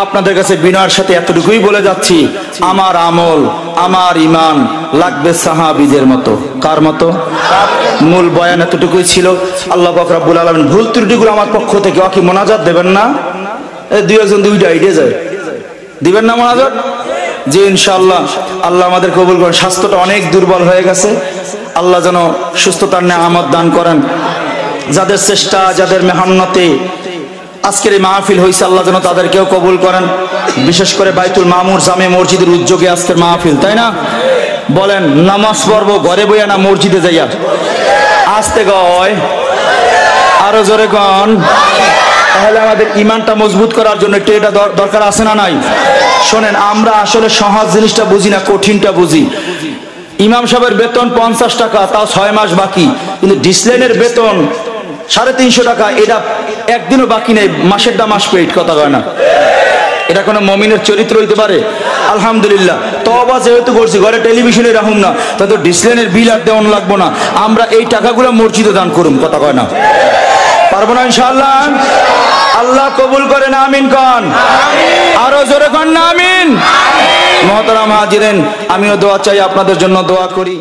আপনাদের কাছে বিনয়ের সাথে এতটুকুই বলে যাচ্ছি, আমার আমল, আমার ঈমান লাগবে সাহাবীদের মতো। কার মতো? মূল বয়ান এতটুকুই ছিল। আল্লাহ পাক রব্বুল আলামিন ভুল ত্রুটিগুলো আমার পক্ষ থেকে কি মোনাজাত দেবেন না? দুই একজন দুইটা আইডিয়া যায়, দিবেন না মোনাজাত? জি ইনশাআল্লাহ। আল্লাহ আমাদের কবুল করেন। স্বাস্থ্যটা অনেক দুর্বল হয়ে গেছে, আল্লাহ যেন সুস্থতার নেয়ামত দান করেন। যাদের চেষ্টা, যাদের মেহনতে আজকের এই মাহফিল হয়েছে, আল্লাহ যেন তাদেরকেও কবুল করেন। বিশেষ করে বাইতুল মামুর জামে মসজিদের উদ্যোগে আজকের মাহফিল, তাই না? বলেন নামাজ পড়বো ঘরে বইয়া না মসজিদে যাইয়া? আসতে গয় আরো জোরে কন। তাহলে আমাদের ইমানটা মজবুত করার জন্য একটু এটা দরকার আছে না নাই? শোনেন, আমরা আসলে সহজ জিনিসটা বুঝি না, কঠিনটা বুঝি। ইমাম সাহেবের বেতন 50 টাকা, তাও 6 মাস বাকি, কিন্তু ডিসলাইনের বেতন 350 টাকা, এটা একদিনও বাকি নেই, মাসেরটা মাস পেইড, কথা কয় না? এটা কোনো মুমিনের চরিত্র হইতে পারে? আলহামদুলিল্লাহ, তওবা যেহেতু করছি, ঘরে টেলিভিশনে রাখুন না, তাতে ডিসলাইনের বিল আর দেওয়ান লাগবো না, আমরা এই টাকাগুলো মসজিদে দান করুম, কথা কয় না? পারবো না ইনশাআল্লাহ? আল্লাহ কবুল করেন, আমিন কন। আরো জোরে কন না আমিন। মুহতারাম হাজিরিন, আমিও দোয়া চাই, আপনাদের জন্য দোয়া করি।